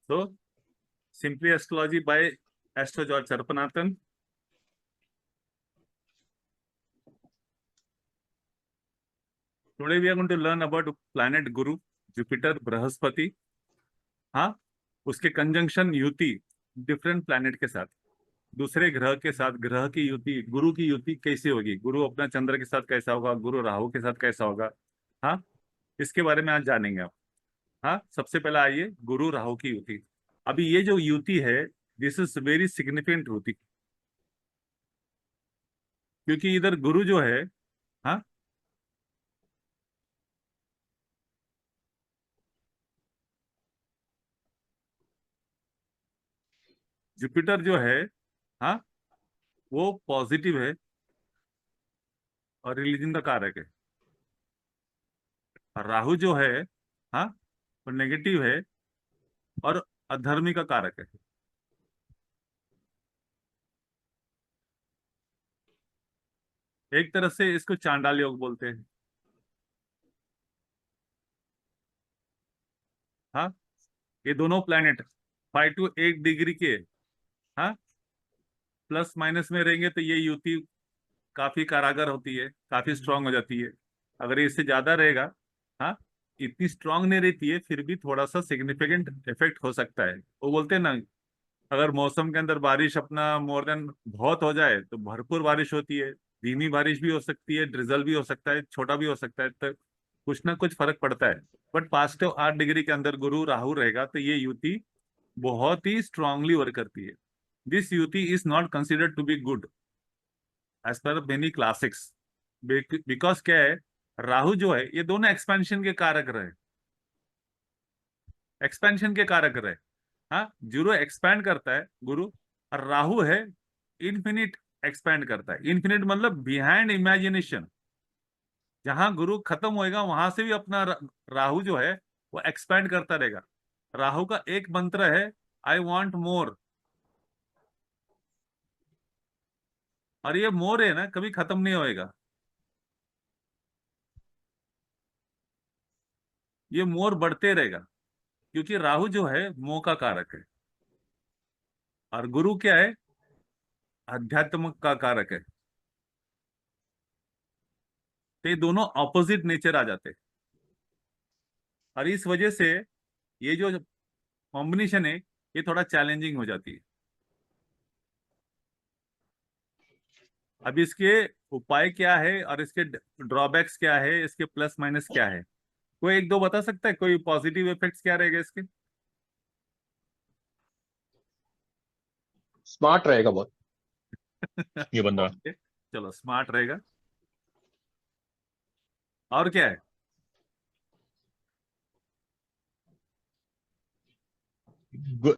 So, Simply Astrology by Astro George Sarpanathan. Today we are going to learn about planet Guru, Jupiter, Brihaspati, हाँ, उसके conjunction युति different planet के साथ, दूसरे ग्रह के साथ ग्रह की युति, गुरु की युति कैसी होगी, गुरु अपना चंद्र के साथ कैसा होगा, गुरु राहु के साथ कैसा होगा, हाँ, इसके बारे में आज जानेंगे आप। हाँ, सबसे पहले आइए गुरु राहु की युति। अभी ये जो युति है, दिस इज वेरी सिग्निफिकेंट युति, क्योंकि इधर गुरु जो है, हाँ, जुपिटर जो है, हाँ, वो पॉजिटिव है और रिलीजन का कारक है, और राहु जो है, हाँ, वो नेगेटिव है और अधर्मी का कारक है। एक तरह से इसको चांडाल योग बोलते हैं। हाँ, ये दोनों प्लैनेट 5 to 8 डिग्री के, हाँ, प्लस माइनस में रहेंगे तो ये युति काफी कारागर होती है, काफी स्ट्रांग हो जाती है। अगर इससे ज्यादा रहेगा, हाँ, इतनी स्ट्रांग नहीं रहती है, फिर भी थोड़ा सा सिग्निफिकेंट इफेक्ट हो सकता है। वो बोलते हैं ना, अगर मौसम के अंदर बारिश अपना मोर देन बहुत हो जाए तो भरपूर बारिश होती है, धीमी बारिश भी हो सकती है, ड्रिजल भी हो सकता है, छोटा भी हो सकता है, तो कुछ ना कुछ फर्क पड़ता है। बट 5 to 8 डिग्री के अंदर गुरु राहु रहेगा तो ये युति बहुत ही स्ट्रांगली वर्क करती है। दिस युति is not considered to be good as per many classics, because क्या है, राहु जो है ये दोनों एक्सपेंशन के कारक रहे, एक्सपेंशन के कारक रहे। हाँ, गुरु एक्सपैंड करता है गुरु, और राहु है इन्फिनिट एक्सपैंड करता है। इन्फिनिट मतलब बिहाइंड इमेजिनेशन, जहां गुरु खत्म होएगा वहां से भी अपना राहु जो है वो एक्सपैंड करता रहेगा। राहु का एक मंत्र है, आई वॉन्ट मोर, और ये मोर है ना, कभी खत्म नहीं होएगा। ये मोर बढ़ते रहेगा, क्योंकि राहु जो है मोह का कारक है, और गुरु क्या है, अध्यात्म का कारक है। तो ये दोनों ऑपोजिट नेचर आ जाते हैं, और इस वजह से ये जो कॉम्बिनेशन है ये थोड़ा चैलेंजिंग हो जाती है। अब इसके उपाय क्या है और इसके ड्रॉबैक्स क्या है, इसके प्लस माइनस क्या है, कोई एक दो बता सकता है? कोई पॉजिटिव इफेक्ट्स क्या रहेगा इसके? स्मार्ट रहेगा बहुत ये बंदा। Okay, चलो स्मार्ट रहेगा, और क्या है? गु,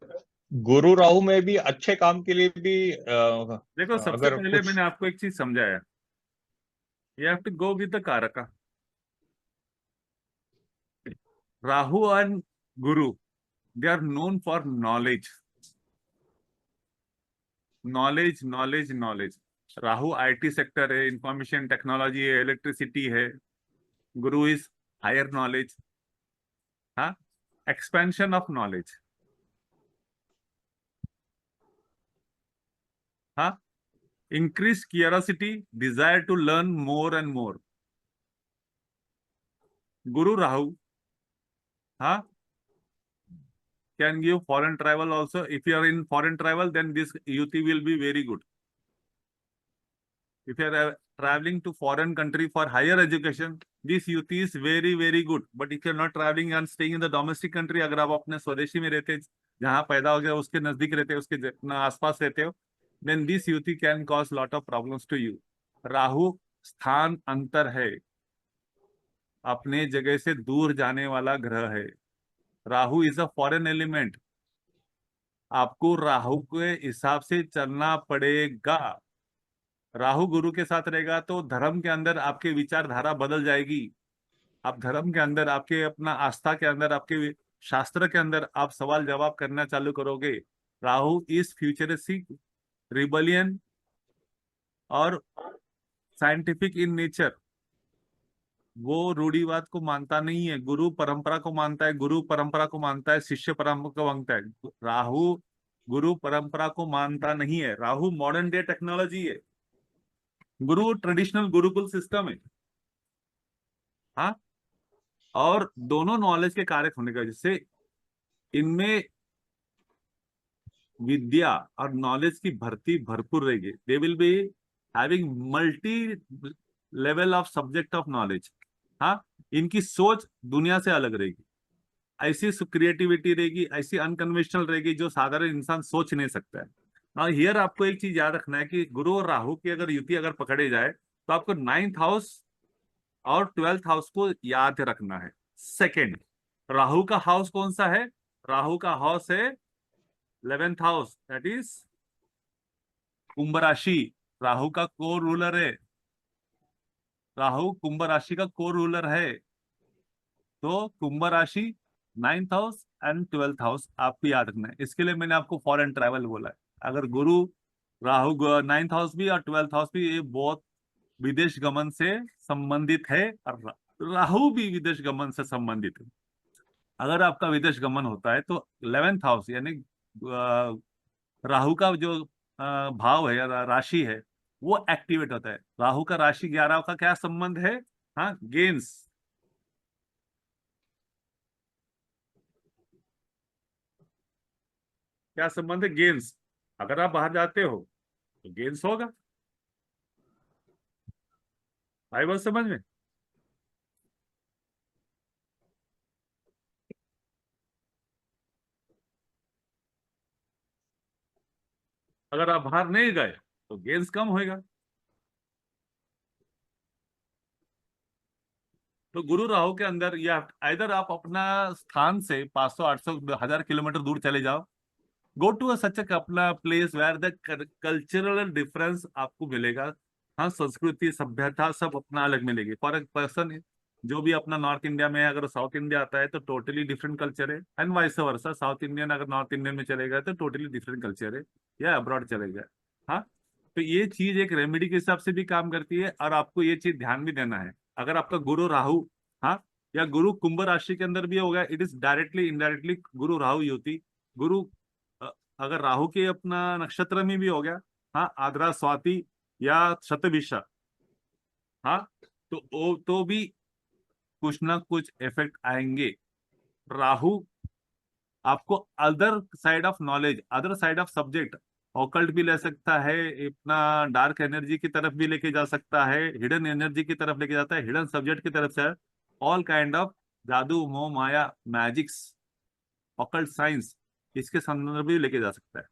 गुरु राहु में भी अच्छे काम के लिए भी देखो, सबसे अगर पहले कुछ मैंने आपको एक चीज समझाया, you have to go with the कारका। Rahu and Guru, they are known for knowledge, knowledge knowledge knowledge. Rahu IT sector है, इंफॉर्मेशन टेक्नोलॉजी है, इलेक्ट्रिसिटी है। गुरु इज हायर नॉलेज, हाँ, एक्सपेंशन ऑफ नॉलेज, हाँ, increase curiosity, desire to learn more and more. Guru Rahu, हाँ, can give foreign travel also. If you are in foreign travel, then this yuti will be very good. If you are traveling to foreign country for higher education, this yuti is very very good. But if you are not traveling and staying in the domestic country, अगर आप अपने स्वदेशी में रहते, जहाँ पैदा हो गया उसके नजदीक रहते, उसके आसपास रहते हो, then this yuti can cause lot of problems to you. Rahu स्थान अंतर है, अपने जगह से दूर जाने वाला ग्रह है। Rahu is a foreign element, आपको राहु के हिसाब से चलना पड़ेगा। राहु गुरु के साथ रहेगा तो धर्म के अंदर आपके विचारधारा बदल जाएगी। आप धर्म के अंदर, आपके अपना आस्था के अंदर, आपके शास्त्र के अंदर आप सवाल जवाब करना चालू करोगे। राहु इज फ्यूचरिस्टिक, रिबलियन और साइंटिफिक इन नेचर। वो रूढ़िवाद को मानता नहीं है, गुरु परंपरा को मानता है, गुरु परंपरा को मानता है, शिष्य परंपरा को मानता है। राहु गुरु परंपरा को मानता नहीं है। राहु मॉडर्न डे टेक्नोलॉजी है, गुरु ट्रेडिशनल गुरुकुल सिस्टम है। हाँ, और दोनों नॉलेज के कारक होने का, जिससे इनमें विद्या और नॉलेज की भर्ती भरपूर रहेगी। They will be having multi level of subject of knowledge. हाँ, इनकी सोच दुनिया से अलग रहेगी, ऐसी क्रिएटिविटी रहेगी, ऐसी अनकन्वेंशनल रहेगी जो साधारण इंसान सोच नहीं सकता है। और हियर आपको एक चीज याद रखना है कि गुरु और राहु की अगर युति अगर पकड़े जाए तो आपको 9th हाउस और 12th हाउस को याद रखना है। सेकेंड, राहु का हाउस कौन सा है? राहु का हाउस है 11th हाउस, दैट इज कुंभ राशि। राहु का को रूलर है, राहु कुंभ राशि का को रूलर है। तो कुंभ राशि 9th house and 12th house आपको याद रखना है। इसके लिए मैंने आपको फॉरेन ट्रैवल बोला है। अगर गुरु राहु 9th हाउस भी और 12th हाउस भी, ये बहुत विदेश गमन से संबंधित है, और राहु भी विदेश गमन से संबंधित है। अगर आपका विदेश गमन होता है तो 11th हाउस यानी राहु का जो भाव है या राशि है वो एक्टिवेट होता है। राहु का राशि 11 का क्या संबंध है? हाँ, गेन्स। क्या संबंध है? गेन्स। अगर आप बाहर जाते हो तो गेन्स होगा। आई बात समझ में? अगर आप बाहर नहीं गए तो गेन्स कम होएगा। तो गुरु राहु के अंदर, या इधर आप अपना स्थान से 500 800 1000 किलोमीटर दूर चले जाओ, गो टू सच अपना place where the cultural difference आपको मिलेगा। हाँ, संस्कृति सभ्यता सब अपना अलग मिलेगी। फॉर ए पर्सन जो भी अपना नॉर्थ इंडिया में है, अगर साउथ इंडिया आता है तो टोटली डिफरेंट कल्चर है, and vice versa. South Indian अगर नॉर्थ इंडियन में चलेगा तो टोटली डिफरेंट कल्चर है, या अब्रॉड चलेगा। हाँ, तो ये चीज एक रेमेडी के हिसाब से भी काम करती है, और आपको ये चीज ध्यान भी देना है। अगर आपका गुरु राहु, हाँ, या गुरु कुंभ राशि के अंदर भी होगा, इट इज डायरेक्टली इनडायरेक्टली गुरु राहु युति। गुरु अगर राहु के अपना नक्षत्र में भी हो गया, हाँ, आद्रा स्वाति या शतभिषा, हाँ, तो भी कुछ ना कुछ इफेक्ट आएंगे। राहु आपको other side of knowledge, other side of subject, occult भी ले सकता है, अपना डार्क एनर्जी की तरफ भी लेके जा सकता है, हिडन एनर्जी की तरफ लेके जाता है, हिडन सब्जेक्ट की तरफ से ऑल काइंड ऑफ जादू मोह माया मैजिक्स ऑकल्ट साइंस, इसके संदर्भ भी लेके जा सकता है।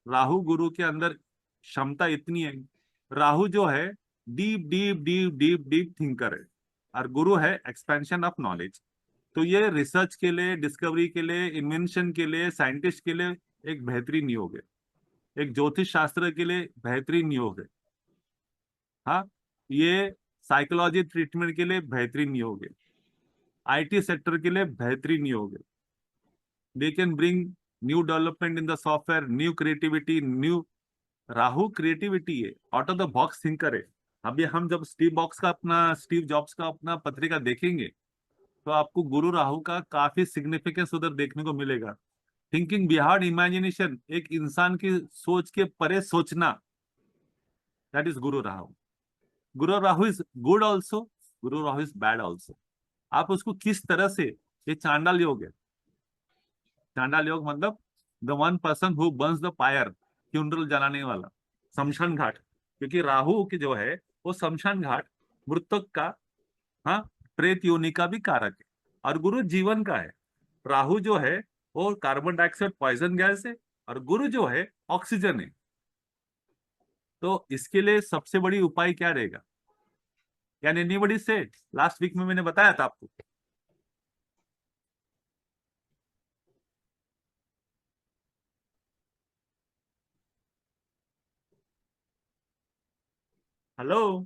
राहु गुरु के अंदर क्षमता इतनी है। राहु जो है deep deep deep deep deep thinker है, और गुरु है एक्सपेंशन ऑफ नॉलेज। तो ये रिसर्च के लिए, डिस्कवरी के लिए, इन्वेंशन के लिए, साइंटिस्ट के लिए एक बेहतरीन योग है। एक ज्योतिष शास्त्र के लिए बेहतरीन योग है। हाँ, ये साइकोलॉजी ट्रीटमेंट के लिए बेहतरीन योग है। आईटी सेक्टर के लिए बेहतरीन योग है। They can bring new development in the software, new creativity, new. Rahu creativity है, out of the box thinker है। अभी हम जब स्टीव जॉब्स का अपना पत्रिका देखेंगे तो आपको गुरु राहु का काफी सिग्निफिकेंस उधर देखने को मिलेगा। थिंकिंग बिहाइंड इमेजिनेशन, एक इंसान की सोच के परे सोचना, that is Guru Rahu. Guru Rahu is good also, Guru Rahu is bad also. आप उसको किस तरह से, ये चांडाल योग है। चांडाल योग मतलब the one person who Burns the fire, funeral जलाने वाला, शमशान घाट। क्योंकि राहु की जो है वो शमशान घाट, मृतक का, हाँ, प्रेत योनि का भी कारक है। और गुरु जीवन का है। राहु जो है वो कार्बन डाइऑक्साइड पॉइजन गैस है, और गुरु जो है ऑक्सीजन है। तो इसके लिए सबसे बड़ी उपाय क्या रहेगा? यानी एनीबडी से, लास्ट वीक में मैंने बताया था आपको। Hello,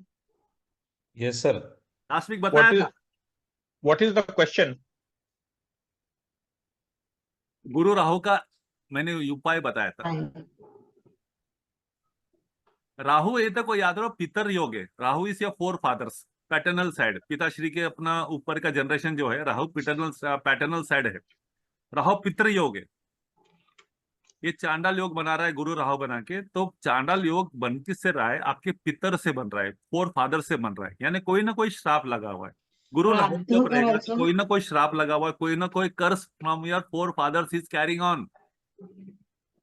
Yes, sir. Last week What बताया is था। what is the question? गुरु राहु का मैंने उपाय बताया था। राहु ये तो कोई याद रहो पितर योग है। Rahu is your forefathers. Paternal side, पिताश्री के अपना ऊपर का जनरेशन जो है, राहु पैटर्नल साइड है, राहु पितृ योग है। ये चांडाल योग बना रहा है गुरु राहु बना के, तो चांडाल योग बन किससे रहा है? आपके पितर से बन रहा है, फोर फादर से बन रहा है, यानी कोई ना कोई श्राप लगा हुआ है। गुरु राहु प्रार्थना जब रहेगा तो करायचं. कोई ना कोई श्राप लगा हुआ है, कोई ना कोई curse from your forefathers is carrying on.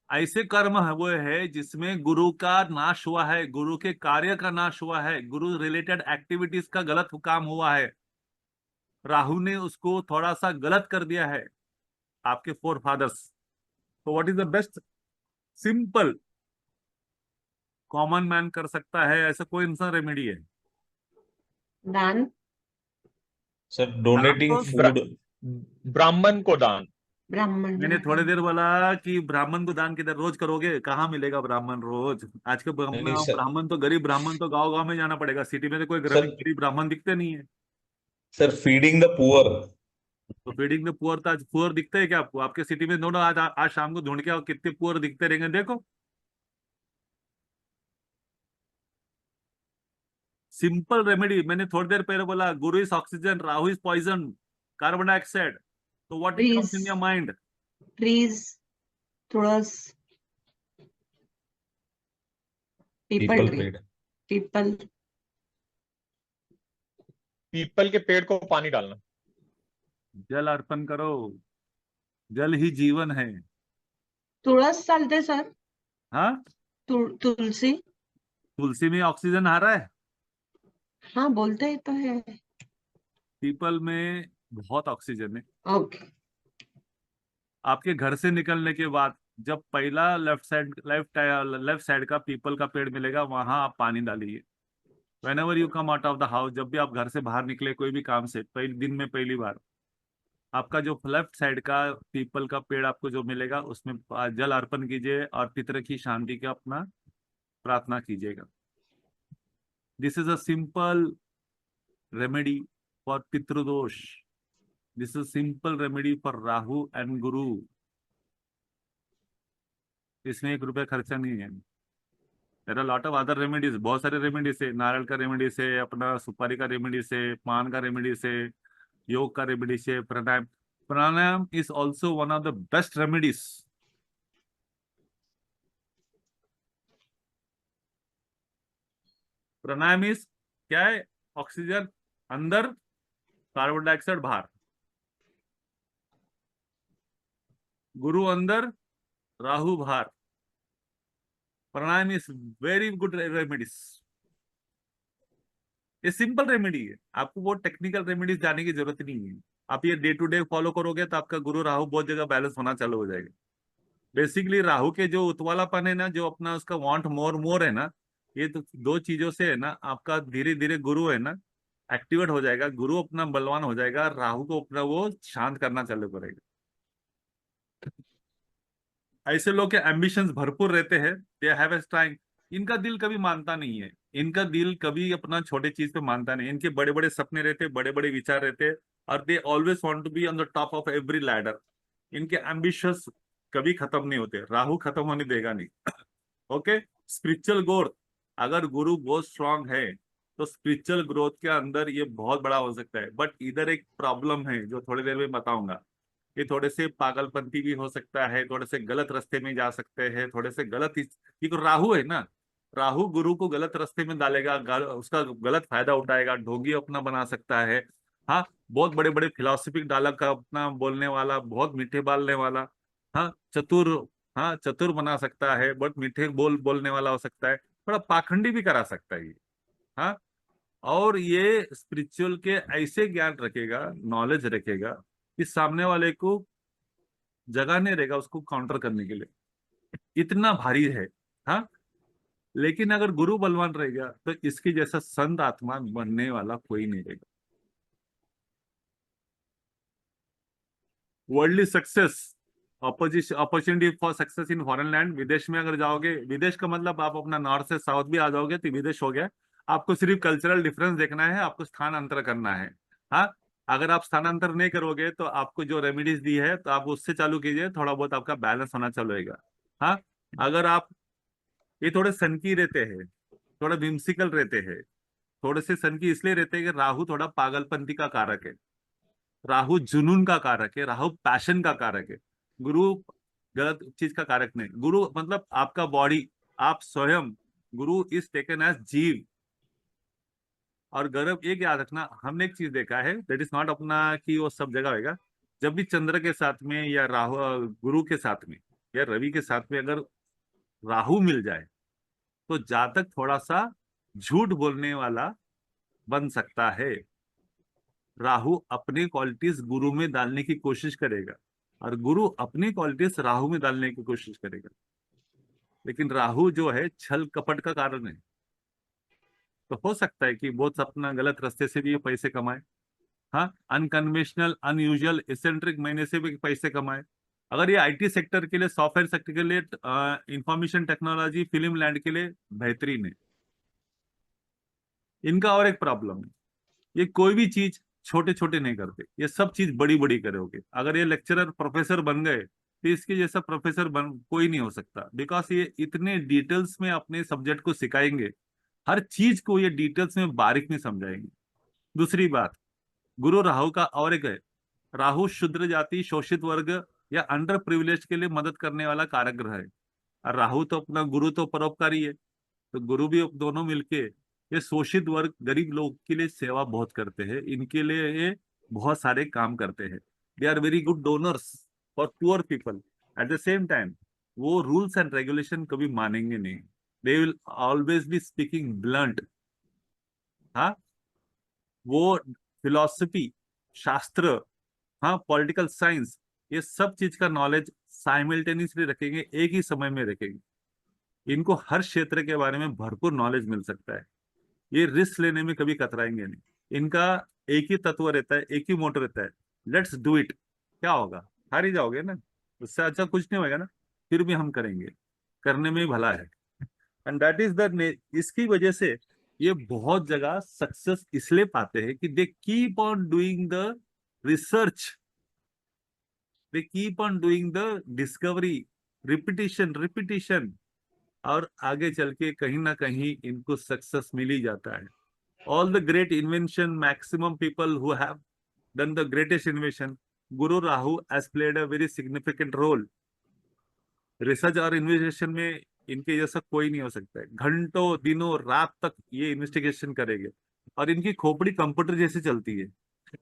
ऐसे कर्म है वो है जिसमें गुरु का नाश हुआ है, गुरु के कार्य का नाश हुआ है, गुरु रिलेटेड एक्टिविटीज का गलत काम हुआ है, राहु ने उसको थोड़ा सा गलत कर दिया है, आपके फोर फादर्स। तो what is the best simple common man कर सकता है, ऐसा कोई इंसान रेमेडी है? दान. सर दान डोनेटिंग तो फूड, ब्राह्मण को दान। ब्राह्मण. मैंने थोड़ी देर बोला कि ब्राह्मण को दान किधर रोज करोगे, कहाँ मिलेगा ब्राह्मण रोज? आज के नहीं सर, ब्राह्मण तो गरीब ब्राह्मण तो गांव गांव में जाना पड़ेगा, सिटी में तो कोई सर गरीब ब्राह्मण दिखते नहीं है। Sir feeding the poor. तो फीडिंग द पुअर, तो आज पुअर दिखते है क्या आपको? आपके सिटी में दोनों आज शाम को ढूंढ के आओ, कितने पुअर दिखते रहेंगे देखो। सिंपल रेमेडी, मैंने थोड़ी देर पहले बोला Guru is oxygen, Rahu is poison, carbon dioxide, तो what Trees. Comes in your mind? Trees. तुळस. पीपल पीपल ट्री. पेड़। पीपल. पीपल के पेड़ को पानी डालना। जल अर्पण करो, जल ही जीवन है। तुळस चालते सर. हाँ, तुलसी. तुलसी में ऑक्सीजन आ रहा है, हाँ बोलते ही तो है. पीपल में बहुत ऑक्सीजन है। ओके. आपके घर से निकलने के बाद जब पहला लेफ्ट साइड का पीपल का पेड़ मिलेगा, वहां आप पानी डालिए। Whenever you come out of the house, जब भी आप घर से बाहर निकले कोई भी काम से, पहले दिन में पहली बार आपका जो लेफ्ट साइड का पीपल का पेड़ आपको जो मिलेगा, उसमें जल अर्पण कीजिए और पितृ की शांति का अपना प्रार्थना कीजिएगा। This is a simple remedy for pitradosh, this is simple remedy for Rahu and Guru. इसमें 1 रुपया खर्चा नहीं है। There are lot of other remedies, बहुत सारे रेमेडीज है, नारियल का रेमेडीज है, अपना सुपारी का रेमेडीज है, पान का रेमेडीज है, योग का रेमेडीज है, pranayama. Pranayama is also one of the best remedies. Pranayama is क्या है? ऑक्सीजन अंदर, कार्बन डाइऑक्साइड बाहर, गुरु अंदर, राहु बाहर। प्राणायाम इज वेरी गुड रेमेडीज। ये सिंपल रेमेडी है, आपको वो टेक्निकल रेमेडीज जाने की जरूरत नहीं है। आप ये डे टू डे फॉलो करोगे तो आपका गुरु राहु बहुत जगह बैलेंस होना चालू हो जाएगा। बेसिकली राहु के जो उतवालापन है ना, जो अपना उसका वांट मोर मोर है ना, ये तो 2 चीजों से है ना, आपका धीरे धीरे गुरु है ना एक्टिवेट हो जाएगा, गुरु अपना बलवान हो जाएगा, राहु को अपना वो शांत करना चालू करेगा। ऐसे लोग के एम्बिशंस भरपूर रहते हैं, दे हैव ए स्ट्रेंथ। इनका दिल कभी मानता नहीं है, इनका दिल कभी अपना छोटे चीज पे मानता नहीं। इनके बड़े बड़े सपने रहते, बड़े बड़े विचार रहते, और they always want to be on the top of every ladder. इनके एम्बिशंस कभी खत्म नहीं होते, राहु खत्म होने देगा नहीं। ओके, स्पिरिचुअल ग्रोथ, अगर गुरु बहुत स्ट्रांग है तो स्पिरिचुअल ग्रोथ के अंदर ये बहुत बड़ा हो सकता है। बट इधर एक प्रॉब्लम है जो थोड़ी देर में बताऊंगा। ये थोड़े से पागलपंती भी हो सकता है, थोड़े से गलत रास्ते में जा सकते हैं, थोड़े से गलत, क्योंकि राहु है ना, राहु गुरु को गलत रास्ते में डालेगा, उसका गलत फायदा उठाएगा, ढोंगी अपना बना सकता है। हाँ, बहुत बड़े बड़े फिलोसफिक डायलॉग का अपना बोलने वाला, बहुत मीठे बोलने वाला, हाँ चतुर, हाँ चतुर बना सकता है, बहुत मीठे बोलने वाला हो सकता है, थोड़ा पाखंडी भी करा सकता है ये। हाँ, और ये स्पिरिचुअल के ऐसे ज्ञान रखेगा, नॉलेज रखेगा कि सामने वाले को जगह नहीं रहेगा उसको काउंटर करने के लिए, इतना भारी है। हाँ, लेकिन अगर गुरु बलवान रहेगा तो इसके जैसा संत आत्मा बनने वाला कोई नहीं रहेगा। Worldly success, opportunity for success in foreign land, विदेश में अगर जाओगे, विदेश का मतलब आप अपना नॉर्थ से साउथ भी आ जाओगे तो विदेश हो गया। आपको सिर्फ कल्चरल डिफरेंस देखना है, आपको स्थानांतर करना है। हाँ, अगर आप स्थानांतर नहीं करोगे तो आपको जो रेमेडीज दी है तो आप उससे चालू कीजिए, थोड़ा बहुत आपका बैलेंस होना चालू होगा। हाँ, अगर आप ये थोड़े सनकी रहते हैं, थोड़े विम्सिकल रहते हैं, थोड़े से सन की इसलिए रहते हैं कि राहु थोड़ा पागलपंती का कारक है, राहु जुनून का कारक है, राहु पैशन का कारक है। गुरु गलत चीज का कारक नहीं। गुरु मतलब आपका बॉडी, आप स्वयं। गुरु इज टेकन एज जीव। और गर्भ एक याद रखना, हमने एक चीज देखा है, दैट इज नॉट अपना कि वो सब जगह होगा। जब भी चंद्र के साथ में या राहु गुरु के साथ में या रवि के साथ में अगर राहु मिल जाए तो जातक थोड़ा सा झूठ बोलने वाला बन सकता है। राहु अपनी क्वालिटीज गुरु में डालने की कोशिश करेगा और गुरु अपनी क्वालिटीज राहु में डालने की कोशिश करेगा। लेकिन राहु जो है छल कपट का कारण है। तो हो सकता है कि बहुत अपना गलत रास्ते से भी ये पैसे कमाए। हाँ, अनकन्वेंशनल, अनयूजुअल, एसेंट्रिक महीने से भी पैसे कमाए। अगर ये आईटी सेक्टर के लिए, सॉफ्टवेयर सेक्टर के लिए, इंफॉर्मेशन टेक्नोलॉजी, फिल्म लैंड के लिए बेहतरीन है। इनका और एक प्रॉब्लम है, ये कोई भी चीज छोटे छोटे नहीं करते, ये सब चीज बड़ी बड़ी करोगे। अगर ये लेक्चरर प्रोफेसर बन गए तो इसके जैसा प्रोफेसर बन कोई नहीं हो सकता, बिकॉज ये इतने डिटेल्स में अपने सब्जेक्ट को सिखाएंगे, हर चीज को ये डिटेल्स में बारीक में समझाएंगे। दूसरी बात, गुरु राहु का और एक है, राहु शूद्र जाति, शोषित वर्ग या अंडर प्रिविलेज के लिए मदद करने वाला कारक ग्रह है। और राहु तो अपना गुरु तो परोपकारी है, तो गुरु भी दोनों मिलके ये शोषित वर्ग, गरीब लोग के लिए सेवा बहुत करते हैं, इनके लिए ये बहुत सारे काम करते हैं। They are very good donors for poor people. At the same time वो रूल्स एंड रेगुलेशन कभी मानेंगे नहीं। They will always be speaking blunt. हाँ, वो फिलॉसफी, शास्त्र, हाँ, पॉलिटिकल साइंस, ये सब चीज का नॉलेज साइमल्टेनियसली रखेंगे, एक ही समय में रखेंगे। इनको हर क्षेत्र के बारे में भरपूर नॉलेज मिल सकता है। ये रिस्क लेने में कभी कतराएंगे नहीं। इनका एक ही तत्व रहता है, एक ही मोटर रहता है, लेट्स डू इट। क्या होगा, हार ही जाओगे ना, उससे अच्छा कुछ नहीं होगा ना, फिर भी हम करेंगे, करने में ही भला है। एंड दैट इज द, इसकी वजह से ये बहुत जगह सक्सेस इसलिए पाते हैं कि they keep on doing the research, they keep on doing the discovery, repetition repetition, और आगे चल के कहीं ना कहीं इनको सक्सेस मिल ही जाता है। All the great invention, maximum people who have done the greatest invention, Guru Rahu has played a very significant role. Research और इन्वेस्टिगेशन में इनके जैसा कोई नहीं हो सकता है। घंटों दिनों रात तक ये इन्वेस्टिगेशन करेंगे और इनकी खोपड़ी कंप्यूटर जैसे चलती है।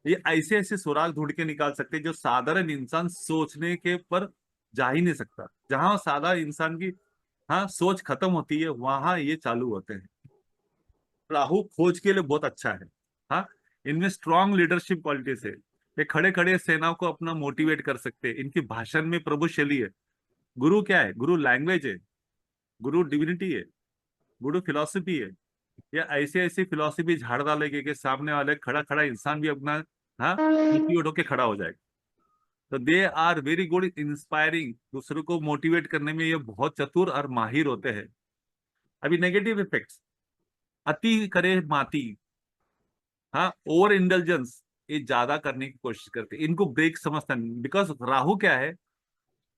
ये ऐसे ऐसे सुराग ढूंढ के निकाल सकते हैं जो साधारण इंसान सोचने के पर जा ही नहीं सकता। जहां साधारण इंसान की, हाँ, सोच खत्म होती है, वहां ये चालू होते हैं। राहु खोज के लिए बहुत अच्छा है। हाँ, इनमें स्ट्रॉन्ग लीडरशिप क्वालिटीज है। ये खड़े खड़े सेनाओं को अपना मोटिवेट कर सकते हैं। इनकी भाषण में प्रभुशैली है। गुरु क्या है? गुरु लैंग्वेज है, गुरु डिविनिटी है, गुरु फिलॉसफी है। या ऐसी ऐसी फिलॉसफी झाड़ डालेगी कि सामने वाले खड़ा खड़ा इंसान भी अपना, हाँ, मोटिवेट होके खड़ा हो जाएगा। तो they are very good inspiring, दूसरों को मोटिवेट करने में ये बहुत चतुर और माहिर होते हैं। अभी नेगेटिव इफेक्ट्स, अति करे माती, हाँ, ओवर इंटेलिजेंस, ये ज्यादा करने की कोशिश करते हैं। इनको ब्रेक समझता नहीं, बिकॉज राहु क्या है,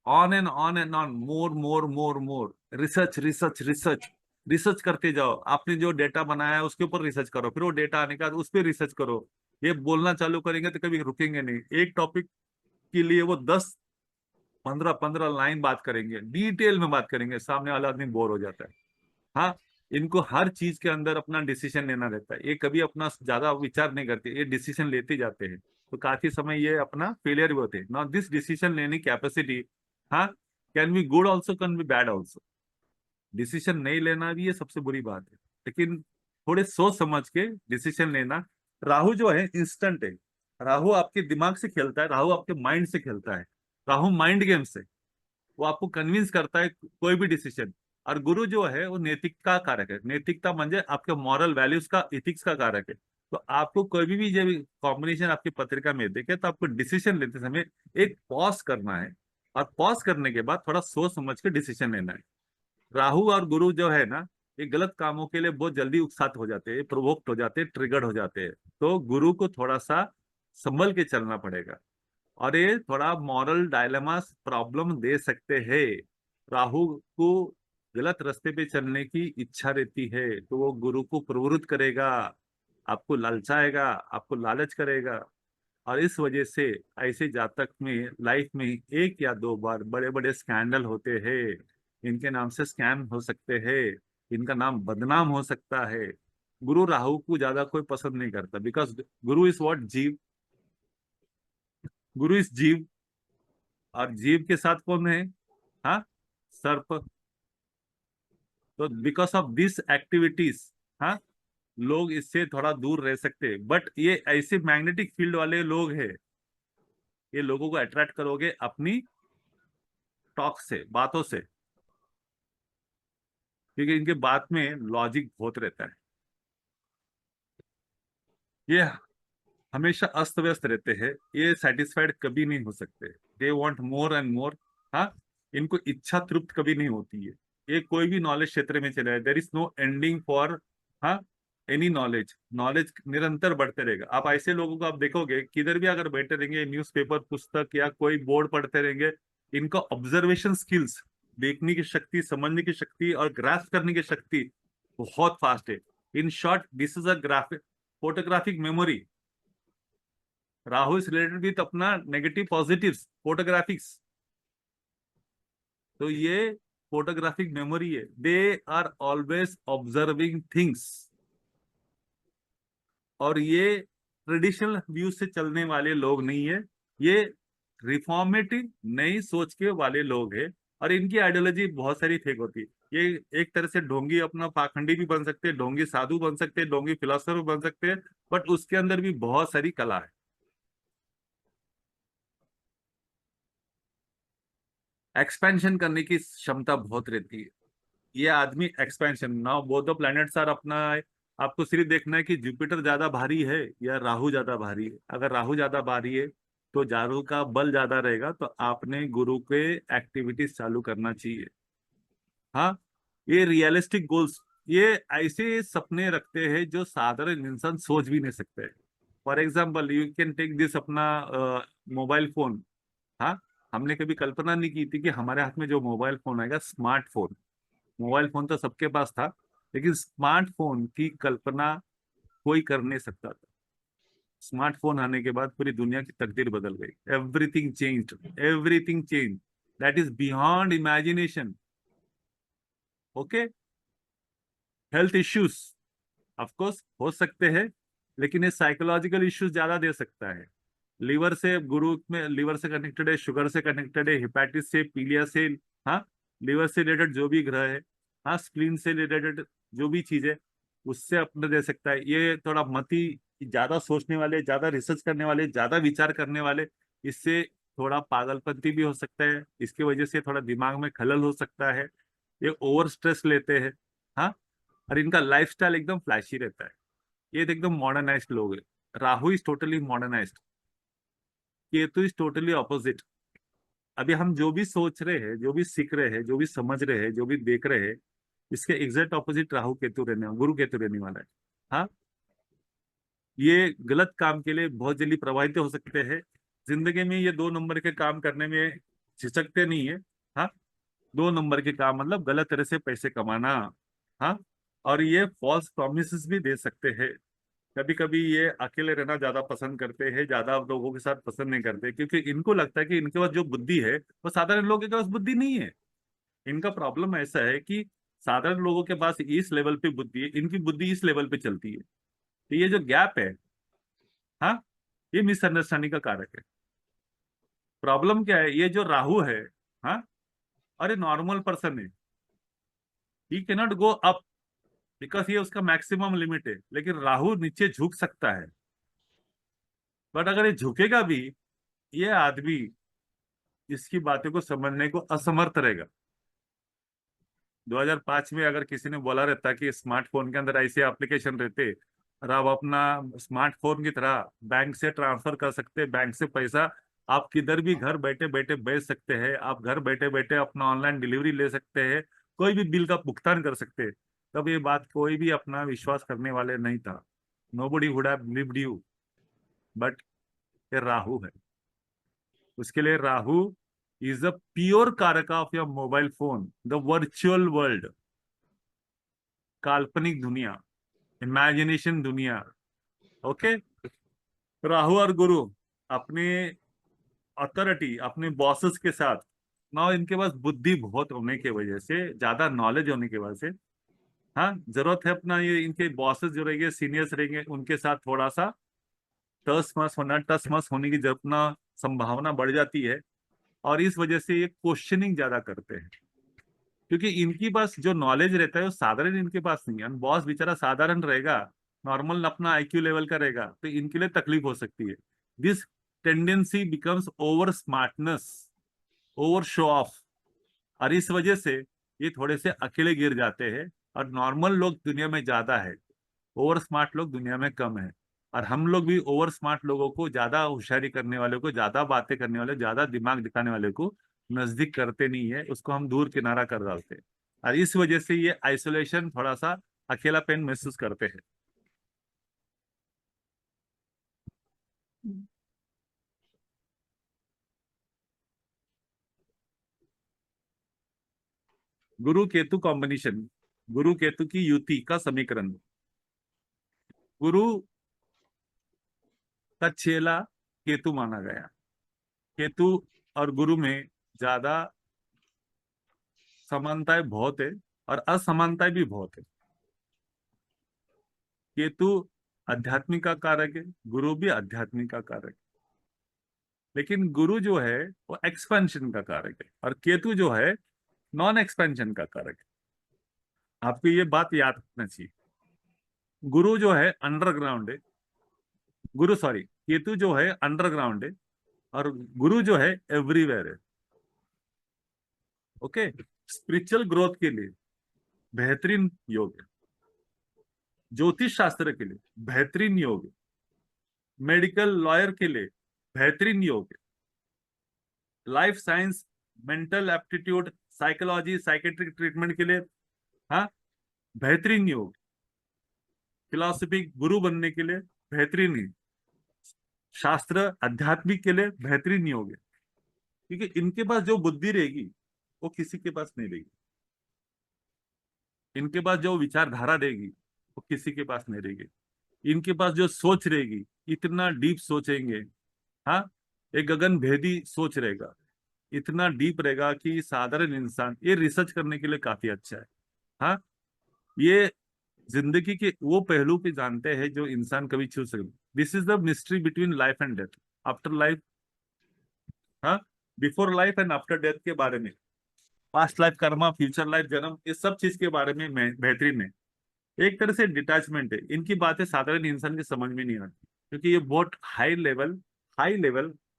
on and on and on, more more more more, research research research, research करते जाओ। आपने जो डेटा बनाया है उसके ऊपर रिसर्च करो, फिर वो डेटा आने के बाद उस पर रिसर्च करो। ये बोलना चालू करेंगे तो कभी रुकेंगे नहीं। एक टॉपिक के लिए वो 10 15 15 लाइन बात करेंगे, डिटेल में बात करेंगे, सामने वाला आदमी बोर हो जाता है। हाँ, इनको हर चीज के अंदर अपना डिसीजन लेना रहता है। ये कभी अपना ज्यादा विचार नहीं करते, ये डिसीजन लेते जाते हैं। तो काफी समय ये अपना फेलियर भी होते हैं। नॉट दिस डिसीजन लेने कैपेसिटी, हाँ, can be good also, can be bad also. Decision नहीं लेना भी ये सबसे बुरी बात है, लेकिन थोड़े सोच समझ के डिसीजन लेना। राहु जो है इंस्टेंट है। राहु आपके दिमाग से खेलता है, राहु आपके माइंड से खेलता है। राहु माइंड गेम से, वो आपको कन्विंस करता है कोई भी डिसीजन। और गुरु जो है वो नैतिकता का कारक है। नैतिकता म्हणजे आपके मॉरल वैल्यूज का, इथिक्स का कारक है। तो आपको कोई भी जब कॉम्बिनेशन आपकी पत्रिका में देखे तो आपको डिसीजन लेते समय एक पॉज करना है, और पॉज करने के बाद थोड़ा सोच समझ के डिसीजन लेना है। राहु और गुरु जो है ना, ये गलत कामों के लिए बहुत जल्दी उकसात हो जाते हैं, प्रोवोक्ट हो जाते हैं, ट्रिगर्ड हो जाते हैं। तो गुरु को थोड़ा सा संभल के चलना पड़ेगा, और ये थोड़ा मॉरल डायलेमा प्रॉब्लम दे सकते हैं। राहु को गलत रास्ते पे चलने की इच्छा रहती है तो वो गुरु को प्रवृत्त करेगा आपको ललचाएगा, आपको लालच करेगा। और इस वजह से ऐसे जातक में लाइफ में एक या दो बार बड़े बड़े स्कैंडल होते हैं, इनके नाम से स्कैम हो सकते हैं, इनका नाम बदनाम हो सकता है। गुरु राहु को ज्यादा कोई पसंद नहीं करता, बिकॉज गुरु इज व्हाट, जीव। गुरु इज जीव, और जीव के साथ कौन है? हाँ, सर्प। तो बिकॉज ऑफ दिस एक्टिविटीज, हाँ, लोग इससे थोड़ा दूर रह सकते हैं। बट ये ऐसे मैग्नेटिक फील्ड वाले लोग हैं, ये लोगों को अट्रैक्ट करोगे अपनी टॉक से, बातों से, क्योंकि इनके बात में लॉजिक बहुत रहता है। ये हमेशा अस्त व्यस्त रहते हैं, ये सेटिस्फाइड कभी नहीं हो सकते। दे वांट मोर एंड मोर। हाँ, इनको इच्छा तृप्त कभी नहीं होती है। ये कोई भी नॉलेज क्षेत्र में चले, there is no ending for, हाँ, एनी नॉलेज। नॉलेज निरंतर बढ़ते रहेगा। आप ऐसे लोगों को आप देखोगे, किधर भी अगर बैठे रहेंगे, न्यूज़पेपर, पुस्तक या कोई बोर्ड पढ़ते रहेंगे, इनका ऑब्जर्वेशन स्किल्स, देखने की शक्ति, समझने की शक्ति और ग्रास्प करने की शक्ति बहुत फास्ट है। In short, this is a graphic photographic memory. Rahu is related with अपना नेगेटिव पॉजिटिव फोटोग्राफिक्स। तो ये फोटोग्राफिक मेमोरी है। They are always observing things. और ये ट्रेडिशनल व्यू से चलने वाले लोग नहीं है, ये रिफॉर्मेटिव नई सोच के वाले लोग हैं। और इनकी आइडियोलॉजी बहुत सारी फेक होती है। ये एक तरह से ढोंगी, अपना पाखंडी भी बन सकते हैं, ढोंगी साधु बन सकते हैं, ढोंगी फिलोसफर बन सकते हैं, बट उसके अंदर भी बहुत सारी कला है। एक्सपेंशन करने की क्षमता बहुत रहती है। ये आदमी expansion, now both the planets are अपना। आपको सिर्फ देखना है कि जुपिटर ज्यादा भारी है या राहु ज्यादा भारी है। अगर राहु ज्यादा भारी है तो जारू का बल ज्यादा रहेगा, तो आपने गुरु के एक्टिविटीज चालू करना चाहिए। हाँ, ये रियलिस्टिक गोल्स, ये ऐसे सपने रखते हैं जो साधारण इंसान सोच भी नहीं सकते। For example, you can take this अपना मोबाइल फोन। हाँ, हमने कभी कल्पना नहीं की थी कि हमारे हाथ में जो मोबाइल फोन आएगा, स्मार्टफोन। मोबाइल फोन तो सबके पास था, लेकिन स्मार्टफोन की कल्पना कोई कर नहीं सकता था। स्मार्टफोन आने के बाद पूरी दुनिया की तकदीर बदल गई। Everything changed, everything change, that is beyond imagination. Okay, health issues of course हो सकते हैं, लेकिन ये साइकोलॉजिकल इश्यूज ज्यादा दे सकता है। लीवर से, गुरु में लीवर से कनेक्टेड है, शुगर से कनेक्टेड है, हेपेटिस से, पीलिया से, हाँ, लीवर से रिलेटेड जो भी ग्रह है, हाँ, स्प्लीन से रिलेटेड जो भी चीज है, उससे अपने दे सकता है। ये थोड़ा मती, ज्यादा सोचने वाले, ज्यादा रिसर्च करने वाले, ज्यादा विचार करने वाले, इससे थोड़ा पागलपंती भी हो सकता है। इसकी वजह से थोड़ा दिमाग में खलल हो सकता है। ये ओवर स्ट्रेस लेते हैं। हाँ, और इनका लाइफस्टाइल एकदम फ्लैशी रहता है। ये तो एकदम मॉडर्नाइज्ड लोग है। Rahu is totally modernised, Ketu is totally opposite. अभी हम जो भी सोच रहे हैं, जो भी सीख रहे हैं, जो भी समझ रहे हैं, जो भी देख रहे हैं, इसके एग्जैक्ट ऑपोजिट राहु केतु रहने, गुरु केतु रहने वाला है। हाँ, ये गलत काम के लिए बहुत जल्दी प्रभावित हो सकते हैं। जिंदगी में ये 2 नंबर के काम करने में झिझकते नहीं है। हाँ, 2 नंबर के काम मतलब गलत तरह से पैसे कमाना। हाँ, और ये फॉल्स प्रॉमिसेस भी दे सकते हैं। कभी कभी ये अकेले रहना ज्यादा पसंद करते हैं, ज्यादा लोगों के साथ पसंद नहीं करते, क्योंकि इनको लगता है कि इनके पास जो बुद्धि है वो साधारण लोगों के पास बुद्धि नहीं है। इनका प्रॉब्लम ऐसा है कि साधारण लोगों के पास इस लेवल पे बुद्धि है, इनकी बुद्धि इस लेवल पे चलती है। तो ये जो गैप है, हाँ, ये मिसअंडरस्टैंडिंग का कारक है। प्रॉब्लम क्या है, ये जो राहु है, हाँ, अरे नॉर्मल पर्सन है, ही कैनॉट गो अप, बिकॉज ये उसका मैक्सिमम लिमिट है। लेकिन राहु नीचे झुक सकता है, बट अगर ये झुकेगा भी, ये आदमी इसकी बातों को समझने को असमर्थ रहेगा। 2005 में अगर किसी ने बोला रहता कि स्मार्टफोन के अंदर ऐसे एप्लीकेशन रहते और आप अपना स्मार्टफोन की तरह बैंक से ट्रांसफर कर सकते, बैंक से पैसा आप किधर भी घर बैठे बैठे भेज सकते हैं, आप घर बैठे बैठे अपना ऑनलाइन डिलीवरी ले सकते हैं, कोई भी बिल का भुगतान कर सकते हैं, तब ये बात कोई भी अपना विश्वास करने वाले नहीं था। Nobody would have believed you. But ये राहु है। उसके लिए राहु इज द प्योर कारक of your mobile phone, the virtual world, काल्पनिक दुनिया, इमेजिनेशन दुनिया, ओके, राहु और गुरु अपने अथॉरिटी, अपने बॉसेस के साथ ना, इनके पास बुद्धि बहुत होने की वजह से, ज्यादा नॉलेज होने की वजह से, हाँ, जरूरत है अपना ये इनके बॉसेस जो रहेंगे, सीनियर्स रहेंगे, उनके साथ थोड़ा सा टस मस होने की अपना संभावना बढ़ जाती है। और इस वजह से ये क्वेश्चनिंग ज्यादा करते हैं, क्योंकि इनकी पास जो नॉलेज रहता है वो साधारण इनके पास नहीं है। बॉस बेचारा साधारण रहेगा, नॉर्मल अपना आईक्यू लेवल का रहेगा, तो इनके लिए तकलीफ हो सकती है। This tendency becomes over smartness, over show off, और इस वजह से ये थोड़े से अकेले गिर जाते हैं। और नॉर्मल लोग दुनिया में ज्यादा है, ओवर स्मार्ट लोग दुनिया में कम है। और हम लोग भी ओवर स्मार्ट लोगों को, ज्यादा होशियारी करने वाले को, ज्यादा बातें करने वाले, ज्यादा दिमाग दिखाने वाले को नजदीक करते नहीं है, उसको हम दूर किनारा कर डालते हैं। और इस वजह से ये आइसोलेशन, थोड़ा सा अकेलापन महसूस करते हैं। गुरु केतु कॉम्बिनेशन, गुरु केतु की युति का समीकरण। गुरु का चेला केतु माना गया। केतु और गुरु में ज्यादा समानताएं बहुत है और असमानताएं भी बहुत है। केतु आध्यात्मिक का कारक है, गुरु भी आध्यात्मिक का कारक है। लेकिन गुरु जो है वो एक्सपेंशन का कारक है, और केतु जो है नॉन एक्सपेंशन का कारक है। आपको ये बात याद रखना चाहिए। गुरु जो है अंडरग्राउंड है, गुरु सॉरी, केतु जो है अंडरग्राउंड है, और गुरु जो है एवरीवेयर है। ओके, स्पिरिचुअल ग्रोथ के लिए बेहतरीन योग है, ज्योतिष शास्त्र के लिए बेहतरीन योग है, मेडिकल लॉयर के लिए बेहतरीन योग है, life science, mental aptitude, psychology, psychiatric treatment के लिए, हाँ, बेहतरीन योग, फिलॉसफी गुरु बनने के लिए बेहतरीन है, शास्त्र आध्यात्मिक के लिए बेहतरीन योग है। क्योंकि इनके पास जो बुद्धि रहेगी वो किसी के पास नहीं रहेगी, इनके पास जो विचारधारा रहेगी वो किसी के पास नहीं रहेगी, इनके पास जो सोच रहेगी, इतना डीप सोचेंगे, हाँ, एक गगन भेदी सोच रहेगा, इतना डीप रहेगा कि साधारण इंसान ये रिसर्च करने के लिए काफी अच्छा है। हाँ, ये जिंदगी के वो पहलू पे जानते हैं जो इंसान कभी छू सके। This is the mystery between life and death, after life, हाँ, before life and after death के बारे में, past life karma, future life जन्म, इस सब चीज के बारे में बेहतरीन है। एक तरह से डिटैचमेंट है, इनकी बातें साधारण इंसान की समझ में नहीं आती, क्योंकि ये बहुत high level,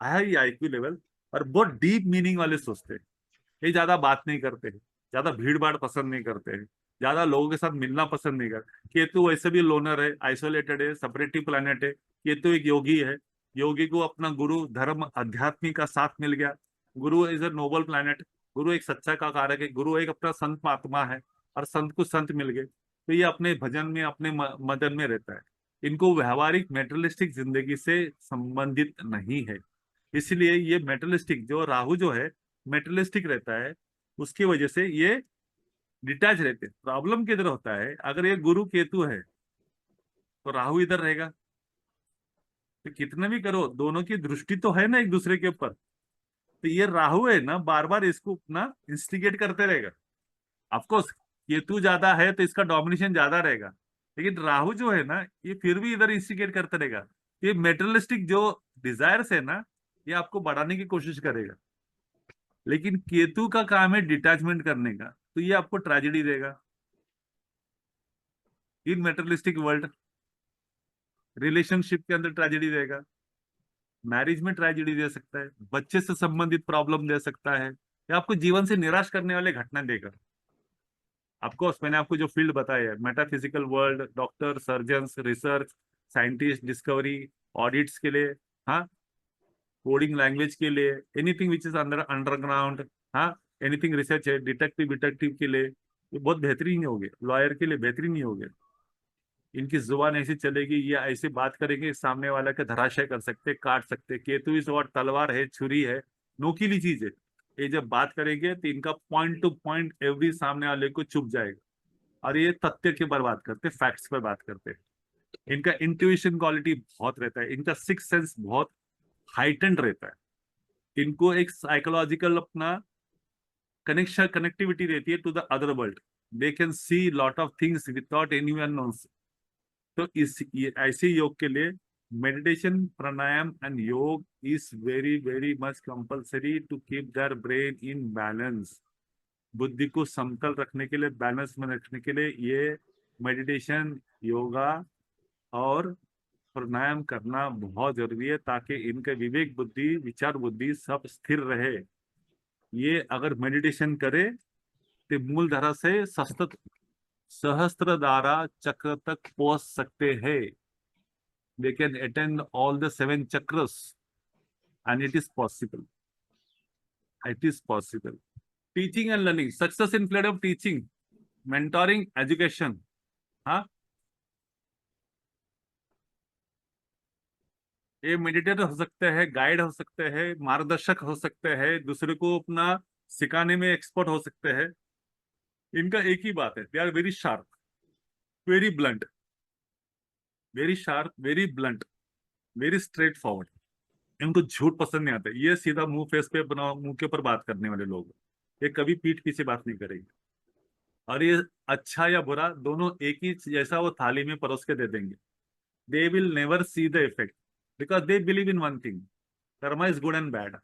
high IQ level और बहुत डीप मीनिंग वाले सोचते हैं। ये ज्यादा बात नहीं करते हैं, ज्यादा भीड़ भाड़ पसंद नहीं करते हैं, ज्यादा लोगों के साथ मिलना पसंद नहीं करते। केतु वैसे भी लोनर है, आइसोलेटेड है, सेपरेटिव प्लैनेट है। केतु एक योगी है, योगी को अपना गुरु धर्म अध्यात्म का साथ मिल गया। गुरु इज अ नोबल प्लैनेट, गुरु एक सच्चा का कारक है, गुरु एक अपना संत महात्मा है, और संत को संत मिल गए तो ये अपने भजन में, अपने मदन में रहता है। इनको व्यवहारिक मेटेरियलिस्टिक जिंदगी से संबंधित नहीं है। इसलिए ये मेटेरियलिस्टिक जो राहु जो है मेटेरियलिस्टिक रहता है, उसकी वजह से ये डिटैच रहते हैं। प्रॉब्लम किधर होता है, अगर ये गुरु केतु है तो राहु इधर रहेगा, तो कितना भी करो दोनों की दृष्टि तो है ना एक दूसरे के ऊपर, तो ये राहु है ना बार बार इसको अपना इंस्टिगेट करते रहेगा। ऑफकोर्स केतु ज्यादा है तो इसका डोमिनेशन ज्यादा रहेगा, लेकिन राहु जो है ना ये फिर भी इधर इंस्टिगेट करते रहेगा। ये मेटेरियलिस्टिक जो डिजायर्स है ना, ये आपको बढ़ाने की कोशिश करेगा। लेकिन केतु का काम है डिटैचमेंट करने का, तो ये आपको ट्रेजेडी देगा इन मेटेरियलिस्टिक वर्ल्ड। रिलेशनशिप के अंदर ट्रेजेडी देगा, मैरिज में ट्रेजेडी दे सकता है, बच्चे से संबंधित प्रॉब्लम दे सकता है, या आपको जीवन से निराश करने वाले घटना देगा। ऑफकोर्स मैंने आपको जो फील्ड बताया है, metaphysical world, doctor, surgeon, research, scientist, discovery, audits के लिए, हाँ, कोडिंग लैंग्वेज के लिए, एनीथिंग विच इज अंडरग्राउंड, हाँ, एनीथिंग रिसर्च है, डिटेक्टिव डिटेक्टिव के लिए ये बहुत बेहतरीन हो गए, लॉयर के लिए बेहतरीन ही हो गए। इनकी जुबान ऐसी चलेगी, ये ऐसे बात करेंगे सामने वाला के धराशय कर सकते, काट सकते। केतु इस और तलवार है, छुरी है, नोकीली चीज है। ये जब बात करेंगे तो इनका पॉइंट टू पॉइंट एवरी सामने वाले को चुप जाएगा, और ये तथ्य के पर बात करते, फैक्ट्स पर बात करते। इनका इंट्यूशन क्वालिटी बहुत रहता है, इनका सिक्स सेंस बहुत हाइटेंड रहता है, इनको एक साइकोलॉजिकल अपना कनेक्टिविटी रहती है to the other world, they can see lot of things without anyone knows. तो ऐसे योग के लिए meditation, pranayama and yoga is very very much compulsory to keep their brain in balance. बुद्धि को समतल रखने के लिए, बैलेंस में रखने के लिए ये मेडिटेशन, योगा और प्राणायाम करना बहुत जरूरी है, ताकि इनके विवेक बुद्धि, विचार बुद्धि सब स्थिर रहे। ये अगर मेडिटेशन करे तो मूल धारा से सहस्त्रधारा चक्र तक पहुंच सकते हैं। They can attain all the 7 chakras, and it is possible. It is possible. Teaching and learning, success in field of teaching, mentoring, education. हाँ, ये मेडिटेटर हो सकते हैं, गाइड हो सकते हैं, मार्गदर्शक हो सकते हैं, दूसरे को अपना सिखाने में एक्सपर्ट हो सकते हैं। इनका एक ही बात है, they are very sharp, very blunt, very sharp, very blunt, very straightforward. इनको झूठ पसंद नहीं आता। ये सीधा मुंह फेस पे बना, मुंह के ऊपर बात करने वाले लोग, ये कभी पीठ पीछे बात नहीं करेंगे। और ये अच्छा या बुरा दोनों एक ही जैसा वो थाली में परोस के दे देंगे। They will never see the effect because they believe in one thing, Karma is good and bad,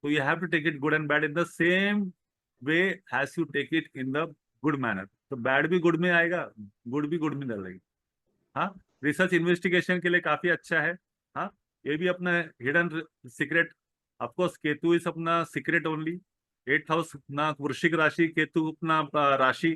so you have to take it good and bad in the same way as you take it in the good manner। तो bad भी good में आएगा, good भी good में डालेगी। हाँ, research investigation के लिए काफी अच्छा है। हाँ, ये भी अपना हिडन सीक्रेट, ऑफकोर्स केतु इस अपना सीक्रेट ओनली, 8th हाउस अपना वृश्चिक राशि, केतु अपना राशि,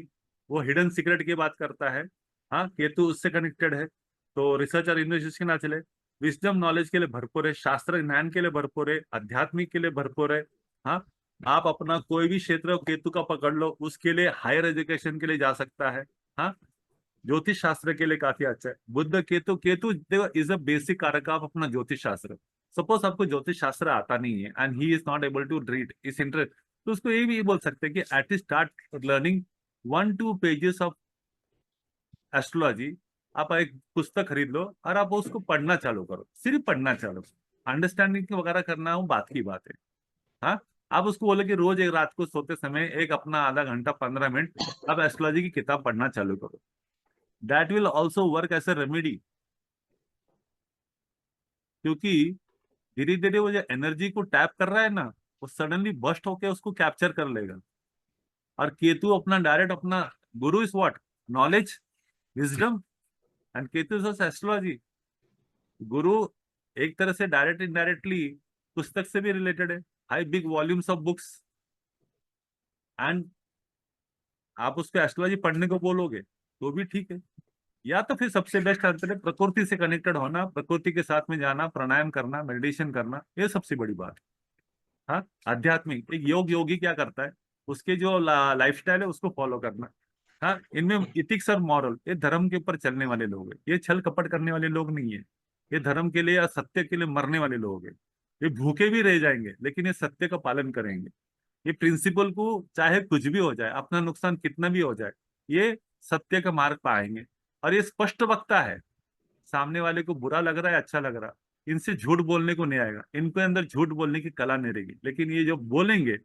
वो हिडन सीक्रेट की बात करता है। हाँ, केतु उससे कनेक्टेड है, तो रिसर्च और इन्वेस्टिगेशन ना चले। विजडम नॉलेज के लिए भरपूर है, शास्त्र ज्ञान के लिए भरपूर है, आध्यात्मिक के लिए भरपूर है। हाँ, आप अपना कोई भी क्षेत्र केतु का पकड़ लो, उसके लिए हायर एजुकेशन के लिए जा सकता है। हाँ, ज्योतिष शास्त्र के लिए काफी अच्छा है। Buddha Ketu, Ketu is a basic कारक ऑफ अपना ज्योतिष शास्त्र। सपोज आपको ज्योतिष शास्त्र आता नहीं है and he is not able to read his interest, तो उसको ये भी बोल सकते हैं कि at least start learning 1-2 pages of astrology. आप एक पुस्तक खरीद लो और आप उसको पढ़ना चालू करो, सिर्फ पढ़ना चालू, अंडरस्टैंडिंग वगैरह करना हो बात की बात है। हाँ, आप उसको बोले कि रोज एक रात को सोते समय एक अपना आधा घंटा 15 मिनट आप एस्ट्रोलॉजी की किताब पढ़ना चालू करो। That will also work as a remedy, क्योंकि धीरे धीरे वो जो एनर्जी को टैप कर रहा है ना, वो सडनली बस्ट होके उसको कैप्चर कर लेगा। और केतु अपना डायरेक्ट अपना गुरु is what, knowledge, wisdom, and Ketu is astrology. गुरु एक तरह से डायरेक्ट इनडायरेक्टली पुस्तक से भी रिलेटेड है, high big volumes of books, and आप उसको एस्ट्रोलॉजी पढ़ने को बोलोगे तो भी ठीक है। या तो फिर सबसे बेस्ट आंसर है प्रकृति से कनेक्टेड होना, प्रकृति के साथ में जाना, प्राणायाम करना, मेडिटेशन करना, ये सबसे बड़ी बात है। हाँ, आध्यात्मिक एक योगी क्या करता है, उसके जो लाइफस्टाइल है उसको फॉलो करना। हाँ, इनमें इथिक्स और मॉरल, ये धर्म के ऊपर चलने वाले लोग हैं, ये छल कपट करने वाले लोग नहीं है, ये धर्म के लिए या सत्य के लिए मरने वाले लोग हैं। ये भूखे भी रह जाएंगे लेकिन ये सत्य का पालन करेंगे, ये प्रिंसिपल को चाहे कुछ भी हो जाए, अपना नुकसान कितना भी हो जाए, ये सत्य का मार्ग पाएंगे। और ये स्पष्ट वक्ता है, सामने वाले को बुरा लग रहा है अच्छा लग रहा, इनसे झूठ बोलने को नहीं आएगा, इनके अंदर झूठ बोलने की कला नहीं रहेगी। लेकिन ये जो बोलेंगे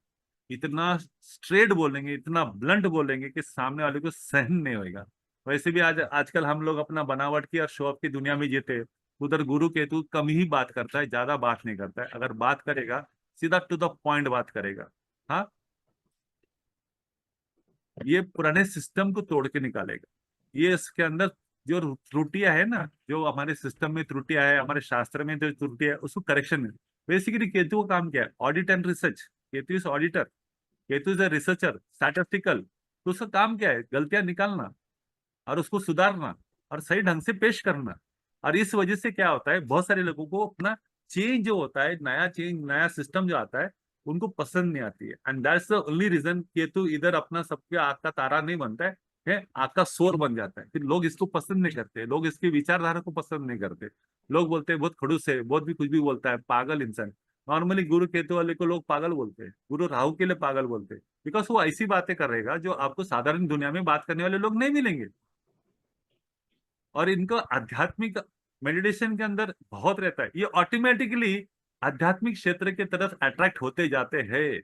इतना स्ट्रेट बोलेंगे, इतना ब्लंट बोलेंगे कि सामने वाले को सहन नहीं होगा। वैसे भी आजकल हम लोग अपना बनावट की और शो ऑफ की दुनिया में जीते हैं। उधर गुरु केतु कम ही बात करता है, ज्यादा बात नहीं करता है, अगर बात करेगा सीधा टू द पॉइंट बात करेगा। हाँ, ये पुराने सिस्टम को तोड़ के निकालेगा। ये इसके अंदर जो त्रुटियां है ना, जो हमारे सिस्टम में त्रुटियां है, हमारे शास्त्र में जो त्रुटियां है, उसको करेक्शन है। बेसिकली केतु का काम क्या है, audit and research. Ketu is auditor, Ketu is a researcher, statistical. तो उसका काम क्या है, गलतियां निकालना और उसको सुधारना और सही ढंग से पेश करना। और इस वजह से क्या होता है, बहुत सारे लोगों को अपना चेंज जो होता है, नया चेंज, नया सिस्टम जो आता है उनको पसंद नहीं आती है। And that's the only reason Ketu इधर अपना सबके आग का तारा नहीं बनता है, आग का शोर बन जाता है। फिर लोग इसको पसंद नहीं करते, लोग इसकी विचारधारा को पसंद नहीं करते। लोग बोलते हैं बहुत खड़ूस है, बहुत भी कुछ भी बोलता है, पागल इंसान। नॉर्मली गुरु केतु वाले को लोग पागल बोलते हैं, गुरु राहु के लिए पागल बोलते हैं, बिकॉज वो ऐसी बातें करेगा जो आपको साधारण दुनिया में बात करने वाले लोग नहीं मिलेंगे। और इनको आध्यात्मिक मेडिटेशन के अंदर बहुत रहता है, ये ऑटोमेटिकली आध्यात्मिक क्षेत्र की तरफ अट्रैक्ट होते जाते हैं।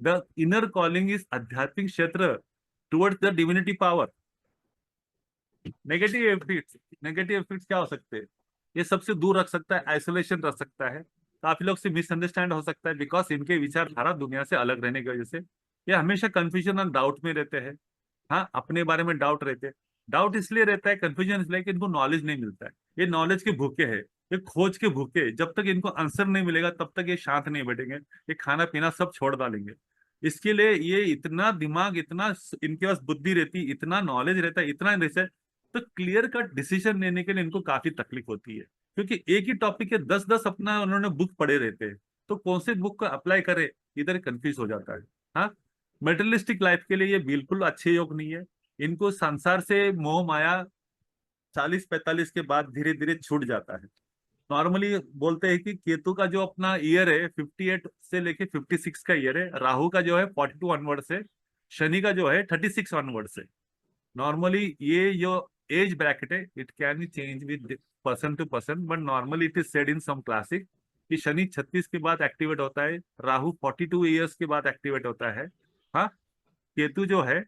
द इनर कॉलिंग इज आध्यात्मिक क्षेत्र towards the divinity power. Negative effects क्या हो सकते हैं? ये सबसे दूर रख सकता है, आइसोलेशन रख सकता है, काफी लोग से मिसअंडरस्टैंड हो सकता है, बिकॉज इनके विचारधारा दुनिया से अलग रहने की वजह से ये हमेशा कंफ्यूजन और डाउट में रहते हैं। हाँ, अपने बारे में डाउट रहते हैं। डाउट इसलिए रहता है, कंफ्यूजन इसलिए कि इनको नॉलेज नहीं मिलता है। ये नॉलेज के भूखे हैं, ये खोज के भूखे हैं। जब तक इनको आंसर नहीं मिलेगा तब तक ये शांत नहीं बैठेंगे, ये खाना पीना सब छोड़ डालेंगे। इसके लिए ये इतना दिमाग, इतना इनके पास बुद्धि रहती, इतना नॉलेज रहता है, इतना रिसर्च, तो क्लियर कट डिसीजन लेने के लिए इनको काफी तकलीफ होती है, क्योंकि एक ही टॉपिक के 10-10 अपना उन्होंने बुक पढ़े रहते हैं, तो कौन से बुक को अप्लाई करे, इधर कंफ्यूज हो जाता है। हाँ, मेटेरियलिस्टिक लाइफ के लिए ये बिल्कुल अच्छे योग नहीं है। इनको संसार से मोह माया 40-45 के बाद धीरे धीरे छूट जाता है। नॉर्मली बोलते हैं कि केतु का जो अपना ईयर है 58 से लेके 56 का ईयर है, राहु का जो है 42 ऑनवर्ड से, शनि का जो है 36 ऑनवर्ड से। नॉर्मली ये जो एज ब्रैकेट है, it can be change with person to person, but normally it is said in some classic कि शनि 36 के बाद एक्टिवेट होता है, राहु 42 ईयर्स के बाद एक्टिवेट होता है। हाँ, केतु जो है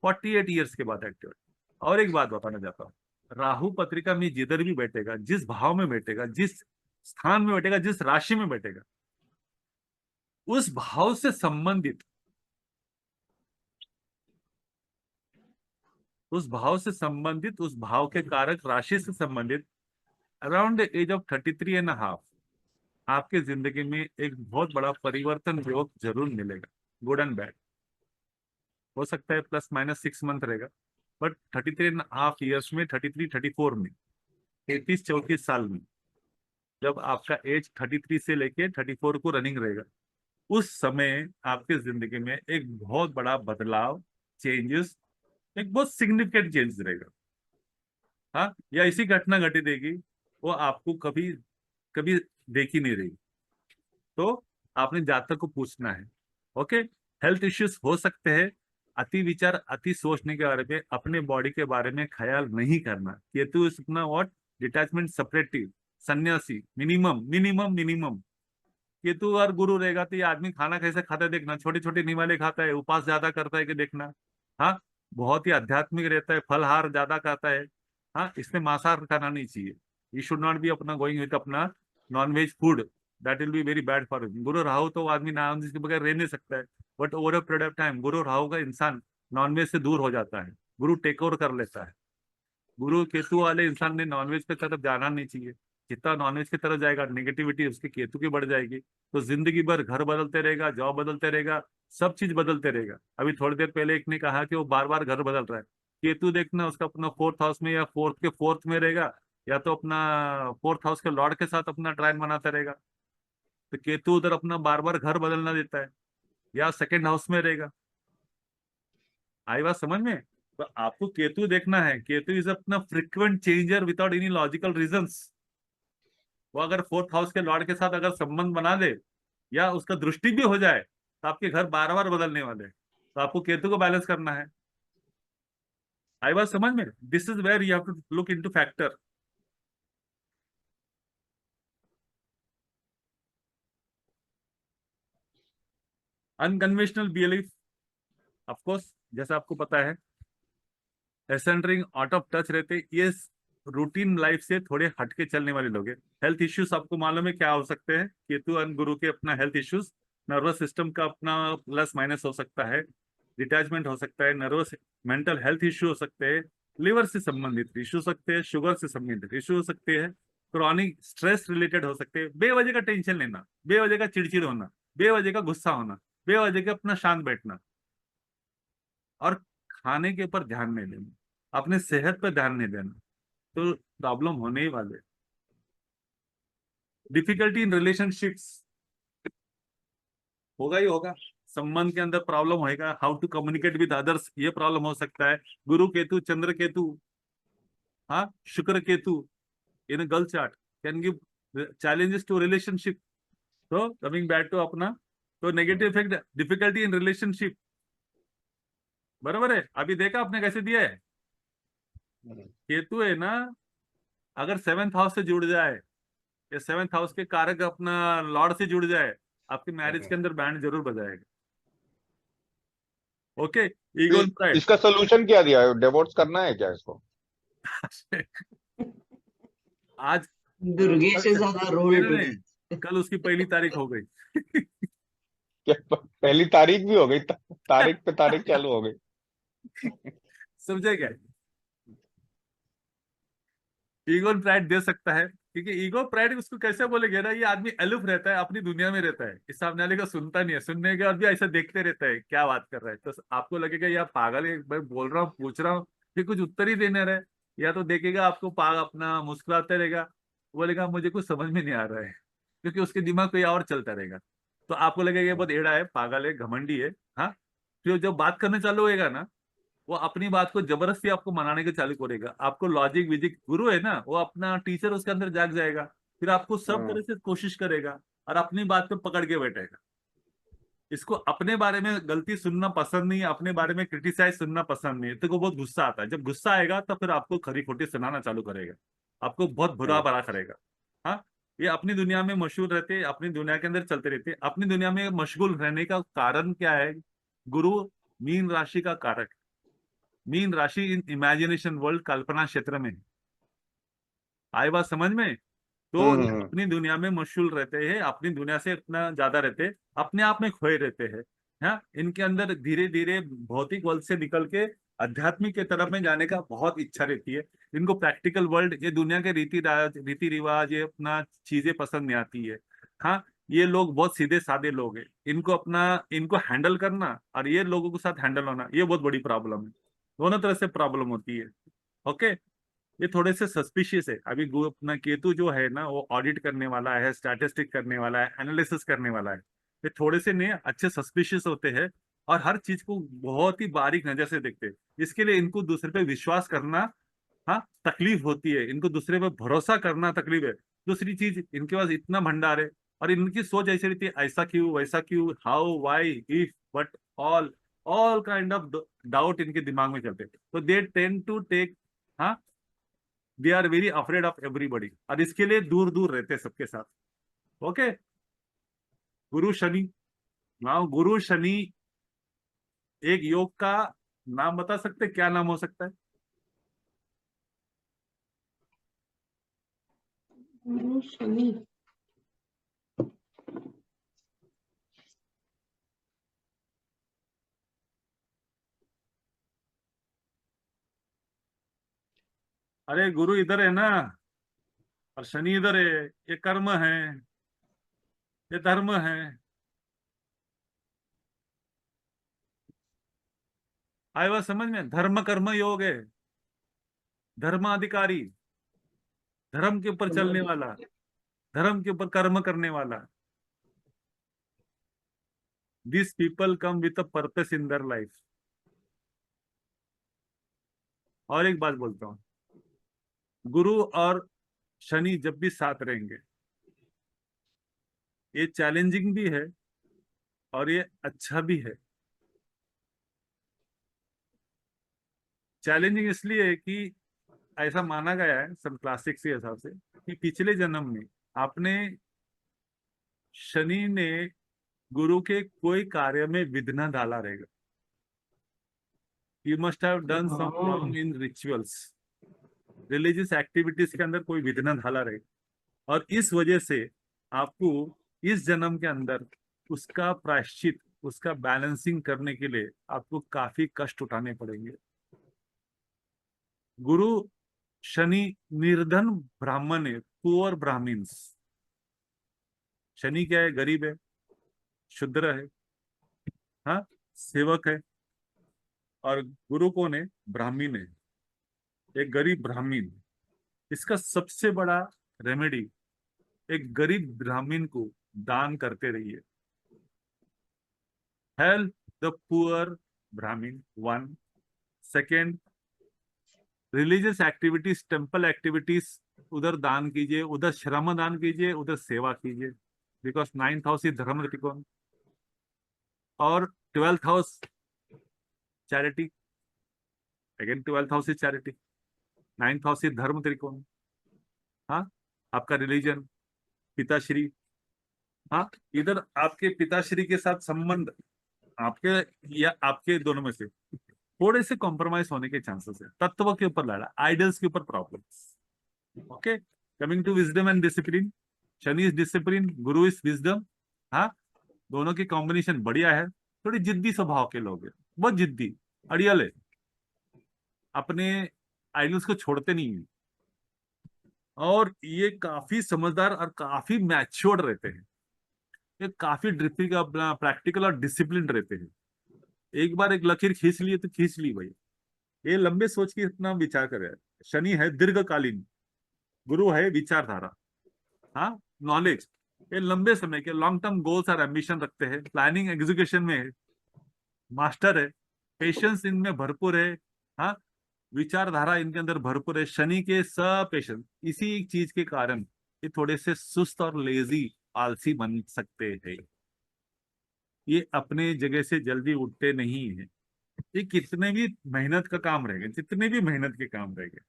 48 ईयर्स के बाद एक्टिवेट। और एक बात बताना चाहता हूँ, राहु पत्रिका में जिधर भी बैठेगा, जिस भाव में बैठेगा, जिस स्थान में बैठेगा, जिस राशि में बैठेगा, उस भाव से संबंधित, उस भाव के कारक राशि से संबंधित अराउंड द एज ऑफ 33.5 आपके जिंदगी में एक बहुत बड़ा परिवर्तन योग जरूर मिलेगा। गुड एंड बैड हो सकता है, प्लस माइनस 6 मंथ रहेगा, बट 33.5 ईयर्स में, 33-34 में, 33-34 साल में, जब आपका एज 33 से लेके 34 को रनिंग रहेगा, उस समय आपके जिंदगी में एक बहुत बड़ा बदलाव, चेंजेस, एक बहुत सिग्निफिकेंट चेंज रहेगा। हाँ, या ऐसी घटना घटी देगी वो आपको कभी कभी देखी नहीं रही, तो आपने जातक को पूछना है। ओके, हेल्थ इश्यूज हो सकते हैं, अति विचार, अति सोचने के बारे में, अपने बॉडी के बारे में ख्याल नहीं करना। केतु इज अपना व्हाट, डिटैचमेंट, सेपरेटिव, सन्यासी, मिनिमम मिनिमम मिनिमम। केतु और गुरु रहेगा तो ये आदमी खाना कैसे खाता है देखना, छोटे छोटे निवाले खाता है, उपवास ज्यादा करता है कि देखना। हाँ, बहुत ही आध्यात्मिक रहता है, फलहार ज्यादा खाता है। हाँ, इसमें मांसाहार खाना नहीं चाहिए। यू शुड नॉट बी अपना गोइंग विथ अपना non veg food, that will be very bad for you. Guru Rahu तो आदमी नॉन वेज के बगैर रह नहीं सकता है, but over a period of time गुरु राहु का इंसान नॉन वेज से दूर हो जाता है, गुरु टेक ओवर कर लेता है। गुरु केतु वाले इंसान ने नॉनवेज की तरफ जाना नहीं चाहिए। जितना नॉनवेज की तरफ जाएगा, नेगेटिविटी उसके केतु की बढ़ जाएगी, तो जिंदगी भर घर बदलते रहेगा, जॉब बदलते रहेगा, सब चीज बदलते रहेगा। अभी थोड़ी देर पहले एक ने कहा कि वो बार बार घर बदल रहा है। केतु देखना, उसका अपना 4th हाउस में या 4th में रहेगा, या तो अपना 4th हाउस के लॉर्ड के साथ अपना ट्राइन बनाता रहेगा, तो केतु उधर अपना बार बार घर बदलना देता है, या 2nd हाउस में रहेगा। आई बात समझ में? तो आपको केतु देखना है, केतु इज अपना frequent changer without any logical reasons. वो अगर 4th हाउस के लॉर्ड के साथ अगर संबंध बना दे, या उसका दृष्टि भी हो जाए, तो आपके घर बार बार बदलने वाले हैं। तो आपको केतु को बैलेंस करना है। आई बात समझ में? This is where you have to look into factor. Unconventional belief, of course, जैसा आपको पता है, एसेंटरिंग, आउट ऑफ टच रहते, ये रूटीन लाइफ से थोड़े हटके चलने वाले लोग हैं। हेल्थ इश्यूज आपको मालूम है क्या हो सकते हैं? केतु और गुरु के अपना हेल्थ इश्यूज, नर्वस सिस्टम का अपना प्लस माइनस हो सकता है, डिटैचमेंट हो सकता है, नर्वस मेंटल हेल्थ इश्यू हो सकते हैं, लिवर से संबंधित इश्यू हो सकते हैं, शुगर से संबंधित इश्यू हो सकते हैं, क्रॉनिक स्ट्रेस रिलेटेड हो सकते हैं, बेवजह का टेंशन लेना, बेवजह का चिड़चिड़ होना, बेवजह का गुस्सा होना, बेवजह का अपना शांत बैठना, और खाने के ऊपर ध्यान नहीं देना, अपने सेहत पर ध्यान नहीं देना, तो प्रॉब्लम होने ही वाले। डिफिकल्टी इन रिलेशनशिप्स होगा ही होगा, संबंध के अंदर प्रॉब्लम होएगा, how to communicate with others, ये प्रॉब्लम हो सकता है। गुरु केतु, चंद्र केतु, हाँ, Shukra Ketu in girl chart can give challenges to relationship. तो कमिंग बैक टू अपना, तो negative effect, difficulty in relationship, बराबर है। अभी देखा आपने कैसे दिया है? केतु है ना, अगर 7th हाउस से जुड़ जाए या 7th हाउस के कारक अपना लॉर्ड से जुड़ जाए, आपके मैरिज के अंदर बैंड जरूर बजाएगा। ओके, तो ईगो एंड प्राइड। इसका सोल्यूशन क्या दिया है, डिवोर्स करना है क्या इसको? आज दुर्गे कल से से ज्यादा नहीं रोल नहीं नहीं, प्ले। कल उसकी पहली तारीख हो गई। क्या पहली तारीख भी हो गई? तारीख पे तारीख चालू हो गई। समझे क्या? ईगो एंड प्राइड दे सकता है, क्योंकि ईगो प्राइड उसको कैसे बोलेंगे ना, ये आदमी अलूफ रहता है, अपनी दुनिया में रहता है, इस सामने वाले को सुनता नहीं है, सुनने के बाद भी ऐसा देखते रहता है क्या बात कर रहा है, तो आपको लगेगा यार पागल है, मैं बोल रहा हूँ पूछ रहा हूँ, फिर कुछ उत्तर ही देने रहे, या तो देखेगा आपको पाग अपना मुस्कुराते रहेगा, बोलेगा मुझे कुछ समझ में नहीं आ रहा है, क्योंकि उसके दिमाग कोई और चलता रहेगा, तो आपको लगेगा ये बहुत एड़ा है, पागल है, घमंडी है। हाँ, फिर जब बात करने चालू होएगा ना, वो अपनी बात को जबरदस्ती आपको मनाने के चालू करेगा, आपको लॉजिक विजिक, गुरु है ना, वो अपना टीचर उसके अंदर जाग जाएगा, फिर आपको सब तरह से कोशिश करेगा और अपनी बात पे पकड़ के बैठेगा। इसको अपने बारे में गलती सुनना पसंद नहीं है, अपने बारे में क्रिटिसाइज सुनना पसंद नहीं है, तो को बहुत गुस्सा आता है, जब गुस्सा आएगा तो फिर आपको खरी खोटी सुनाना चालू करेगा, आपको बहुत बुरा भला करेगा। हाँ, ये अपनी दुनिया में मशहूर रहते, अपनी दुनिया के अंदर चलते रहते, अपनी दुनिया में मशगूल रहने का कारण क्या है? गुरु मीन राशि का कारक, मीन राशि इन इमेजिनेशन वर्ल्ड, कल्पना क्षेत्र में। आए बात समझ में? तो ये अपनी दुनिया में मशगूल रहते हैं, अपनी दुनिया से इतना ज्यादा रहते हैं, अपने आप में खोए रहते हैं। हाँ, इनके अंदर धीरे धीरे भौतिक वर्ल्ड से निकल के आध्यात्मिक के तरफ में जाने का बहुत इच्छा रहती है। इनको प्रैक्टिकल वर्ल्ड, ये दुनिया के रीति रिवाज, ये अपना चीजें पसंद नहीं आती है। हाँ, ये लोग बहुत सीधे साधे लोग हैं, इनको अपना, इनको हैंडल करना और ये लोगों के साथ हैंडल होना, ये बहुत बड़ी प्रॉब्लम है, दोनों तरह से प्रॉब्लम होती है। ओके, ये थोड़े से सस्पिशियस है। अभी अपना केतु जो है ना, वो ऑडिट करने वाला है, स्टैटिस्टिक करने वाला है, एनालिसिस करने वाला है, ये थोड़े से नहीं अच्छे सस्पिशियस होते हैं और हर चीज को बहुत ही बारीक नजर से देखते हैं। इसके लिए इनको दूसरे पे विश्वास करना, हाँ, तकलीफ होती है, इनको दूसरे पे भरोसा करना तकलीफ है। दूसरी चीज, इनके पास इतना भंडार है और इनकी सोच ऐसी रहती है, ऐसा क्यों, वैसा क्यों, how, why, if, but, all, all kind of doubt इनके दिमाग में चलते हैं। तो दे टेंड टू टेक, हाँ, they are very afraid of everybody, और इसके लिए दूर दूर रहते हैं सबके साथ। ओके, गुरु शनि, नाउ गुरु शनि एक योग का नाम बता सकते, क्या नाम हो सकता है? गुरु शनि। अरे गुरु इधर है ना और शनि इधर है, ये कर्म है, ये धर्म है। आए बात समझ में? धर्म कर्म योग है, धर्माधिकारी, धर्म के ऊपर चलने वाला, धर्म के ऊपर कर्म करने वाला। This people come with a purpose in their life. और एक बात बोलता हूँ, गुरु और शनि जब भी साथ रहेंगे, ये चैलेंजिंग भी है और ये अच्छा भी है। चैलेंजिंग इसलिए है कि ऐसा माना गया है सब क्लासिक्स के हिसाब से कि पिछले जन्म में आपने, शनि ने गुरु के कोई कार्य में विघ्न डाला रहेगा। You must have done some wrong in rituals, religious activities के अंदर कोई विघ्न डाला रहेगा, और इस वजह से आपको इस जन्म के अंदर उसका प्रायश्चित, उसका बैलेंसिंग करने के लिए आपको काफी कष्ट उठाने पड़ेंगे। गुरु शनि निर्धन ब्राह्मण है, पुअर ब्राह्मण्स। शनि क्या है? गरीब है, शूद्र है, हाँ, सेवक है। और गुरु कौन है? ब्राह्मण है, एक गरीब ब्राह्मण। इसका सबसे बड़ा रेमेडी, एक गरीब ब्राह्मण को दान करते रहिए। हेल्प द पुअर ब्राह्मण, one. Second, religious activities, temple activities, उधर दान कीजिए, उधर श्रम दान कीजिए, उधर सेवा कीजिए, बिकॉज 9th हाउस इज धर्म त्रिकोण, और 12th house charity, again 12th house is charity. Ninth house से धर्म त्रिकोण, हाँ, आपका रिलीजन, पिताश्री, हाँ, इधर आपके पिताश्री के साथ संबंध आपके या आपके दोनों में से थोड़े से कॉम्प्रोमाइज होने के चांसेस है। तत्व के ऊपर लड़ा, आइडल्स के ऊपर problem. Okay, coming to wisdom and discipline, Shani is discipline, Guru is wisdom. हाँ, दोनों की कॉम्बिनेशन बढ़िया है। थोड़ी जिद्दी स्वभाव के लोग हैं, बहुत जिद्दी, अड़ियल है, अपने आइडल्स को छोड़ते नहीं है, और ये काफी समझदार और काफी मैच्योर्ड रहते हैं। ये काफी प्रैक्टिकल और डिसिप्लिन रहते हैं। एक बार एक लकीर खींच लिए तो खींच ली भाई। ये लंबे सोच के इतना विचार कर रहे हैं। शनि है दीर्घकालीन, गुरु है विचारधारा, हाँ, नॉलेज। ये लंबे समय के लॉन्ग टर्म गोल्स और एम्बिशन रखते हैं, प्लानिंग एग्जीक्यूशन में है, मास्टर है, पेशेंस इनमें भरपूर है, हाँ, विचारधारा इनके अंदर भरपूर है। शनि के सपेशेंस, इसी चीज के कारण ये थोड़े से सुस्त और लेजी, आलसी बन सकते हैं। ये अपने जगह से जल्दी उठते नहीं है। ये कितने भी मेहनत का काम रहेगा, जितने भी मेहनत के काम रहेंगे,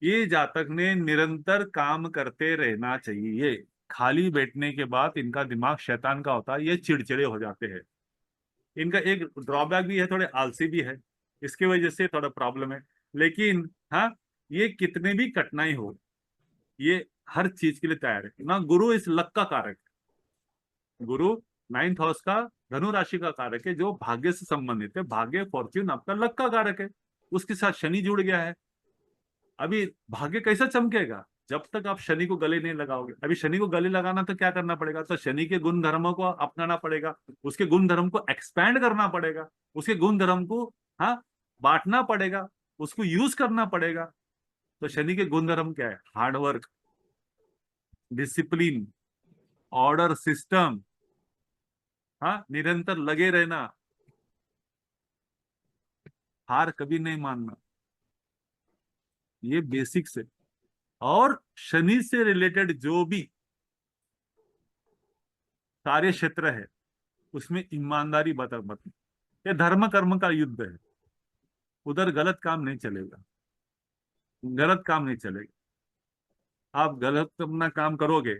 ये जातक ने निरंतर काम करते रहना चाहिए। खाली बैठने के बाद इनका दिमाग शैतान का होता है, ये चिड़चिड़े हो जाते हैं। इनका एक ड्रॉबैक भी है, थोड़े आलसी भी है, इसकी वजह से थोड़ा प्रॉब्लम है। लेकिन हाँ, ये कितने भी कठिनाई हो, ये हर चीज के लिए तैयार है ना। गुरु इस लक का कारक है। गुरु नाइन्थ हाउस का धनु राशि का कारक है, जो भाग्य से संबंधित है। भाग्य, फॉर्च्यून आपका लक का कारक है, उसके साथ शनि जुड़ गया है। अभी भाग्य कैसा चमकेगा जब तक आप शनि को गले नहीं लगाओगे। अभी शनि को गले लगाना तो क्या करना पड़ेगा, तो शनि के गुण धर्मों को अपनाना पड़ेगा, उसके गुण धर्म को एक्सपैंड करना पड़ेगा, उसके गुण धर्म को, हाँ, बांटना पड़ेगा, उसको यूज करना पड़ेगा। तो शनि के गुण धर्म क्या है, हार्डवर्क, डिसिप्लिन, ऑर्डर, सिस्टम, हाँ, निरंतर लगे रहना, हार कभी नहीं मानना, ये बेसिक्स है। और शनि से रिलेटेड जो भी कार्य क्षेत्र है उसमें ईमानदारी बता मत। ये धर्म कर्म का युद्ध है, उधर गलत काम नहीं चलेगा, गलत काम नहीं चलेगा। आप गलत अपना काम करोगे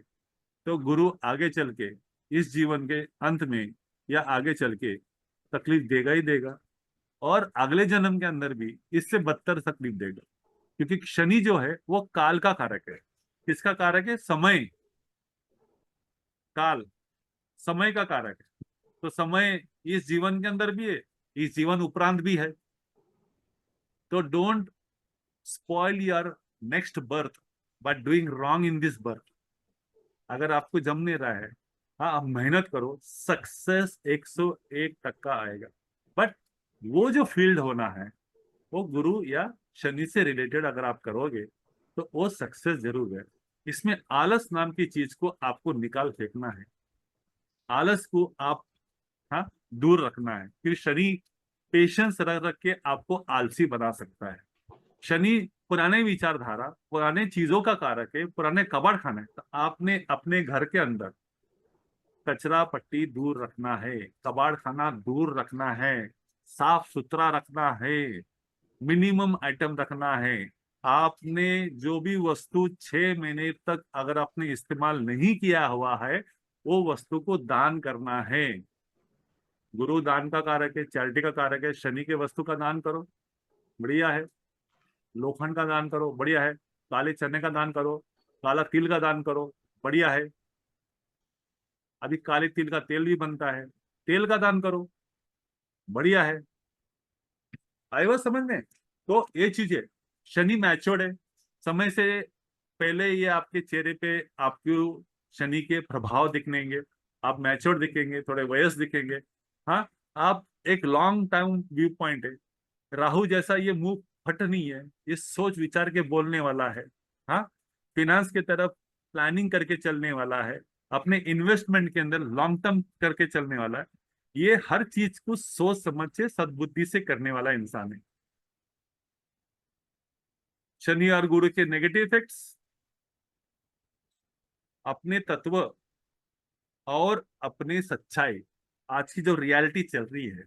तो गुरु आगे चल के इस जीवन के अंत में या आगे चल के तकलीफ देगा ही देगा, और अगले जन्म के अंदर भी इससे बदतर तकलीफ देगा। क्योंकि शनि जो है वो काल का कारक है। किसका कारक है, समय, काल, समय का कारक है। तो समय इस जीवन के अंदर भी है, इस जीवन उपरांत भी है। तो don't spoil your next birth by doing wrong in this birth. अगर आपको जम नहीं रहा है, हाँ, आप मेहनत करो, सक्सेस 101% आएगा। बट वो जो फील्ड होना है वो गुरु या शनि से रिलेटेड अगर आप करोगे तो वो सक्सेस जरूर है। इसमें आलस नाम की चीज को आपको निकाल फेंकना है। आलस को आप, हाँ, दूर रखना है, क्योंकि शनि पेशेंस रख रख के आपको आलसी बना सकता है। शनि पुराने विचारधारा, पुराने चीजों का कारक है, पुराने कबाड़ खाना है। तो आपने अपने घर के अंदर कचरा पट्टी दूर रखना है, कबाड़ खाना दूर रखना है, साफ सुथरा रखना है, मिनिमम आइटम रखना है। आपने जो भी वस्तु 6 महीने तक अगर आपने इस्तेमाल नहीं किया हुआ है, वो वस्तु को दान करना है। गुरु दान का कारक है, चैरिटी का कारक है। शनि के वस्तु का दान करो, बढ़िया है। लोखंड का दान करो, बढ़िया है। काले चने का दान करो, काला तिल का दान करो, बढ़िया है। अभी काले तिल का तेल भी बनता है, तेल का दान करो, बढ़िया है। आए वो समझ में? तो ये चीज है, शनि मैच्योर्ड है। समय से पहले ये आपके चेहरे पे आपको शनि के प्रभाव दिखेंगे, आप मैच्योर्ड दिखेंगे, थोड़े वयस्क दिखेंगे। हाँ, आप एक लॉन्ग टाइम व्यू पॉइंट है। राहु जैसा ये मुंह फट नहीं है, ये सोच विचार के बोलने वाला है। हाँ, फिनांस की तरफ प्लानिंग करके चलने वाला है, अपने इन्वेस्टमेंट के अंदर लॉन्ग टर्म करके चलने वाला है। ये हर चीज को सोच समझ से सद्बुद्धि से करने वाला इंसान है। शनि और गुरु के नेगेटिव इफेक्ट्स, अपने तत्व और अपनी सच्चाई, आज की जो रियलिटी चल रही है,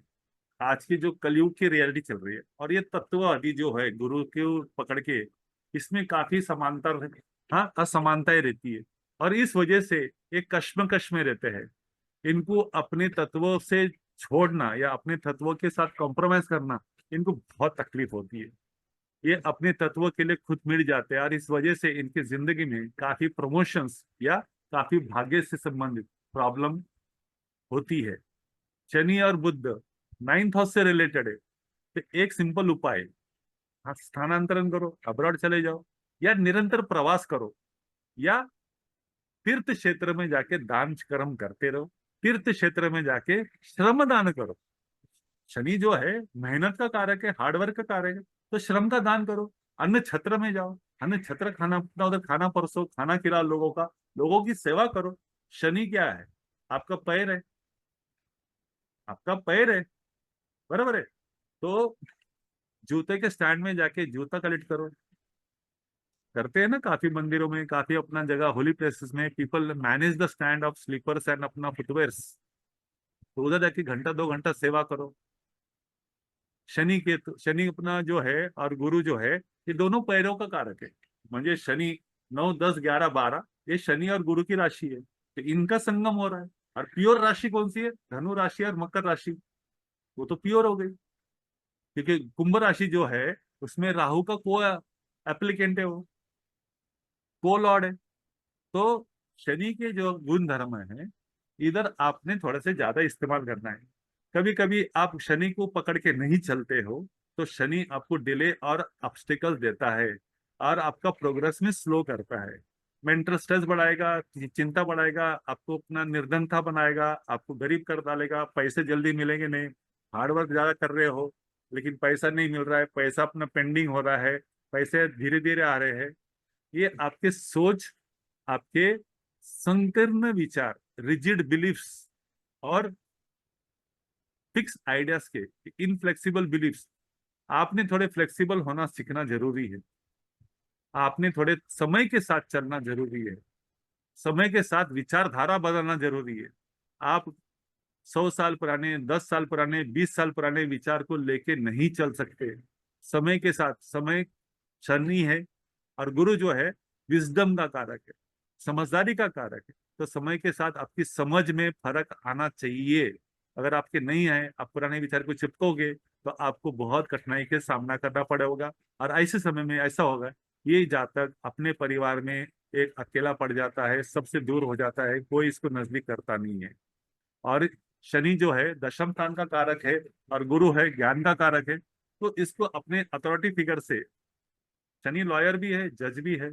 आज की जो कलयुग की रियलिटी चल रही है, और ये तत्व अभी जो है गुरु को पकड़ के इसमें काफी समांतर, हाँ, असमानताएं रहती है और इस वजह से एक कश्मकश में रहते हैं। इनको अपने तत्वों से छोड़ना या अपने तत्वों के साथ कॉम्प्रोमाइज करना इनको बहुत तकलीफ होती है। ये अपने तत्वों के लिए खुद मिट जाते हैं और इस वजह से इनकी जिंदगी में काफी प्रमोशंस या काफी भाग्य से संबंधित प्रॉब्लम होती है। शनि और बुध 9th हाउस से रिलेटेड है, तो एक सिंपल उपाय, हाँ, स्थानांतरण करो, अब्रॉड चले जाओ या निरंतर प्रवास करो या तीर्थ क्षेत्र में जाके दान कर्म करते रहो, तीर्थ क्षेत्र में जाके श्रम दान करो। शनि जो है मेहनत का कारक है, हार्डवर्क का कारक है, तो श्रम का दान करो। अन्न छत्र में जाओ, अन्न छत्र खाना, अपना उधर खाना परसो, खाना खिलाओ लोगों का, लोगों की सेवा करो। शनि क्या है? आपका पैर है, आपका पैर है, बराबर है। तो जूते के स्टैंड में जाके जूता कलेक्ट करो, करते हैं ना काफी मंदिरों में, काफी अपना जगह होली प्लेसेस में people manage the stand of slippers and अपना फुटवेयर्स, तो उधर जाके घंटा 2 घंटा सेवा करो। शनि अपना जो है और गुरु जो है, ये दोनों पैरों का कारक है। मुझे शनि 9, 10, 11, 12 ये शनि और गुरु की राशि है, तो इनका संगम हो रहा है। और प्योर राशि कौन सी है? धनु राशि और मकर राशि, वो तो प्योर हो गई। क्योंकि कुंभ राशि जो है उसमें राहु का को एप्लीकेंट है, वो को लॉर्ड है। तो शनि के जो गुण धर्म है, इधर आपने थोड़ा से ज्यादा इस्तेमाल करना है। कभी कभी आप शनि को पकड़ के नहीं चलते हो तो शनि आपको डिले और ऑब्स्टिकल देता है और आपका प्रोग्रेस में स्लो करता है। मेंटल स्ट्रेस बढ़ाएगा, चिंता बढ़ाएगा, आपको अपना निर्धनता बनाएगा, आपको गरीब कर डालेगा, पैसे जल्दी मिलेंगे नहीं, हार्डवर्क ज्यादा कर रहे हो लेकिन पैसा नहीं मिल रहा है, पैसा अपना पेंडिंग हो रहा है, पैसे धीरे धीरे आ रहे हैं। ये आपके सोच, आपके संकीर्ण विचार, रिजिड बिलीफ्स और फिक्स आइडियाज के, इनफ्लेक्सिबल बिलीफ्स, आपने थोड़े फ्लेक्सिबल होना सीखना जरूरी है। आपने थोड़े समय के साथ चलना जरूरी है, समय के साथ विचारधारा बदलना जरूरी है। आप 100 साल पुराने, 10 साल पुराने, 20 साल पुराने विचार को लेके नहीं चल सकते। समय के साथ, समय शनि है और गुरु जो है विजडम का कारक है, समझदारी का कारक है। तो समय के साथ आपकी समझ में फर्क आना चाहिए। अगर आपके नहीं है, आप पुराने विचार को चिपकोगे तो आपको बहुत कठिनाई के सामना करना पड़ेगा। और ऐसे समय में ऐसा होगा, ये जातक अपने परिवार में एक अकेला पड़ जाता है, सबसे दूर हो जाता है, कोई इसको नजदीक करता नहीं है। और शनि जो है दशम स्थान का कारक है और गुरु है ज्ञान का कारक है, तो इसको अपने अथॉरिटी फिगर से, शनि लॉयर भी है, जज भी है।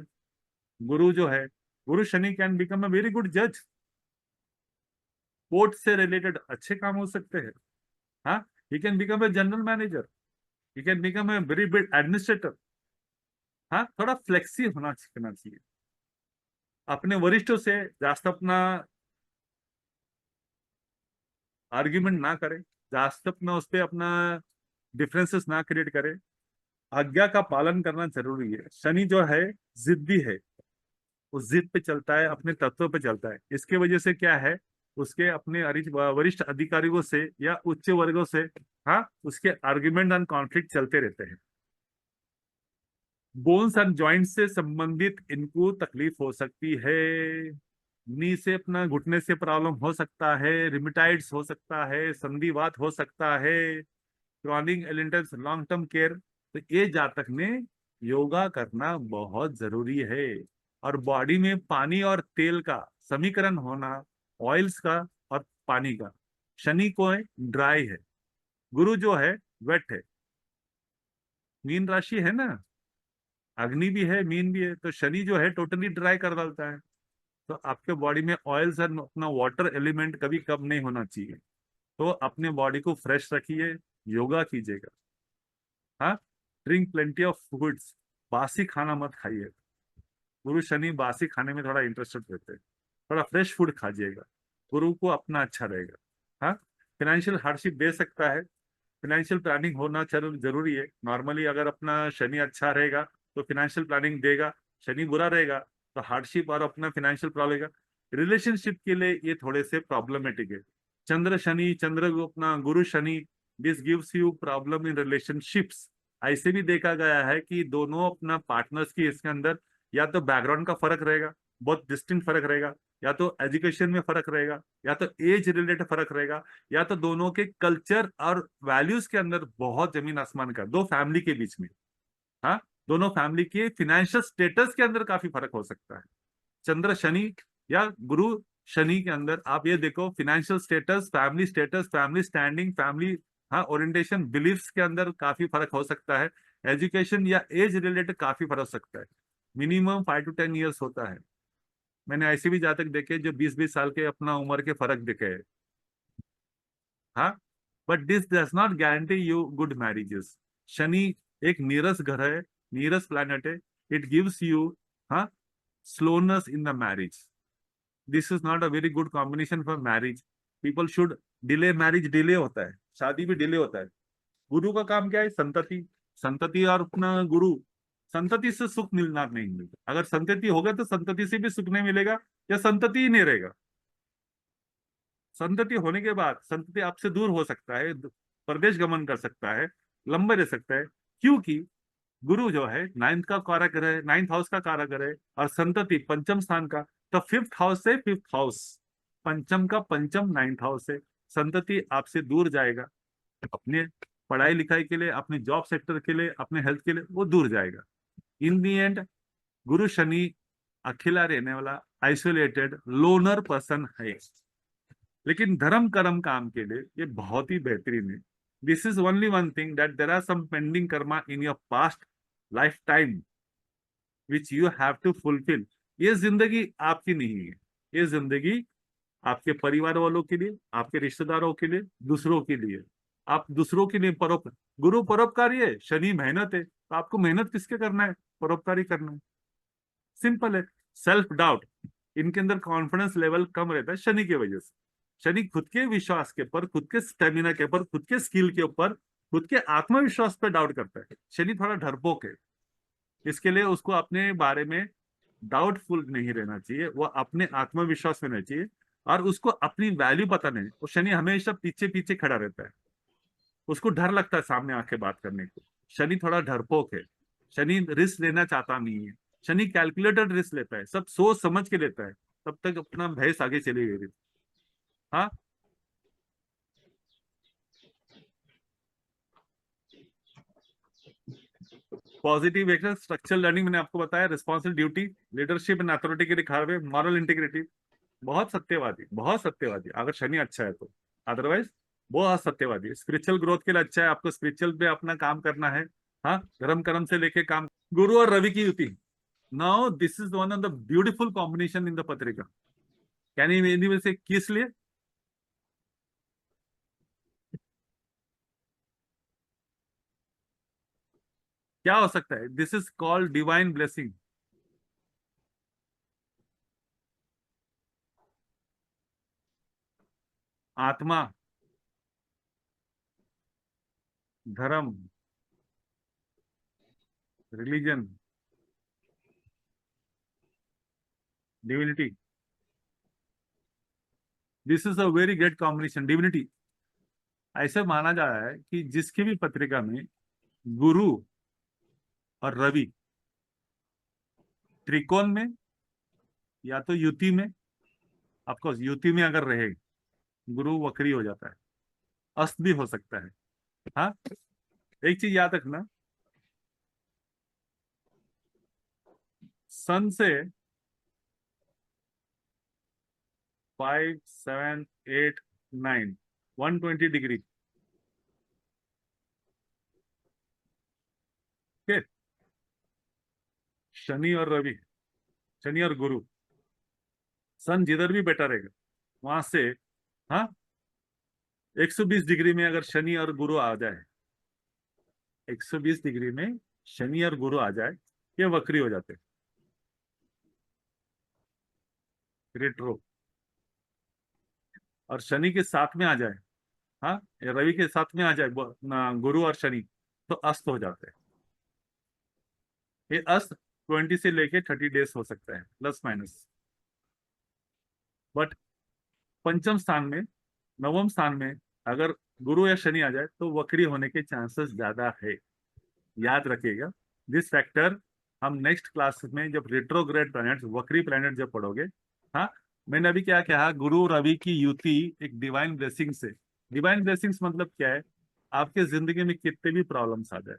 गुरु जो है, गुरु Shani can become a very good जज, कोर्ट से रिलेटेड अच्छे काम हो सकते हैं। हाँ, he can become a general manager, he can become a very big administrator. हाँ, थोड़ा फ्लेक्सी होना सीखना चाहिए। अपने वरिष्ठों से जास्त अपना आर्ग्यूमेंट ना करें, जास्त अपना उस पर अपना डिफरेंसेस ना क्रिएट करें। आज्ञा का पालन करना जरूरी है। शनि जो है जिद्दी है, उस जिद पे चलता है, अपने तत्व पे चलता है। इसके वजह से क्या है, उसके अपने वरिष्ठ अधिकारियों से या उच्च वर्गों से, हाँ, उसके आर्ग्यूमेंट एंड कॉन्फ्लिक्ट चलते रहते हैं। बोन्स एंड जॉइंट से संबंधित इनको तकलीफ हो सकती है। नी से अपना घुटने से प्रॉब्लम हो सकता है, रिमिटाइड्स हो सकता है, संधिवात हो सकता है, chronic illness, long term care. तो ये जातक में योगा करना बहुत जरूरी है। और बॉडी में पानी और तेल का समीकरण होना, ऑयल्स का और पानी का। शनि को है ड्राई है, गुरु जो है वेट है। मीन राशि है ना, अग्नि भी है, मीन भी है, तो शनि जो है टोटली ड्राई कर डालता है। तो आपके बॉडी में ऑयल्स और अपना वाटर एलिमेंट कभी कम नहीं होना चाहिए। तो अपने बॉडी को फ्रेश रखिए, योगा कीजिएगा। हाँ, ड्रिंक प्लेंटी ऑफ फूड्स, बासी खाना मत खाइए। गुरु शनि बासी खाने में थोड़ा इंटरेस्टेड रहते हैं, थोड़ा फ्रेश फूड खाइएगा, गुरु को अपना अच्छा रहेगा। हाँ, फाइनेंशियल हार्डशिप दे सकता है, फाइनेंशियल प्लानिंग होना जरूरी है। नॉर्मली अगर अपना शनि अच्छा रहेगा तो फाइनेंशियल प्लानिंग देगा, शनि बुरा रहेगा तो हार्डशिप और अपना फाइनेंशियल प्रॉब्लम। रिलेशनशिप के लिए ये थोड़े से प्रॉब्लमेटिक है। चंद्र शनि, चंद्र अपना गुरु Shani, this gives you problem in relationships ऐसे भी देखा गया है कि दोनों अपना पार्टनर्स की इसके अंदर या तो बैकग्राउंड का फर्क रहेगा, बहुत डिस्टिंक्ट फर्क रहेगा, या तो एजुकेशन में फर्क रहेगा, या तो एज रिलेटेड फर्क रहेगा, या तो दोनों के कल्चर और वैल्यूज के अंदर बहुत जमीन आसमान का, दो फैमिली के बीच में, हाँ, दोनों फैमिली के फाइनेंशियल स्टेटस के अंदर काफी फर्क हो सकता है। चंद्र शनि या गुरु शनि के अंदर आप ये देखो, financial status, family standing, family, हाँ, ओरिएंटेशन, बिलीफ्स के अंदर काफी फर्क हो सकता है। एजुकेशन या एज रिलेटेड काफी फर्क हो सकता है। मिनिमम 5 to 10 ईयर्स होता है। मैंने ऐसे भी जातक देखे जो 20-20 साल के अपना उम्र के फर्क दिखे है, हाँ, but this does not guarantee you good marriages. Shani एक नीरस ग्रह है, नीरस प्लैनेट है। इट गिव्स यू, हाँ, slowness in the marriage. This is not a very good combination for marriage. People should delay marriage, delay होता है, शादी भी डिले होता है। गुरु का काम क्या है? संतति। संतति और अपना गुरु, संतति से सुख मिलना नहीं मिलता। अगर संतति होगा तो संतति से भी सुख नहीं मिलेगा, या संतति ही नहीं रहेगा। संतति होने के बाद संतति आपसे दूर हो सकता है, प्रदेश गमन कर सकता है, लंबे रह सकता है, क्योंकि गुरु जो है नाइन्थ का कारक है, 9th हाउस का कारक है, और संतति पंचम स्थान का। तो 5th हाउस से 5th हाउस, पंचम का पंचम 9th हाउस से संतति आपसे दूर जाएगा। अपने पढ़ाई लिखाई के लिए, अपने जॉब सेक्टर के लिए, अपने हेल्थ के लिए वो दूर जाएगा। इन दी एंड गुरु शनि अकेला रहने वाला, आइसोलेटेड, लोनर पर्सन है। लेकिन धर्म कर्म काम के लिए ये बहुत ही बेहतरीन है। This is only one thing, that there are some pending karma in your past lifetime which you have to fulfil. ये जिंदगी आपकी नहीं है, ये जिंदगी आपके परिवार वालों के लिए, आपके रिश्तेदारों के लिए, दूसरों के लिए। आप दूसरों के लिए गुरु परोपकारी है, शनि मेहनत है, तो आपको मेहनत किसके करना है? परोपकारी करना है। सिंपल है। सेल्फ डाउट, इनके अंदर कॉन्फिडेंस लेवल कम रहता है शनि की वजह से। शनि खुद के विश्वास के ऊपर, खुद के स्टेमिना के ऊपर, खुद के स्किल के ऊपर, खुद के आत्मविश्वास पर डाउट करता है। शनि थोड़ा डरपोक है, इसके लिए उसको अपने बारे में डाउटफुल नहीं रहना चाहिए, वो अपने आत्मविश्वास में रहना चाहिए, और उसको अपनी वैल्यू पता नहीं। वो शनि हमेशा पीछे पीछे खड़ा रहता है, उसको डर लगता है सामने आके बात करने को। शनि थोड़ा डरपोक है, शनि रिस्क लेना चाहता नहीं है। शनि कैलकुलेटेड रिस्क लेता है, सब सोच समझ के लेता है, तब तक अपना भैंस आगे चली गई। हाँ, पॉजिटिव एक्शन, स्ट्रक्चरल लर्निंग मैंने आपको बताया, responsible duty, leadership and authority के दिखा रहे, मॉरल इंटीग्रिटी, बहुत सत्यवादी, बहुत सत्यवादी अगर शनि अच्छा है तो। अदरवाइज बहुत सत्यवादी। स्पिरिचुअल ग्रोथ के लिए अच्छा है, आपको स्पिरिचुअल पे अपना काम करना है, हाँ, धर्म कर्म से लेके काम। गुरु और रवि की युति, now this is one of the beautiful combination in the patrika. Can you anyway say किस लिए? क्या हो सकता है? This is called divine blessing. आत्मा, धर्म, religion, divinity, this is a very great combination. Divinity, ऐसा माना जा रहा है कि जिसकी भी पत्रिका में गुरु और रवि त्रिकोण में या तो युति में, ऑफकोर्स युति में अगर रहे, गुरु वक्री हो जाता है, अस्त भी हो सकता है। हाँ, एक चीज याद रखना, सन से 5, 7, 8, 9, 120 डिग्री, ठीक, शनि और रवि, शनि और गुरु, सन जिधर भी बैठा रहेगा वहां से, हाँ, 120 डिग्री में अगर शनि और गुरु आ जाए, 120 डिग्री में शनि और गुरु आ जाए, ये वक्री हो जाते हैं, रेट्रो। और शनि के साथ में आ जाए, हाँ, या रवि के साथ में आ जाए गुरु और शनि, तो अस्त हो जाते हैं। ये अस्त 20 से लेके 30 डेज हो सकता है, प्लस माइनस। बट पंचम स्थान में, नवम स्थान में अगर गुरु या शनि आ जाए तो वक्री होने के चांसेस ज्यादा है। याद रखिएगा दिस फैक्टर। हम नेक्स्ट क्लास में जब रेट्रोग्रेड प्लैनेट्स, वक्री प्लैनेट जब पढ़ोगे, हाँ, मैंने अभी क्या कहा, गुरु रवि की युति एक डिवाइन ब्लेसिंग से। डिवाइन ब्लेसिंग्स मतलब क्या है, आपके जिंदगी में कितने भी प्रॉब्लम्स आ जाए,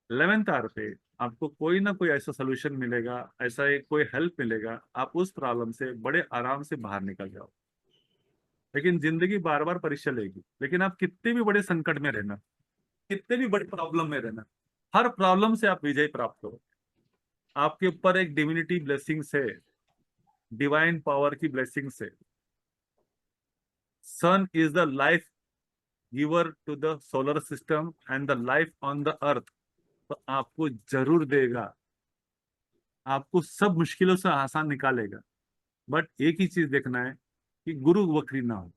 11th आवर पे आपको कोई ना कोई ऐसा सोल्यूशन मिलेगा, ऐसा एक कोई हेल्प मिलेगा, आप उस प्रॉब्लम से बड़े आराम से बाहर निकल जाओ। लेकिन जिंदगी बार बार परीक्षा लेगी, लेकिन आप कितने भी बड़े संकट में रहना, कितने भी बड़ी प्रॉब्लम में रहना, हर प्रॉब्लम से आप विजय प्राप्त करो। आपके ऊपर एक डिविनिटी ब्लेसिंग है, डिवाइन पावर की ब्लेसिंग है। Sun is the life giver to the solar system and the life on the earth. तो आपको जरूर देगा, आपको सब मुश्किलों से आसान निकालेगा। बट एक ही चीज देखना है कि गुरु वक्री ना हो।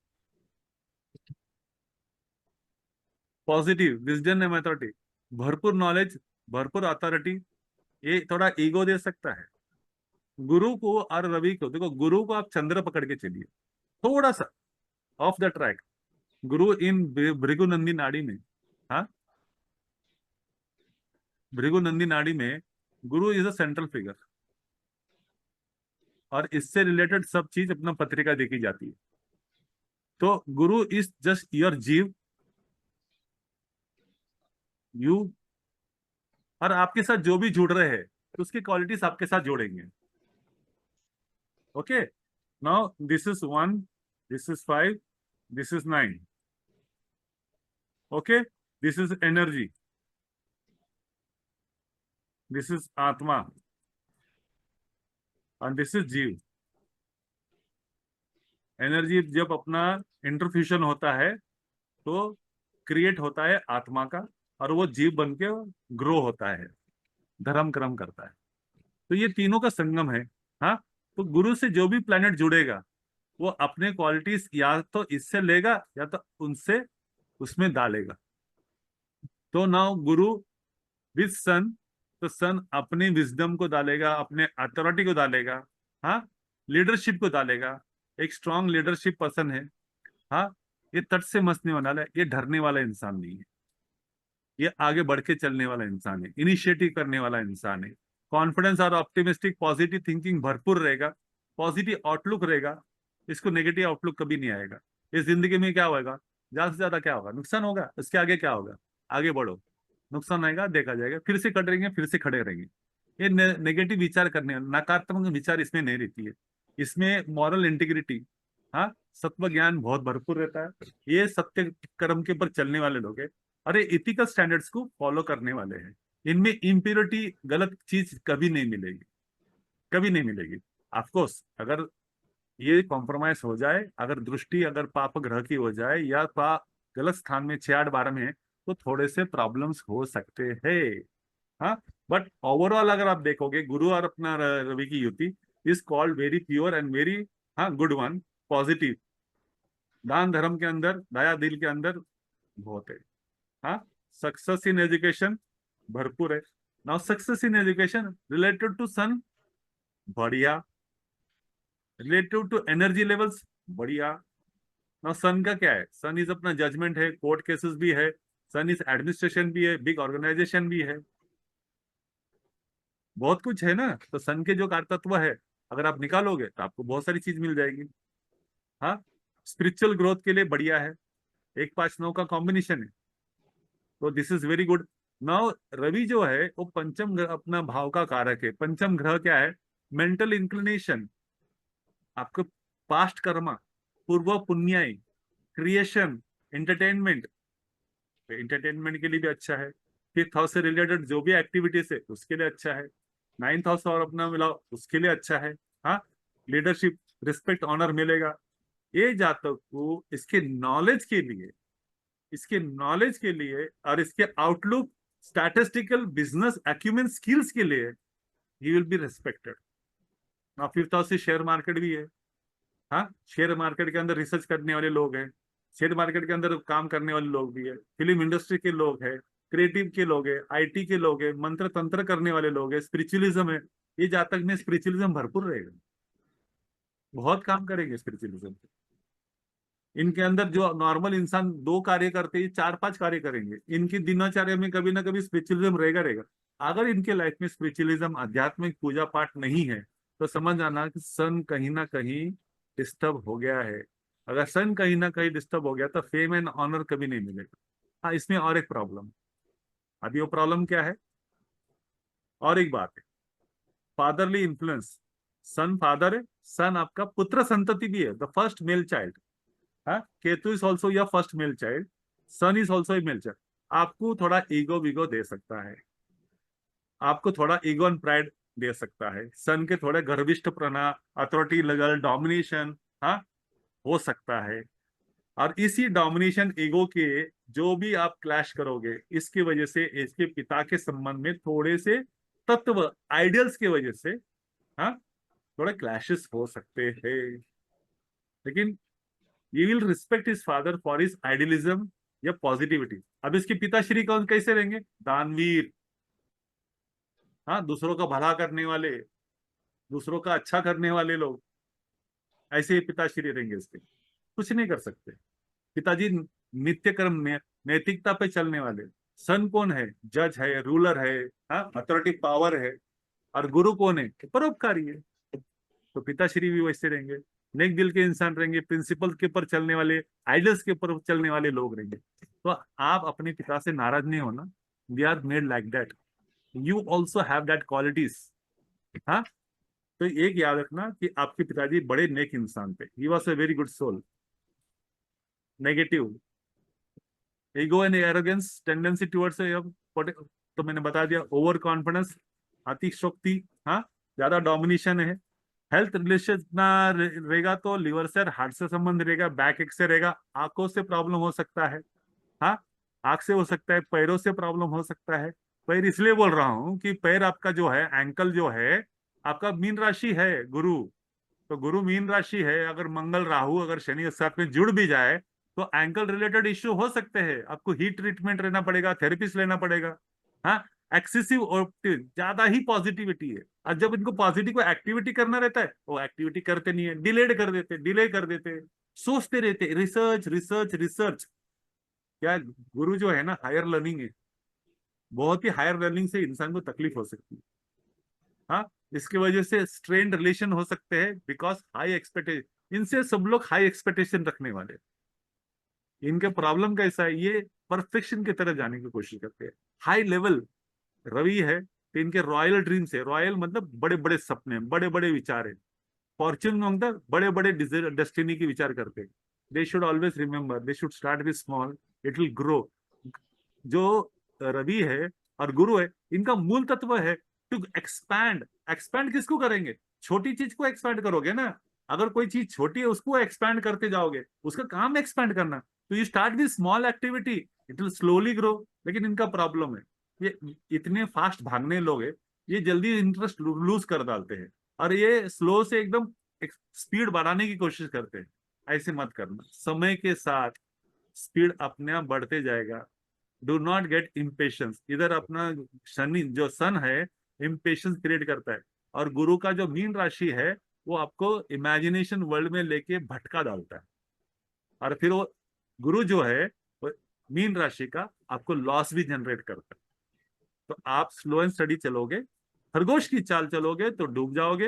पॉजिटिव विजडम एंड मेथोडिटी, भरपूर नॉलेज, भरपूर अथॉरिटी, ये थोड़ा ईगो दे सकता है। गुरु को और रवि को देखो, गुरु को आप चंद्र पकड़ के चलिए, थोड़ा सा ऑफ द ट्रैक। गुरु इन भृगुनंदी नाड़ी में, हाँ, भृगुनंदी नाड़ी में गुरु इज अ सेंट्रल फिगर, और इससे रिलेटेड सब चीज अपना पत्रिका देखी जाती है। तो गुरु इज जस्ट योर जीव, यू, और आपके साथ जो भी जुड़ रहे हैं तो उसकी क्वालिटीज आपके साथ जोड़ेंगे। Okay, now this is 1, this is 5, this is 9। Okay, this is energy, this is आत्मा, और दिस इज जीव। एनर्जी जब अपना इंटरफ्यूजन होता है तो क्रिएट होता है आत्मा का, और वो जीव बन के ग्रो होता है, धर्म कर्म करता है। तो ये तीनों का संगम है। हाँ, तो गुरु से जो भी प्लेनेट जुड़ेगा वो अपने क्वालिटीज या तो इससे लेगा या तो उनसे उसमें डालेगा। तो नाउ गुरु विद सन, तो सन अपनी विजडम को डालेगा, अपने अथॉरिटी को डालेगा, हाँ, लीडरशिप को डालेगा। एक स्ट्रांग लीडरशिप पर्सन है। हाँ, ये तट से मसने वाला है, ये डरने वाला इंसान नहीं है, ये आगे बढ़ के चलने वाला इंसान है, इनिशिएटिव करने वाला इंसान है। कॉन्फिडेंस और ऑप्टिमिस्टिक पॉजिटिव थिंकिंग भरपूर रहेगा, पॉजिटिव आउटलुक रहेगा, इसको नेगेटिव आउटलुक कभी नहीं आएगा। इस जिंदगी में क्या होगा, ज्यादा से ज्यादा क्या होगा, नुकसान होगा, इसके आगे क्या होगा, आगे बढ़ो, नुकसान आएगा देखा जाएगा, फिर से कटेंगे, फिर से खड़े रहेंगे। ये नेगेटिव विचार करने, नकारात्मक विचार इसमें नहीं रहती है। इसमें मॉरल इंटीग्रिटी, हाँ, सत्व ज्ञान बहुत भरपूर रहता है। ये सत्य कर्म के ऊपर चलने वाले लोग हैं, अरे इथिकल स्टैंडर्ड्स को फॉलो करने वाले हैं। इनमें इम्प्योरिटी, गलत चीज कभी नहीं मिलेगी, कभी नहीं मिलेगी। ऑफकोर्स अगर ये कॉम्प्रोमाइज हो जाए, अगर दृष्टि अगर पाप ग्रह की हो जाए या गलत स्थान में 6-8-12 में है, तो थोड़े से प्रॉब्लम्स हो सकते हैं। हाँ, बट ओवरऑल अगर आप देखोगे गुरु और अपना रवि की युति is called very pure and very, हाँ, गुड वन, पॉजिटिव। दान धर्म के अंदर, दया दिल के अंदर बहुत है। हाँ, सक्सेस इन एजुकेशन भरपूर है। Now success in education related to sun, बढ़िया। रिलेटेड टू एनर्जी लेवल्स, बढ़िया। नाउ सन का क्या है, सन इज अपना जजमेंट है, कोर्ट केसेस भी है, सन इज एडमिनिस्ट्रेशन भी है, बिग ऑर्गेनाइजेशन भी है, बहुत कुछ है ना। तो सन के जो कारतत्व है अगर आप निकालोगे तो आपको बहुत सारी चीज मिल जाएगी। हाँ, स्पिरिचुअल ग्रोथ के लिए बढ़िया है, 1-5-9 का कॉम्बिनेशन है, तो this is very good. Now Ravi जो है वो पंचम ग्रह, अपना भाव का कारक है। पंचम ग्रह क्या है, मेंटल इंक्लिनेशन, आपको पास्ट कर्मा, पूर्व पुण्याई, क्रिएशन, एंटरटेनमेंट, एंटरटेनमेंट के लिए भी अच्छा है। 5th हाउस से रिलेटेड जो भी एक्टिविटीज है उसके लिए अच्छा है। 9th हाउस और अपना मिला उसके लिए अच्छा है। हाँ, लीडरशिप, रिस्पेक्ट, ऑनर मिलेगा। ये जातक को इसके नॉलेज के लिए, इसके नॉलेज के लिए और इसके outlook, statistical, business acumen, skills के लिए ही विल बी रिस्पेक्टेड। ना 5th हाउस से शेयर मार्केट भी है। हाँ, शेयर मार्केट के अंदर रिसर्च करने वाले लोग हैं, शेयर मार्केट के अंदर काम करने वाले लोग भी है, फिल्म इंडस्ट्री के लोग हैं, क्रिएटिव के लोग हैं, आईटी के लोग हैं, मंत्र तंत्र करने वाले लोग हैं, स्पिरिचुअलिज्म है। ये जातक में स्पिरिचुअलिज्म भरपूर रहेगा, बहुत काम करेंगे स्पिरिचुअलिज्म पे। इनके अंदर जो नॉर्मल इंसान 2 कार्य करते हैं, 4-5 कार्य करेंगे। इनकी दिनचर्या में कभी ना कभी स्पिरिचुअलिज्म रहेगा। अगर इनके लाइफ में स्पिरिचुअलिज्म, आध्यात्मिक पूजा पाठ नहीं है, तो समझ आना कि सन कहीं ना कहीं डिस्टर्ब हो गया है। अगर सन कहीं ना कहीं डिस्टर्ब हो गया तो फेम एंड ऑनर कभी नहीं मिलेगा। हाँ, इसमें और एक प्रॉब्लम, अभी वो प्रॉब्लम क्या है, और एक बात है, फादरली इन्फ्लुएंस। सन फादर है, सन आपका पुत्र संतति भी है, द फर्स्ट मेल चाइल्ड। हाँ, Ketu is also your first male child, sun is also a male child. आपको थोड़ा ईगो विगो दे सकता है, आपको थोड़ा ईगो एंड प्राइड दे सकता है। सन के थोड़े गर्विष्ठ प्रना, अथॉरिटी लेवल डोमिनेशन, हाँ, हो सकता है। और इसी डोमिनेशन ईगो के जो भी आप क्लैश करोगे, इसकी वजह से इसके पिता के संबंध में थोड़े से तत्व आइडियल्स की वजह से, हाँ, थोड़े क्लैशेस हो सकते हैं। लेकिन ये will respect his father for his idealism या पॉजिटिविटी। अब इसके पिताश्री कौन कैसे रहेंगे, दानवीर, हाँ, दूसरों का भला करने वाले, दूसरों का अच्छा करने वाले लोग, ऐसे ही पिताश्री रहेंगे इसके। कुछ नहीं कर सकते पिताजी, नित्य कर्म में नैतिकता पे चलने वाले। सन कौन है, जज है, रूलर है, हाँ, अथॉरिटी पावर है। और गुरु कौन है, परोपकारी है। तो पिताश्री भी वैसे रहेंगे, नेक दिल के इंसान रहेंगे, प्रिंसिपल के ऊपर चलने वाले, आइडल्स के ऊपर चलने वाले लोग रहेंगे। तो आप अपने पिता से नाराज नहीं होना, we are made like that, you also have that qualities. हाँ, तो एक याद रखना कि आपके पिताजी बड़े नेक इंसान थे, he was a very good soul. Negative ego and arrogance tendency towards, तो मैंने बता दिया, ओवर कॉन्फिडेंस, अतिशोक्ति, हाँ, ज्यादा डोमिनेशन है। हेल्थ रिलेशन ना रहेगा तो लिवर से, हार्ट से संबंध रहेगा, बैक एक से रहेगा, आंखों से प्रॉब्लम हो सकता है, हाँ, आंख से हो सकता है, पैरों से प्रॉब्लम हो सकता है। पैर इसलिए बोल रहा हूं कि पैर आपका जो है, एंकल जो है, आपका मीन राशि है गुरु। तो गुरु मीन राशि है, अगर मंगल राहु अगर शनि इस साथ में जुड़ भी जाए तो एंकल रिलेटेड इश्यू हो सकते हैं। आपको हीट ट्रीटमेंट लेना पड़ेगा, थेरेपिस्ट लेना पड़ेगा। हाँ, एक्सेसिव ज्यादा ही पॉजिटिविटी है, और जब इनको पॉजिटिव एक्टिविटी करना रहता है, वो एक्टिविटी करते नहीं है, डिलेड कर देते, डिले कर देते, सोचते रहते, रिसर्च रिसर्च रिसर्च। क्या गुरु जो है ना, हायर लर्निंग है, बहुत ही हायर लर्निंग से इंसान को तकलीफ हो सकती है। हाँ, इसकी वजह से स्ट्रेन रिलेशन हो सकते हैं, बिकॉज हाई एक्सपेक्टेशन, इनसे सब लोग हाई एक्सपेक्टेशन रखने वाले। इनके प्रॉब्लम कैसा है, ये परफेक्शन की तरह जाने की कोशिश करते हैं, हाई लेवल। रवि है तो इनके रॉयल ड्रीम्स है, रॉयल मतलब बड़े बड़े सपने, बड़े बड़े विचार है। फॉर्च्यून मतलब बड़े बड़े डेस्टिनी की विचार करते हैं। दे should always remember, they should start with small, it will grow. जो रवि है और गुरु है, इनका मूल तत्व है टू एक्सपैंड। एक्सपैंड किसको करेंगे, छोटी चीज को एक्सपैंड करोगे ना। अगर कोई चीज छोटी है उसको एक्सपैंड करते जाओगे, उसका काम एक्सपैंड करना। तो you start with small activity, it will slowly grow. लेकिन इनका प्रॉब्लम है, ये इतने फास्ट भागने लोग है, ये जल्दी इंटरेस्ट लूज कर डालते हैं, और ये स्लो से एकदम स्पीड बढ़ाने की कोशिश करते हैं। ऐसे मत करना, समय के साथ स्पीड अपने आप बढ़ते जाएगा। Do not gate impatience. इधर अपना शनि जो सन है, इम्पेशंस क्रिएट करता है, और गुरु का जो मीन राशि है, वो आपको इमेजिनेशन वर्ल्ड में लेके भटका डालता है। और फिर वो गुरु जो है, वो मीन राशि का आपको लॉस भी जनरेट करता है। तो आप स्लो एंड स्टडी चलोगे, खरगोश की चाल चलोगे तो डूब जाओगे।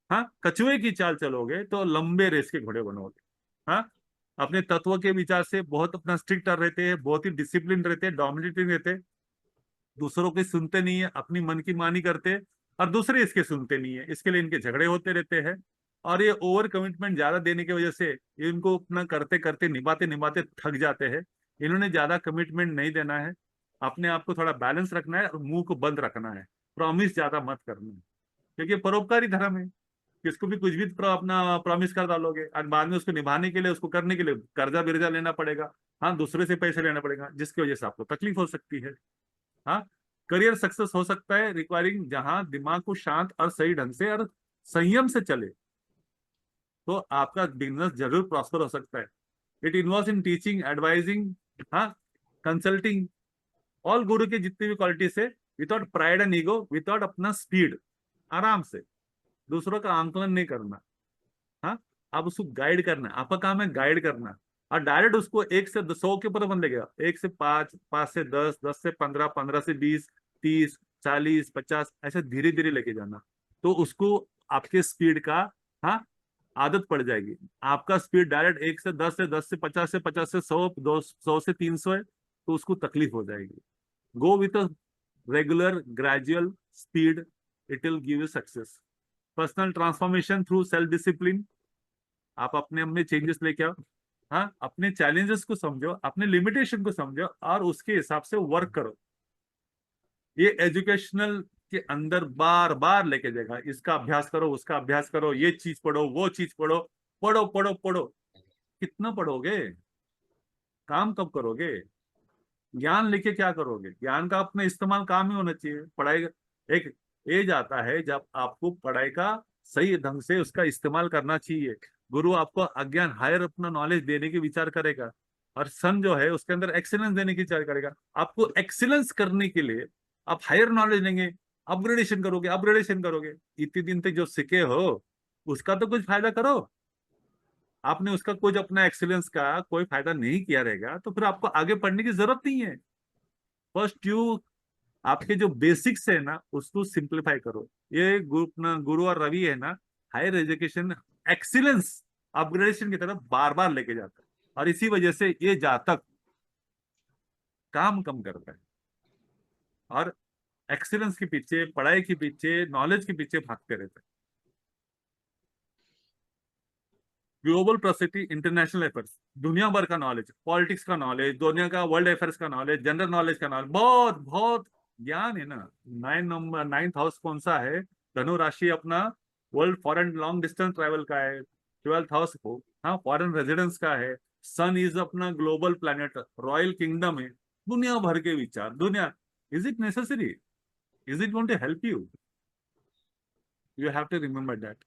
हाँ, कछुए की चाल चलोगे तो लंबे रेस के घोड़े बनोगे। हाँ, अपने तत्व के विचार से बहुत अपना स्ट्रिक्ट रहते हैं, बहुत ही डिसिप्लिन रहते हैं, डोमिनेटिंग रहते हैं, दूसरों के सुनते नहीं है, अपनी मन की मानी करते, और दूसरे इसके सुनते नहीं है, इसके लिए इनके झगड़े होते रहते हैं। और ये ओवर कमिटमेंट ज्यादा देने की वजह से इनको अपना करते करते निभाते निभाते थक जाते हैं। इन्होंने ज्यादा कमिटमेंट नहीं देना है, अपने आप को थोड़ा बैलेंस रखना है और मुंह को बंद रखना है, प्रॉमिस ज्यादा मत करना है, क्योंकि परोपकारी धर्म है। किसको भी कुछ भी अपना प्रॉमिस कर डालोगे और बाद में उसको निभाने के लिए, उसको करने के लिए कर्जा बिर्जा लेना पड़ेगा, हाँ, दूसरे से पैसे लेना पड़ेगा, जिसकी वजह से आपको तकलीफ हो सकती है। हाँ, करियर सक्सेस हो सकता है, रिक्वायरिंग जहां दिमाग को शांत और सही ढंग से और संयम से चले, तो आपका बिजनेस जरूर प्रॉस्पर हो सकता है। It involve in teaching, advising, हाँ, कंसल्टिंग, ऑल गुरु के जितनी भी क्वालिटी से, without pride and ego, without अपना स्पीड, आराम से, दूसरों का आंकलन नहीं करना। हाँ, आप उसको गाइड करना, आपका काम है गाइड करना। और डायरेक्ट उसको 1 से 100 के ऊपर बन लेगा, 1 से 5, 5 से 10, 10 से 15, 15 से 20, 30, 40, 50, ऐसे धीरे धीरे लेके जाना। तो उसको आपके स्पीड का, हाँ, आदत पड़ जाएगी। आपका स्पीड डायरेक्ट 1 से 10 से 10 से 50 से 50 से 100, 200 से 300 है, तो उसको तकलीफ हो जाएगी। Go with a regular gradual speed, it will give you success. Personal transformation through self discipline, आप अपने में चेंजेस लेके आओ। हाँ, अपने चैलेंजेस को समझो, अपने लिमिटेशन को समझो और उसके हिसाब से वर्क करो। ये एजुकेशनल के अंदर बार बार लेके जाएगा, इसका अभ्यास करो, उसका अभ्यास करो, ये चीज पढ़ो, वो चीज पढ़ो, पढ़ो पढ़ो पढ़ो। कितना पढ़ोगे? काम कब करोगे? ज्ञान लेके क्या करोगे? ज्ञान का अपना इस्तेमाल काम ही होना चाहिए। पढ़ाई एक एज आता है जब आपको पढ़ाई का सही ढंग से उसका इस्तेमाल करना चाहिए। गुरु आपको अज्ञान, हायर अपना नॉलेज देने की विचार करेगा, और सन जो है उसके अंदर एक्सीलेंस देने की विचार करेगा। आपको एक्सीलेंस करने के लिए आप हायर नॉलेज लेंगे, अपग्रेडेशन करोगे, अपग्रेडेशन करोगे। इतने दिन तक जो सीखे हो उसका तो कुछ फायदा करो। आपने उसका कुछ अपना एक्सीलेंस का कोई फायदा नहीं किया रहेगा तो फिर आपको आगे पढ़ने की जरूरत नहीं है। फर्स्ट यू आपके जो बेसिक्स है ना उसको सिंप्लीफाई करो। ये गुरु और रवि है ना, हायर एजुकेशन एक्सीलेंस अपग्रेडेशन की तरफ बार बार लेके जाता है, और इसी वजह से ये जातक काम कम करता है और एक्सीलेंस के पीछे, पढ़ाई के पीछे, नॉलेज के पीछे भागते रहते हैं। ग्लोबल प्रोसिटी, इंटरनेशनल अफेयर्स, दुनिया भर का नॉलेज, पॉलिटिक्स का नॉलेज, दुनिया का वर्ल्ड अफेयर्स का नॉलेज, जनरल नॉलेज का नॉलेज, बहुत बहुत ज्ञान है ना। 9th हाउस कौन सा है? धनु राशि अपना world foreign long distance travel का है। 12th हाउस को, हाँ, फॉरेन रेजिडेंस का है। सन इज अपना ग्लोबल प्लैनेट, रॉयल किंगडम है। दुनिया भर के विचार, दुनिया, is it necessary? Is it going to help you? You have to remember that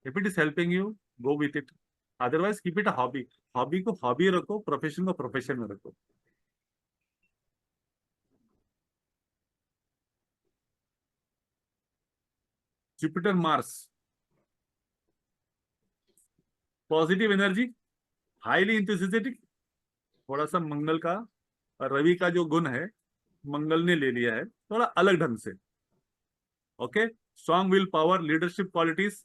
if it is helping you, go with it, otherwise keep it a hobby. Hobby को hobby रखो, profession को profession में रखो। Jupiter Mars, positive energy, highly enthusiastic. थोड़ा सा मंगल का और रवि का जो गुण है मंगल ने ले लिया है थोड़ा अलग ढंग से। Okay, strong will power, leadership qualities.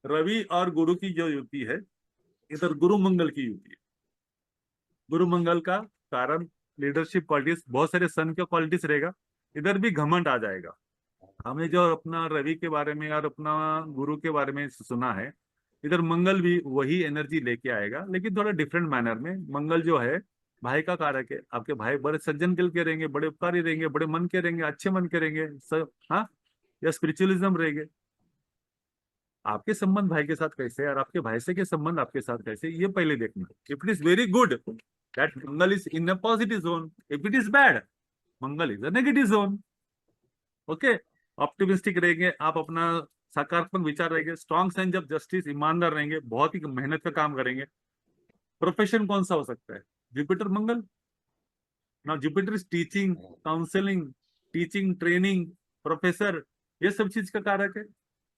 Ravi और गुरु की जो युति है, इधर गुरु मंगल की युति है। गुरु मंगल का कारण लीडरशिप क्वालिटीज, बहुत सारे सन के क्वालिटीज रहेगा। इधर भी घमंड आ जाएगा। हमें जो अपना रवि के बारे में और अपना गुरु के बारे में सुना है, इधर मंगल भी वही एनर्जी लेके आएगा, लेकिन थोड़ा डिफरेंट मैनर में। मंगल जो है भाई का कारक है। आपके भाई बड़े सज्जन दिल के रहेंगे, बड़े उपकारी रहेंगे, बड़े मन के रहेंगे, अच्छे मन के रहेंगे सब, हाँ, या स्पिरिचुअलिज्म रहेंगे। आपके संबंध भाई के साथ कैसे है और आपके भाई से के संबंध आपके साथ कैसे, ये पहले देखना। If it is very good, that Mangal is in a positive zone. If it is bad, Mangal is a negative zone. Okay, optimistic रहेंगे आप, अपना सकारात्मक विचार रहेंगे, स्ट्रॉन्ग सेंस ऑफ जस्टिस, ईमानदार रहेंगे, बहुत ही मेहनत का काम करेंगे। प्रोफेशन कौन सा हो सकता है? जुपिटर मंगल ना, Jupiter is teaching, counselling, teaching, training, professor, ये सब चीज का कारक है।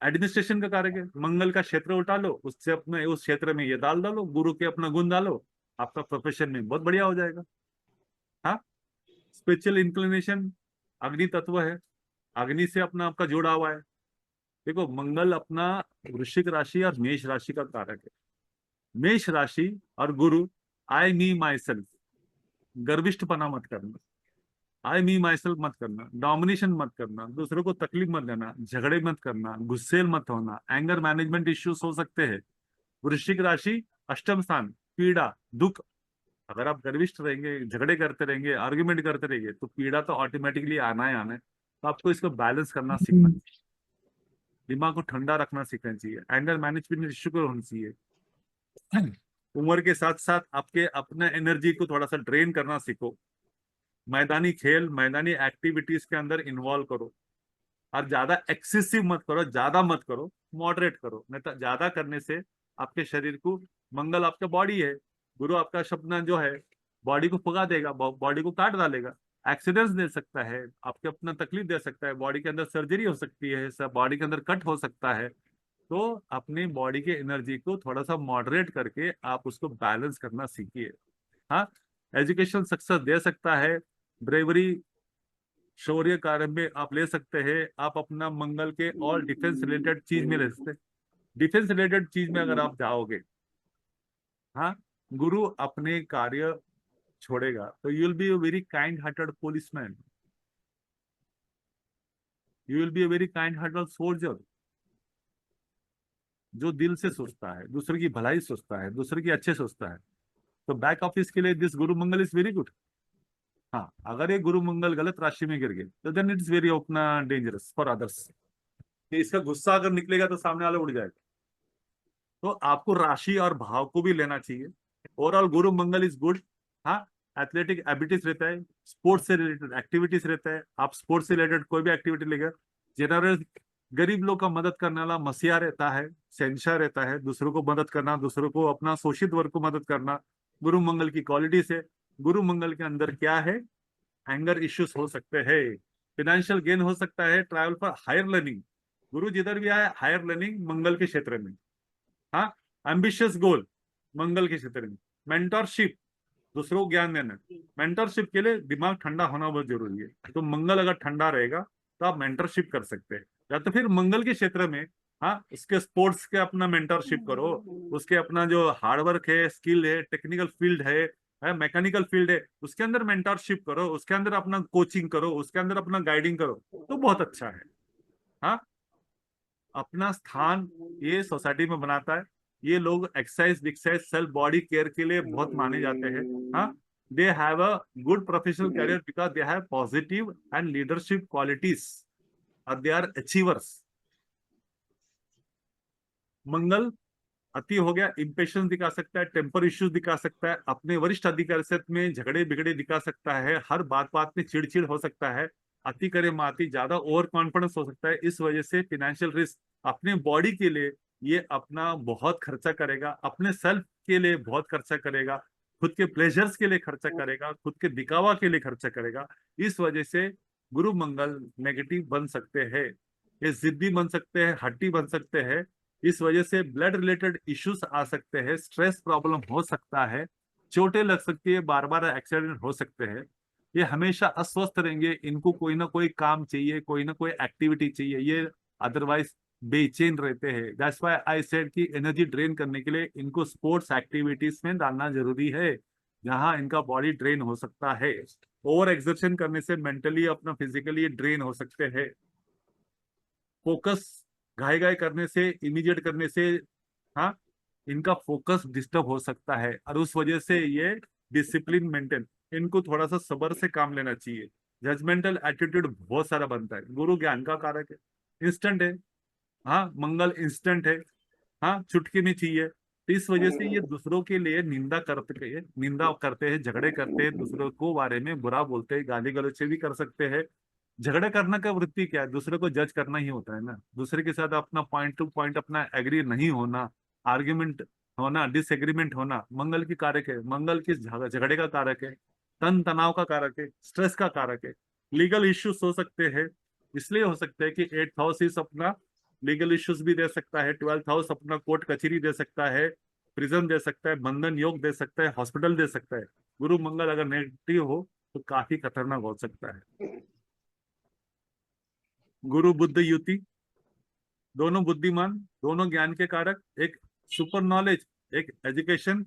एडमिनिस्ट्रेशन का कारक है। मंगल का क्षेत्र उठा लो, उससे अपने उस क्षेत्र में ये डाल डालो, गुरु के अपना गुण डालो, आपका प्रोफेशन में बहुत बढ़िया हो जाएगा। हाँ, स्पिरिचुअल इंक्लिनेशन, अग्नि तत्व है, अग्नि से अपना आपका जुड़ा हुआ है। देखो, मंगल अपना वृश्चिक राशि और मेष राशि का कारक है। मेष राशि और गुरु, आई मी माई सेल्फ, गर्विष्ठपना मत करना, आई मी माई सेल्फ मत करना, डोमिनेशन मत करना, दूसरों को तकलीफ मत देना, झगड़े मत करना, गुस्सेल मत होना, एंगर मैनेजमेंट इश्यूज हो सकते हैं। वृश्चिक राशि, अष्टम स्थान, पीड़ा, दुख। अगर आप गर्विष्ठ रहेंगे, झगड़े करते रहेंगे, आर्ग्यूमेंट करते रहेंगे, तो पीड़ा तो ऑटोमेटिकली आना ही आना है। तो आपको इसको बैलेंस करना सीखना चाहिए, दिमाग को ठंडा रखना सीखना चाहिए, एंगर मैनेजमेंट इश्यू को होना चाहिए। उम्र के साथ साथ आपके अपने एनर्जी को थोड़ा सा ड्रेन करना सीखो। मैदानी खेल, मैदानी एक्टिविटीज के अंदर इन्वॉल्व करो, और ज्यादा एक्सेसिव मत करो, ज्यादा मत करो, मॉडरेट करो। नहीं तो ज्यादा करने से आपके शरीर को, मंगल आपका बॉडी है, गुरु आपका सपना जो है बॉडी को फुगा देगा, बॉडी को काट डालेगा, एक्सीडेंट्स दे सकता है, आपके अपना तकलीफ दे सकता है, बॉडी के अंदर सर्जरी हो सकती है, सब बॉडी के अंदर कट हो सकता है। तो अपनी बॉडी के एनर्जी को थोड़ा सा मॉडरेट करके आप उसको बैलेंस करना सीखिए। हाँ, एजुकेशन सक्सेस दे सकता है, ब्रेवरी शौर्य कार्य में आप ले सकते हैं, आप अपना मंगल के और डिफेंस रिलेटेड चीज में ले सकते हैं। डिफेंस रिलेटेड चीज में अगर आप जाओगे, हाँ, गुरु अपने कार्य छोड़ेगा तो you will be a very kind hearted policeman, you will be a very kind hearted soldier, जो दिल से सोचता है, दूसरे की भलाई सोचता है, दूसरे की अच्छे सोचता है। तो बैक ऑफिस के लिए this Guru Mangal is very good. हाँ, अगर ये गुरु मंगल गलत राशि में गिर गए तो देन इट्स वेरी अपना डेंजरस फॉर अदर्स, कि इसका गुस्सा अगर निकलेगा तो सामने वाले उड़ जाएगा। तो आपको राशि और भाव को भी लेना चाहिए। Overall Guru Mangal is good. हाँ, एथलेटिक एबिलिटीज रहता है, स्पोर्ट्स से रिलेटेड एक्टिविटीज रहता है, आप स्पोर्ट्स से रिलेटेड कोई भी एक्टिविटी लेगा। जनरल गरीब लोग का मदद करने वाला मसीहा रहता है, शहंशाह रहता है, दूसरों को मदद करना, दूसरों को अपना शोषित वर्ग को मदद करना गुरु मंगल की क्वालिटी से। गुरु मंगल के अंदर क्या है, एंगर इश्यूज हो सकते हैं, फिनेंशियल गेन हो सकता है, ट्रैवल फॉर हायर लर्निंग। गुरु जिधर भी आए हायर लर्निंग मंगल के क्षेत्र में। हाँ, एम्बिशियस गोल मंगल के क्षेत्र में। मेंटरशिप, दूसरों को ज्ञान देना। मेंटरशिप के लिए दिमाग ठंडा होना बहुत जरूरी है, तो मंगल अगर ठंडा रहेगा तो आप मेंटरशिप कर सकते हैं। या तो फिर मंगल के क्षेत्र में, हाँ, उसके स्पोर्ट्स के अपना मेंटरशिप करो, उसके अपना जो हार्डवर्क है, स्किल है, टेक्निकल फील्ड है, मैकेनिकल फील्ड है, उसके अंदर मेंटरशिप करो, उसके अंदर अपना कोचिंग करो, उसके अंदर अपना गाइडिंग करो, तो बहुत अच्छा है। हाँ, अपना स्थान ये सोसाइटी में बनाता है। ये लोग एक्सरसाइज विक्सरसाइज सेल्फ बॉडी केयर के लिए बहुत माने जाते हैं। हाँ, they have a good professional career because they have positive and leadership qualities और दे आर अचीवर्स। मंगल अति हो गया, इंपेशंस दिखा सकता है, टेम्पर इश्यूज दिखा सकता है, अपने वरिष्ठ अधिकारी से में झगड़े बिगड़े दिखा सकता है, हर बात बात में चिड़चिड़ हो सकता है, अति करे माती, ज्यादा ओवर कॉन्फिडेंस हो सकता है। इस वजह से फिनेंशियल रिस्क, अपने बॉडी के लिए ये अपना बहुत खर्चा करेगा, अपने सेल्फ के लिए बहुत खर्चा करेगा, खुद के प्लेजर्स के लिए खर्चा करेगा, खुद के दिखावा के लिए खर्चा करेगा। इस वजह से गुरु मंगल नेगेटिव बन सकते हैं, ये जिद्दी बन सकते हैं, हट्टी बन सकते हैं। इस वजह से ब्लड रिलेटेड इश्यूज आ सकते हैं, स्ट्रेस प्रॉब्लम हो सकता है, चोटें लग सकती है, बार बार एक्सीडेंट हो सकते हैं। ये हमेशा अस्वस्थ रहेंगे, इनको कोई ना कोई काम चाहिए, कोई ना कोई एक्टिविटी चाहिए, ये अदरवाइज बेचैन रहते हैं। दैट्स व्हाई आई सेड कि एनर्जी ड्रेन करने के लिए इनको स्पोर्ट्स एक्टिविटीज में डालना जरूरी है, जहां इनका बॉडी ड्रेन हो सकता है। ओवर एक्सर्शन करने से मेंटली अपना फिजिकली ड्रेन हो सकते हैं। फोकस घाई घाई करने से, इमीडिएट करने से, हाँ, इनका फोकस डिस्टर्ब हो सकता है और उस वजह से ये डिसिप्लिन मेंटेन, इनको थोड़ा सा सब्र से काम लेना चाहिए। जजमेंटल एटीट्यूड बहुत सारा बनता है। गुरु ज्ञान का कारक है, इंस्टेंट है। हाँ, मंगल इंस्टेंट है। हाँ, चुटकी में चाहिए। तो इस वजह से ये दूसरों के लिए निंदा करते हैं, झगड़े करते हैं, दूसरों को बारे में बुरा बोलते हैं, गाली गलौज भी कर सकते हैं। झगड़ा करने का वृत्ति क्या है, दूसरे को जज करना ही होता है ना, दूसरे के साथ अपना पॉइंट टू पॉइंट अपना एग्री नहीं होना, आर्ग्यूमेंट होना, डिसएग्रीमेंट होना मंगल की कारक है। मंगल किस झगड़े का कारक है, तन तनाव का कारक है, स्ट्रेस का कारक है। लीगल इश्यूज हो सकते हैं, इसलिए हो सकते हैं कि 8th हाउस इस अपना लीगल इश्यूज भी दे सकता है, 12th हाउस अपना कोर्ट कचहरी दे सकता है, प्रिजन दे सकता है, बंधन योग दे सकता है, हॉस्पिटल दे सकता है। गुरु मंगल अगर नेगेटिव हो तो काफी खतरनाक हो सकता है। गुरु बुद्ध युति, दोनों बुद्धिमान, दोनों ज्ञान के कारक, एक सुपर नॉलेज, एक education,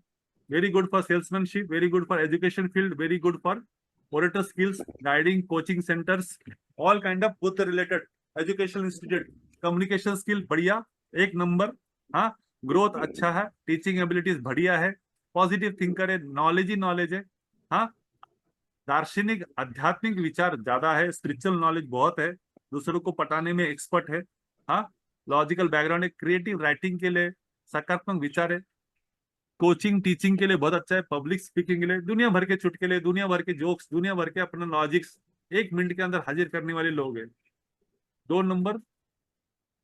very good for salesmanship, very good for education field, very good for orator skills, guiding, coaching centres, all kind of Buddha related education institute, communication skill बढ़िया, एक नंबर। हाँ, ग्रोथ अच्छा है, टीचिंग एबिलिटीज बढ़िया है, positive thinker है, knowledge ही knowledge है। हाँ, दार्शनिक आध्यात्मिक विचार ज्यादा है, स्पिरिचुअल नॉलेज बहुत है, दूसरों को पटाने में एक्सपर्ट है। हाँ, लॉजिकल बैकग्राउंड है, क्रिएटिव राइटिंग के लिए सकारात्मक विचार है, कोचिंग टीचिंग के लिए बहुत अच्छा है, पब्लिक स्पीकिंग के लिए, दुनिया भर के चुटकुले, दुनिया भर के जोक्स, दुनिया भर के अपना लॉजिक्स 1 मिनट के अंदर हाजिर करने वाले लोग हैं। 2 नंबर,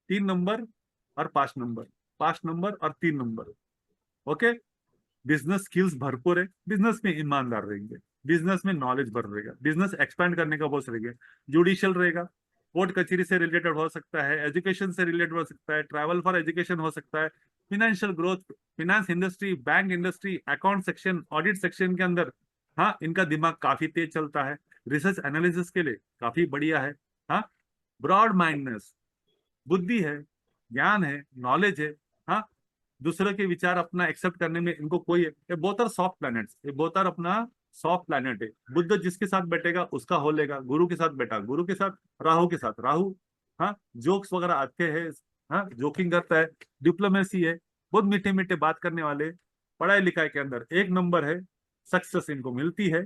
3 नंबर और 5 नंबर, 5 नंबर और 3 नंबर। ओके, बिजनेस स्किल्स भरपूर है, बिजनेस में ईमानदार रहेंगे, बिजनेस में नॉलेज बढ़ रहेगा, बिजनेस एक्सपैंड करने का बहुत रहेगा, जुडिशियल रहेगा, कोर्ट कचहरी से रिलेटेड हो सकता है, एजुकेशन से रिलेटेड हो सकता है, ट्रैवल फॉर एजुकेशन हो सकता है, financial growth, finance industry, bank industry, account section, audit section के अंदर हाँ इनका दिमाग काफी तेज चलता है। रिसर्च एनालिसिस के लिए काफी बढ़िया है। हाँ, ब्रॉड माइंडनेस, बुद्धि है, ज्ञान है, नॉलेज है। हाँ, दूसरे के विचार अपना एक्सेप्ट करने में इनको कोई है। ये बोथ आर सॉफ्ट प्लैनेट्स, ये बोथ आर अपना सॉफ्ट प्लैनेट है। बुद्ध जिसके साथ बैठेगा उसका हो लेगा, गुरु के साथ बैठा, गुरु के साथ, राहु के साथ राहु। हाँ, जोक्स वगैरह आते हैं, हाँ जोकिंग करता है, डिप्लोमेसी है, बहुत मीठे मीठे बात करने वाले, पढ़ाई लिखाई के अंदर एक नंबर है, सक्सेस इनको मिलती है।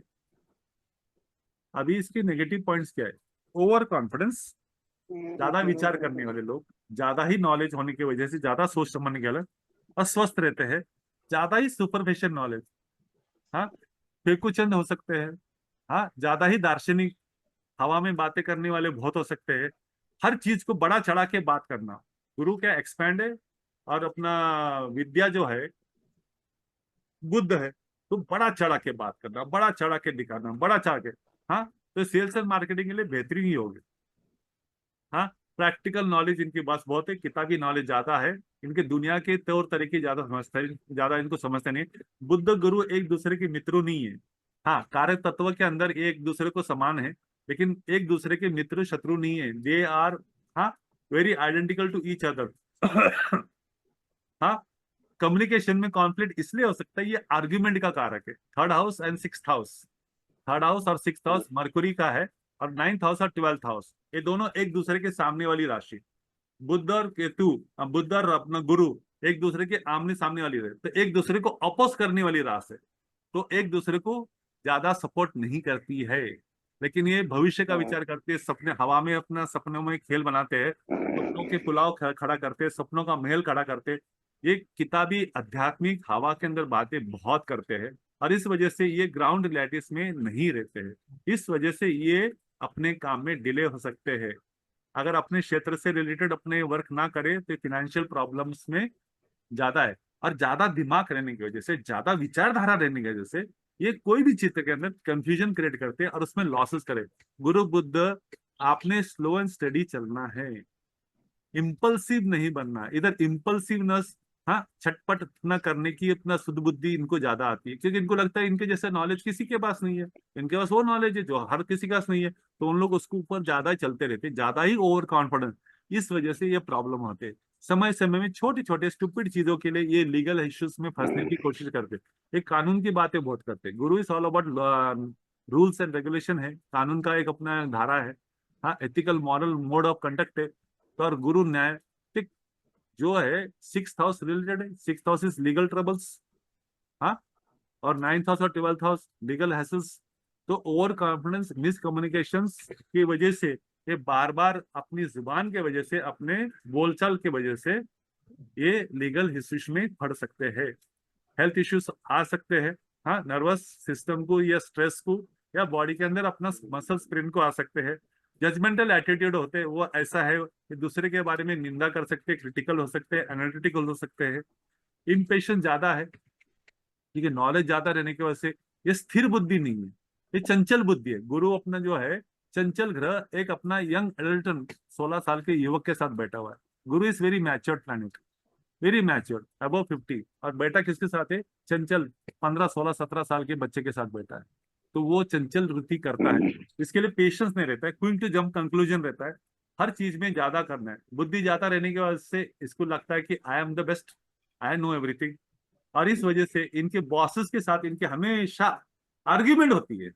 अभी इसके नेगेटिव पॉइंट्स क्या है? ओवर कॉन्फिडेंस, ज्यादा विचार करने वाले लोग, ज्यादा ही नॉलेज होने की वजह से, ज्यादा सोच समझने के वाले अस्वस्थ रहते हैं, ज्यादा ही सुपरफिशियल नॉलेज, हाँ फेकुचंद हो सकते हैं, हाँ ज्यादा ही दार्शनिक, हवा में बातें करने वाले बहुत हो सकते हैं, हर चीज को बड़ा चढ़ा के बात करना। गुरु क्या एक्सपैंड है, और अपना विद्या जो है बुद्ध है, तो बड़ा चढ़ा के बात करना, बड़ा चढ़ा के दिखाना, बड़ा चढ़ा के। हाँ, तो सेल्स एंड मार्केटिंग के लिए बेहतरीन ही होगी। हाँ, प्रैक्टिकल नॉलेज इनके पास बहुत है, किताबी नॉलेज ज्यादा है, इनके दुनिया के तौर तरीके ज्यादा समझते, ज्यादा इनको समझते नहीं। बुद्ध गुरु एक दूसरे के मित्र नहीं है। हाँ, कार्य तत्व के अंदर एक दूसरे को समान है, लेकिन एक दूसरे के मित्र शत्रु नहीं है। दे आर हाँ very identical to each other. हाँ, कम्युनिकेशन में कॉन्फ्लिक्ट इसलिए हो सकता है, ये आर्ग्यूमेंट का कारक है। Third house and sixth house, third house और सिक्स्थ हाउस मरकुरी का है, और नाइन्थ हाउस और ट्वेल्थ हाउस, ये दोनों एक दूसरे के सामने वाली राशि। बुद्ध और केतु, बुद्ध और अपना गुरु एक दूसरे के आमने सामने वाली राशि, तो एक दूसरे को अपोज करने वाली राशि है, तो एक दूसरे को ज्यादा सपोर्ट नहीं करती है। लेकिन ये भविष्य का विचार करते हैं, सपने हवा में अपना सपनों में खेल बनाते हैं, सपनों के पुलाव खड़ा करते हैं, सपनों का महल खड़ा करते हैं। ये किताबी आध्यात्मिक हवा के अंदर बातें बहुत करते हैं, और इस वजह से ये ग्राउंड रियलिटीज में नहीं रहते हैं। इस वजह से ये अपने काम में डिले हो सकते हैं। अगर अपने क्षेत्र से रिलेटेड अपने वर्क ना करे तो फिनेंशियल प्रॉब्लम्स में ज्यादा है। और ज्यादा दिमाग रहने की वजह से, ज्यादा विचारधारा रहने की वजह से, ये कोई भी चित्र के अंदर कंफ्यूजन क्रिएट करते हैं और उसमें लॉसेस करे। गुरु बुद्ध, आपने स्लो एंड स्टडी चलना है, इम्पल्सिव नहीं बनना। इधर इम्पल्सिवनेस, हाँ छटपट न करने की अपना शुद्ध बुद्धि इनको ज्यादा आती है, क्योंकि इनको लगता है इनके जैसा नॉलेज किसी के पास नहीं है। इनके पास वो नॉलेज है जो हर किसी के पास नहीं है, तो उन लोग उसके ऊपर ज्यादा चलते रहते, ज्यादा ही ओवर कॉन्फिडेंस। इस वजह से ये प्रॉब्लम होते हैं। समय समय में छोटी छोटे स्टूपिड चीजों के लिए ये लीगल इश्यूज में फंसने की कोशिश करते, ये कानून की बातें बहुत करते। गुरु is all about rules and regulation है, कानून का एक अपना धारा है। हाँ, ethical moral mode of conduct है। तो और गुरु न्याय जो है सिक्स हाउस रिलेटेड है, six house is legal troubles, हाँ, और नाइन्थ हाउस और ट्वेल्थ हाउस लीगल हैसल्स। तो ओवर कॉन्फिडेंस, मिसकम्युनिकेशन की वजह से ये बार बार अपनी जुबान के वजह से, अपने बोलचाल के वजह से ये लीगल इश्यूज में पड़ सकते हैं। हेल्थ इश्यूज आ सकते हैं, हाँ, नर्वस सिस्टम को या स्ट्रेस को, या बॉडी के अंदर अपना मसल स्प्रेन को आ सकते हैं। जजमेंटल एटीट्यूड होते हैं, वो ऐसा है कि दूसरे के बारे में निंदा कर सकते हैं, क्रिटिकल हो सकते हैं, एनालिटिकल हो सकते हैं। इम्पेशेंस ज्यादा है, ठीक है, नॉलेज ज्यादा रहने की वजह से ये स्थिर बुद्धि नहीं है, ये चंचल बुद्धि है। गुरु अपना जो है चंचल ग्रह, एक अपना यंग एडल्टन 16 साल के युवक के साथ बैठा हुआ है। Guru is very matured planet, very matured, above 50। और बेटा किसके साथ है? चंचल 15 16 17 साल के बच्चे के साथ बैठा है, तो वो चंचल वृत्ति करता है। इसके लिए पेशेंस नहीं रहता है, क्विक टू जंप कंक्लूजन रहता है, हर चीज में ज्यादा करना है। बुद्धि ज्यादा रहने की वजह से इसको लगता है कि I am the best, I know everything. और इस वजह से इनके बॉसेस के साथ इनके हमेशा आर्ग्यूमेंट होती है।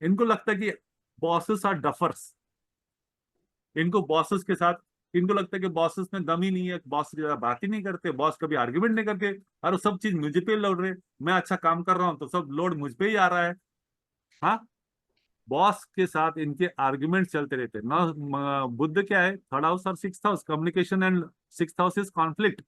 इनको लगता है कि बॉसेस आर डफर्स, इनको बॉसेस के साथ, इनको लगता है कि बॉसेस में दम ही नहीं है, बॉस ज्यादा बात ही नहीं करते, बॉस कभी आर्ग्यूमेंट नहीं करते, और सब चीज मुझे पे लौट रहे, मैं अच्छा काम कर रहा हूं तो सब लोड मुझ पे ही आ रहा है। हाँ, बॉस के साथ इनके आर्ग्यूमेंट चलते रहते हैं ना। बुद्ध क्या है? थर्ड हाउस और sixth house, communication and sixth house is conflict,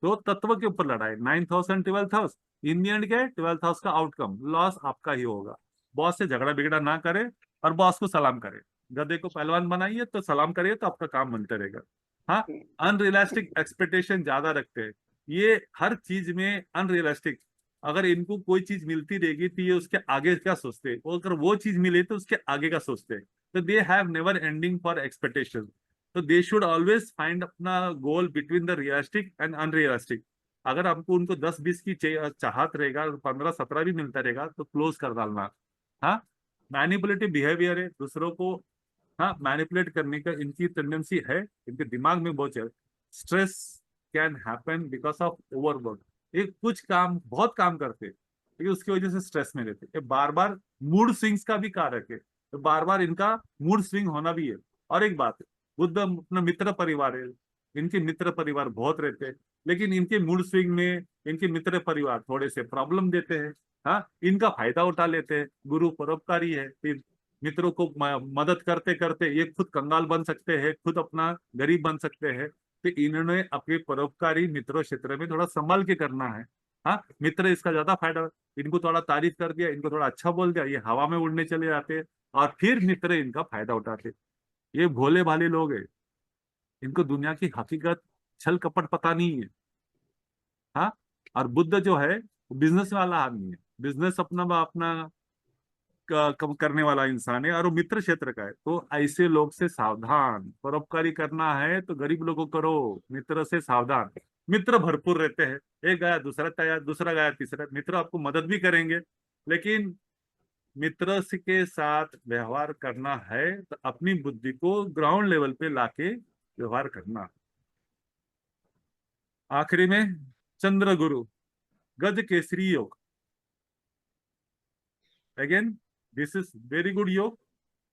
तो तत्व के ऊपर लड़ाई। Ninth house and twelfth house, in the and क्या है? ट्वेल्थ हाउस का आउटकम, लॉस आपका ही होगा। बॉस से झगड़ा बिगड़ा ना करे, और बॉस को सलाम करे। गधे को पहलवान बनाइए तो सलाम करिए, तो आपका काम बनते रहेगा। हाँ, अनरियलिस्टिक एक्सपेक्टेशन ज्यादा रखते हैं, ये हर चीज में अनरियलिस्टिक। अगर इनको कोई चीज मिलती रहेगी तो ये उसके आगे क्या सोचते हैं, अगर वो चीज मिले तो उसके आगे का सोचते हैं। तो they have never ending for expectation. तो दे शुड ऑलवेज फाइंड अपना goal between the realistic and unrealistic. अगर आपको उनको 10-20 की चाहत रहेगा, 15-17 भी मिलता रहेगा तो क्लोज कर डालना। हाँ, मैनिपुलेटिव बिहेवियर है दूसरों को, हाँ, मैनिपुलेट करने का इनकी टेंडेंसी है, इनके दिमाग में बहुत है। Stress can happen because of overwork. ये कुछ काम बहुत काम करते हैं, ठीक है, उसकी वजह से स्ट्रेस में रहते हैं। ये बार बार मूड स्विंग्स का भी कारक है, तो बार बार इनका मूड स्विंग होना भी है। और एक बात है, बुद्ध अपना मित्र परिवार है, इनके मित्र परिवार बहुत रहते हैं, लेकिन इनके मूड स्विंग में इनके मित्र परिवार थोड़े से प्रॉब्लम देते हैं। हाँ, इनका फायदा उठा लेते हैं। गुरु परोपकारी है, फिर मित्रों को मदद करते करते ये खुद कंगाल बन सकते हैं, खुद अपना गरीब बन सकते हैं। तो इन्होंने अपने परोपकारी मित्रों क्षेत्र में थोड़ा संभाल के करना है। हाँ, मित्र इसका ज्यादा फायदा, इनको थोड़ा तारीफ कर दिया, इनको थोड़ा अच्छा बोल दिया, ये हवा में उड़ने चले जाते हैं, और फिर मित्र इनका फायदा उठाते। ये भोले भाले लोग हैं, इनको दुनिया की हकीकत छल कपट पता नहीं है। हाँ, और बुद्ध जो है बिजनेस वाला आदमी है, बिजनेस अपना अपना कम करने वाला इंसान है, और वो मित्र क्षेत्र का है। तो ऐसे लोग से सावधान, परोपकारी करना है तो गरीब लोगों को करो, मित्र से सावधान। मित्र भरपूर रहते हैं, एक गया दूसरा तैयार, दूसरा गया तीसरा, मित्र आपको मदद भी करेंगे, लेकिन मित्र के साथ व्यवहार करना है तो अपनी बुद्धि को ग्राउंड लेवल पे लाके व्यवहार करना। आखिरी में चंद्र गुरु गज केसरी योग। Again this is very good योग।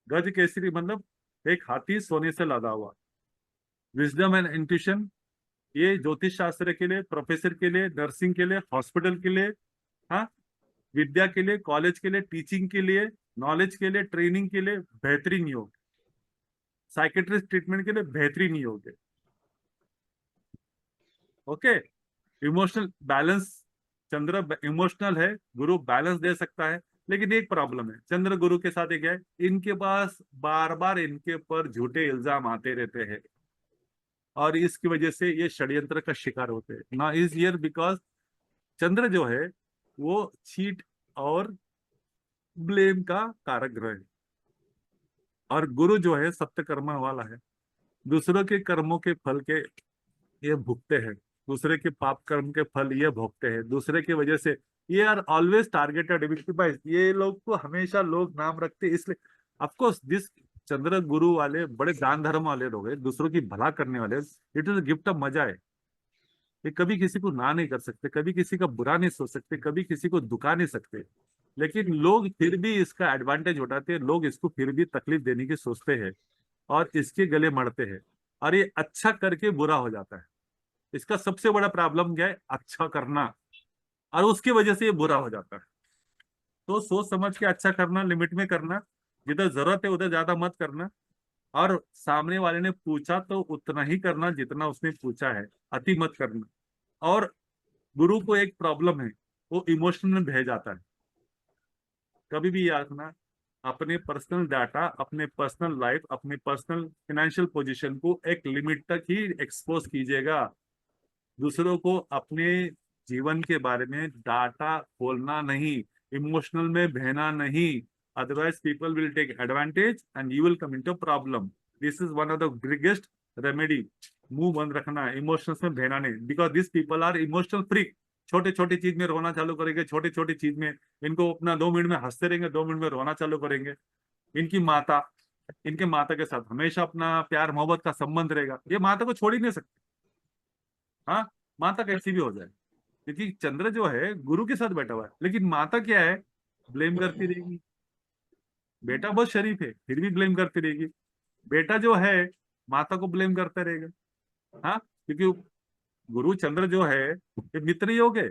गज केसरी मतलब एक हाथी सोने से लदा हुआ। विजडम एंड इंट्यूशन, ये ज्योतिष शास्त्र के लिए, प्रोफेसर के लिए, नर्सिंग के लिए, हॉस्पिटल के लिए, हाँ, विद्या के लिए, कॉलेज के लिए, टीचिंग के लिए, नॉलेज के लिए, ट्रेनिंग के लिए बेहतरीन योग। साइकेट्रिस्ट ट्रीटमेंट के लिए बेहतरीन योग है। ओके, इमोशनल बैलेंस, चंद्र इमोशनल है, गुरु बैलेंस दे सकता है। लेकिन एक प्रॉब्लम है चंद्र गुरु के साथ, एक है इनके पास बार बार इनके ऊपर झूठे इल्जाम आते रहते हैं, और इसकी वजह से ये षड्यंत्र का शिकार होते हैं ना इज ईयर, बिकॉज चंद्र जो है वो चीट और ब्लेम का कारक ग्रह है, और गुरु जो है सत्य कर्म वाला है। दूसरों के कर्मों के फल के ये भुगते हैं, दूसरे के पाप कर्म के फल ये भोगते हैं, दूसरे की वजह से ये आर ऑलवेज टारगेटेड विक्टिमाइज। ये लोग को हमेशा लोग नाम रखते, इसलिए ऑफकोर्स दिस चंद्र गुरु वाले बड़े दान धर्म वाले लोग हैं, दूसरों की भला करने वाले। इट इज गिफ्ट ऑफ मजा है, ये कभी किसी को ना नहीं कर सकते, कभी किसी का बुरा नहीं सोच सकते, कभी किसी को दुखा नहीं सकते, लेकिन लोग फिर भी इसका एडवांटेज उठाते हैं, लोग इसको फिर भी तकलीफ देने की सोचते हैं और इसके गले मरते हैं, और ये अच्छा करके बुरा हो जाता है। इसका सबसे बड़ा प्रॉब्लम क्या है, अच्छा करना, और उसकी वजह से ये बुरा हो जाता है। तो सोच समझ के अच्छा करना, लिमिट में करना, जिधर जरूरत है उधर ज्यादा मत करना, और सामने वाले ने पूछा तो उतना ही करना जितना उसने पूछा है, अति मत करना। और गुरु को एक प्रॉब्लम है, वो इमोशन में बह जाता है। कभी भी याद रखना, अपने पर्सनल डाटा, अपने पर्सनल लाइफ, अपने पर्सनल फाइनेंशियल पोजीशन को एक लिमिट तक ही एक्सपोज कीजिएगा। दूसरों को अपने जीवन के बारे में डाटा खोलना नहीं, इमोशनल में बहना नहीं, otherwise people will take advantage and you will come into problem. This is one of the biggest remedy. मुंह बंद रखना, इमोशंस में बहना नहीं, because this people are emotional freak. छोटे छोटे चीज में रोना चालू करेंगे, छोटे छोटे चीज में इनको अपना 2 मिनट में हंसते रहेंगे, 2 मिनट में रोना चालू करेंगे। इनकी माता, इनके माता के साथ हमेशा अपना प्यार मोहब्बत का संबंध रहेगा, ये माता को छोड़ ही नहीं सकते। हाँ, माता कैसी भी हो जाए, क्योंकि चंद्र जो है गुरु के साथ बैठा हुआ है, लेकिन माता क्या है, ब्लेम करती रहेगी। बेटा बहुत शरीफ है फिर भी ब्लेम करती रहेगी, बेटा जो है माता को ब्लेम करता रहेगा। हाँ, क्योंकि गुरु चंद्र जो है ये मित्र योग है।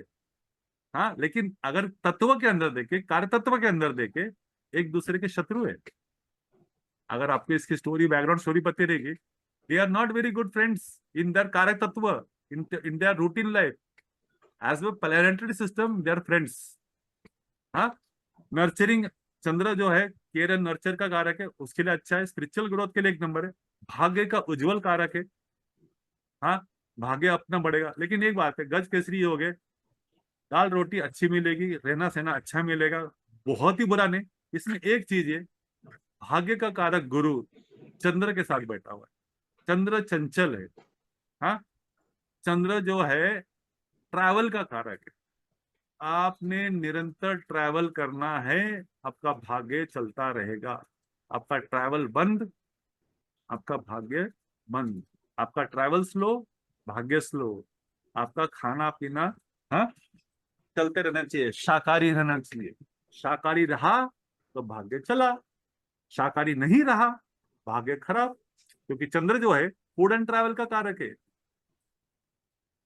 हाँ, लेकिन अगर तत्व के अंदर देखे, कार्य तत्व के अंदर देखे, एक दूसरे के शत्रु है। अगर आपको इसकी स्टोरी, बैकग्राउंड स्टोरी पता रहेगी, they are not very good friends in their karya tatva, in their routine life, as way planetary system they are friends. हाँ, नर्चरिंग चंद्र जो है केयर एंड नर्चर का कारक है, उसके लिए अच्छा है, स्पिरिचुअल ग्रोथ के लिए एक नंबर है, भाग्य का उज्जवल कारक है। हाँ, भाग्य अपना बढ़ेगा। लेकिन एक बात है, गज केसरी हो गए, दाल रोटी अच्छी मिलेगी, रहना सहना अच्छा मिलेगा, बहुत ही बुरा नहीं। इसमें एक चीज है, भाग्य का कारक गुरु चंद्र के साथ बैठा हुआ है, चंद्र चंचल है। हाँ, चंद्र जो है ट्रैवल का कारक है। आपने निरंतर ट्रैवल करना है, आपका भाग्य चलता रहेगा। आपका ट्रैवल बंद, आपका भाग्य बंद। आपका ट्रैवल स्लो, भाग्य स्लो। आपका खाना पीना, हाँ, चलते रहना चाहिए, शाकाहारी रहना चाहिए। शाकाहारी रहा तो भाग्य चला, शाकाहारी नहीं रहा भाग्य खराब। क्योंकि चंद्र जो है फूड एंड ट्रैवल का कारक है।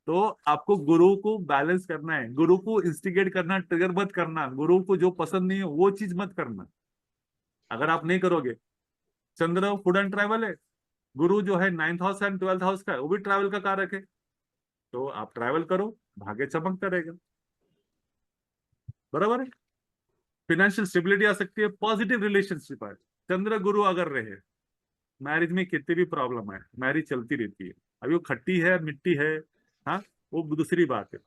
तो आपको गुरु को बैलेंस करना है, गुरु को इंस्टिगेट करना, ट्रिगर मत करना, गुरु को जो पसंद नहीं है वो चीज मत करना। अगर आप नहीं करोगे, चंद्र फूड एंड ट्रैवल है, गुरु जो है 9th house and 12th house का है, वो भी ट्रैवल का कारक है। तो आप ट्रैवल करो, भाग्य चमकता रहेगा। बराबर है। फाइनेंशियल स्टेबिलिटी आ सकती है, पॉजिटिव रिलेशनशिप है। चंद्र गुरु अगर रहे, मैरिज में कितनी भी प्रॉब्लम है, मैरिज चलती रहती है। अभी वो खट्टी है मिट्टी है, हाँ, वो दूसरी बात है।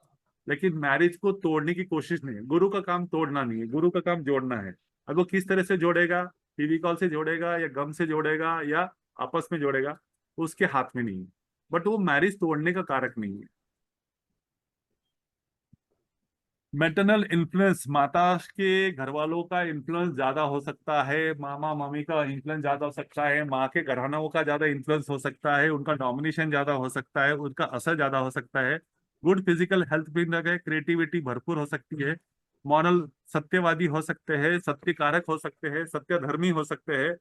लेकिन मैरिज को तोड़ने की कोशिश नहीं है। गुरु का काम तोड़ना नहीं है, गुरु का काम जोड़ना है। अब वो किस तरह से जोड़ेगा, टीवी कॉल से जोड़ेगा या गम से जोड़ेगा या आपस में जोड़ेगा, उसके हाथ में नहीं है। बट वो मैरिज तोड़ने का कारक नहीं है। मैटरनल इन्फ्लुएंस, माता के घर वालों का इन्फ्लुएंस ज्यादा हो सकता है, मामा मामी का इन्फ्लुएंस ज्यादा हो सकता है, माँ के घरानों का ज्यादा इन्फ्लुएंस हो सकता है, उनका डोमिनेशन ज्यादा हो सकता है, उनका असर ज्यादा हो सकता है। गुड फिजिकल हेल्थ भी लगे, क्रिएटिविटी भरपूर हो सकती है, मॉरल सत्यवादी हो सकते हैं, सत्यकारक हो सकते हैं, सत्यधर्मी हो सकते हैं।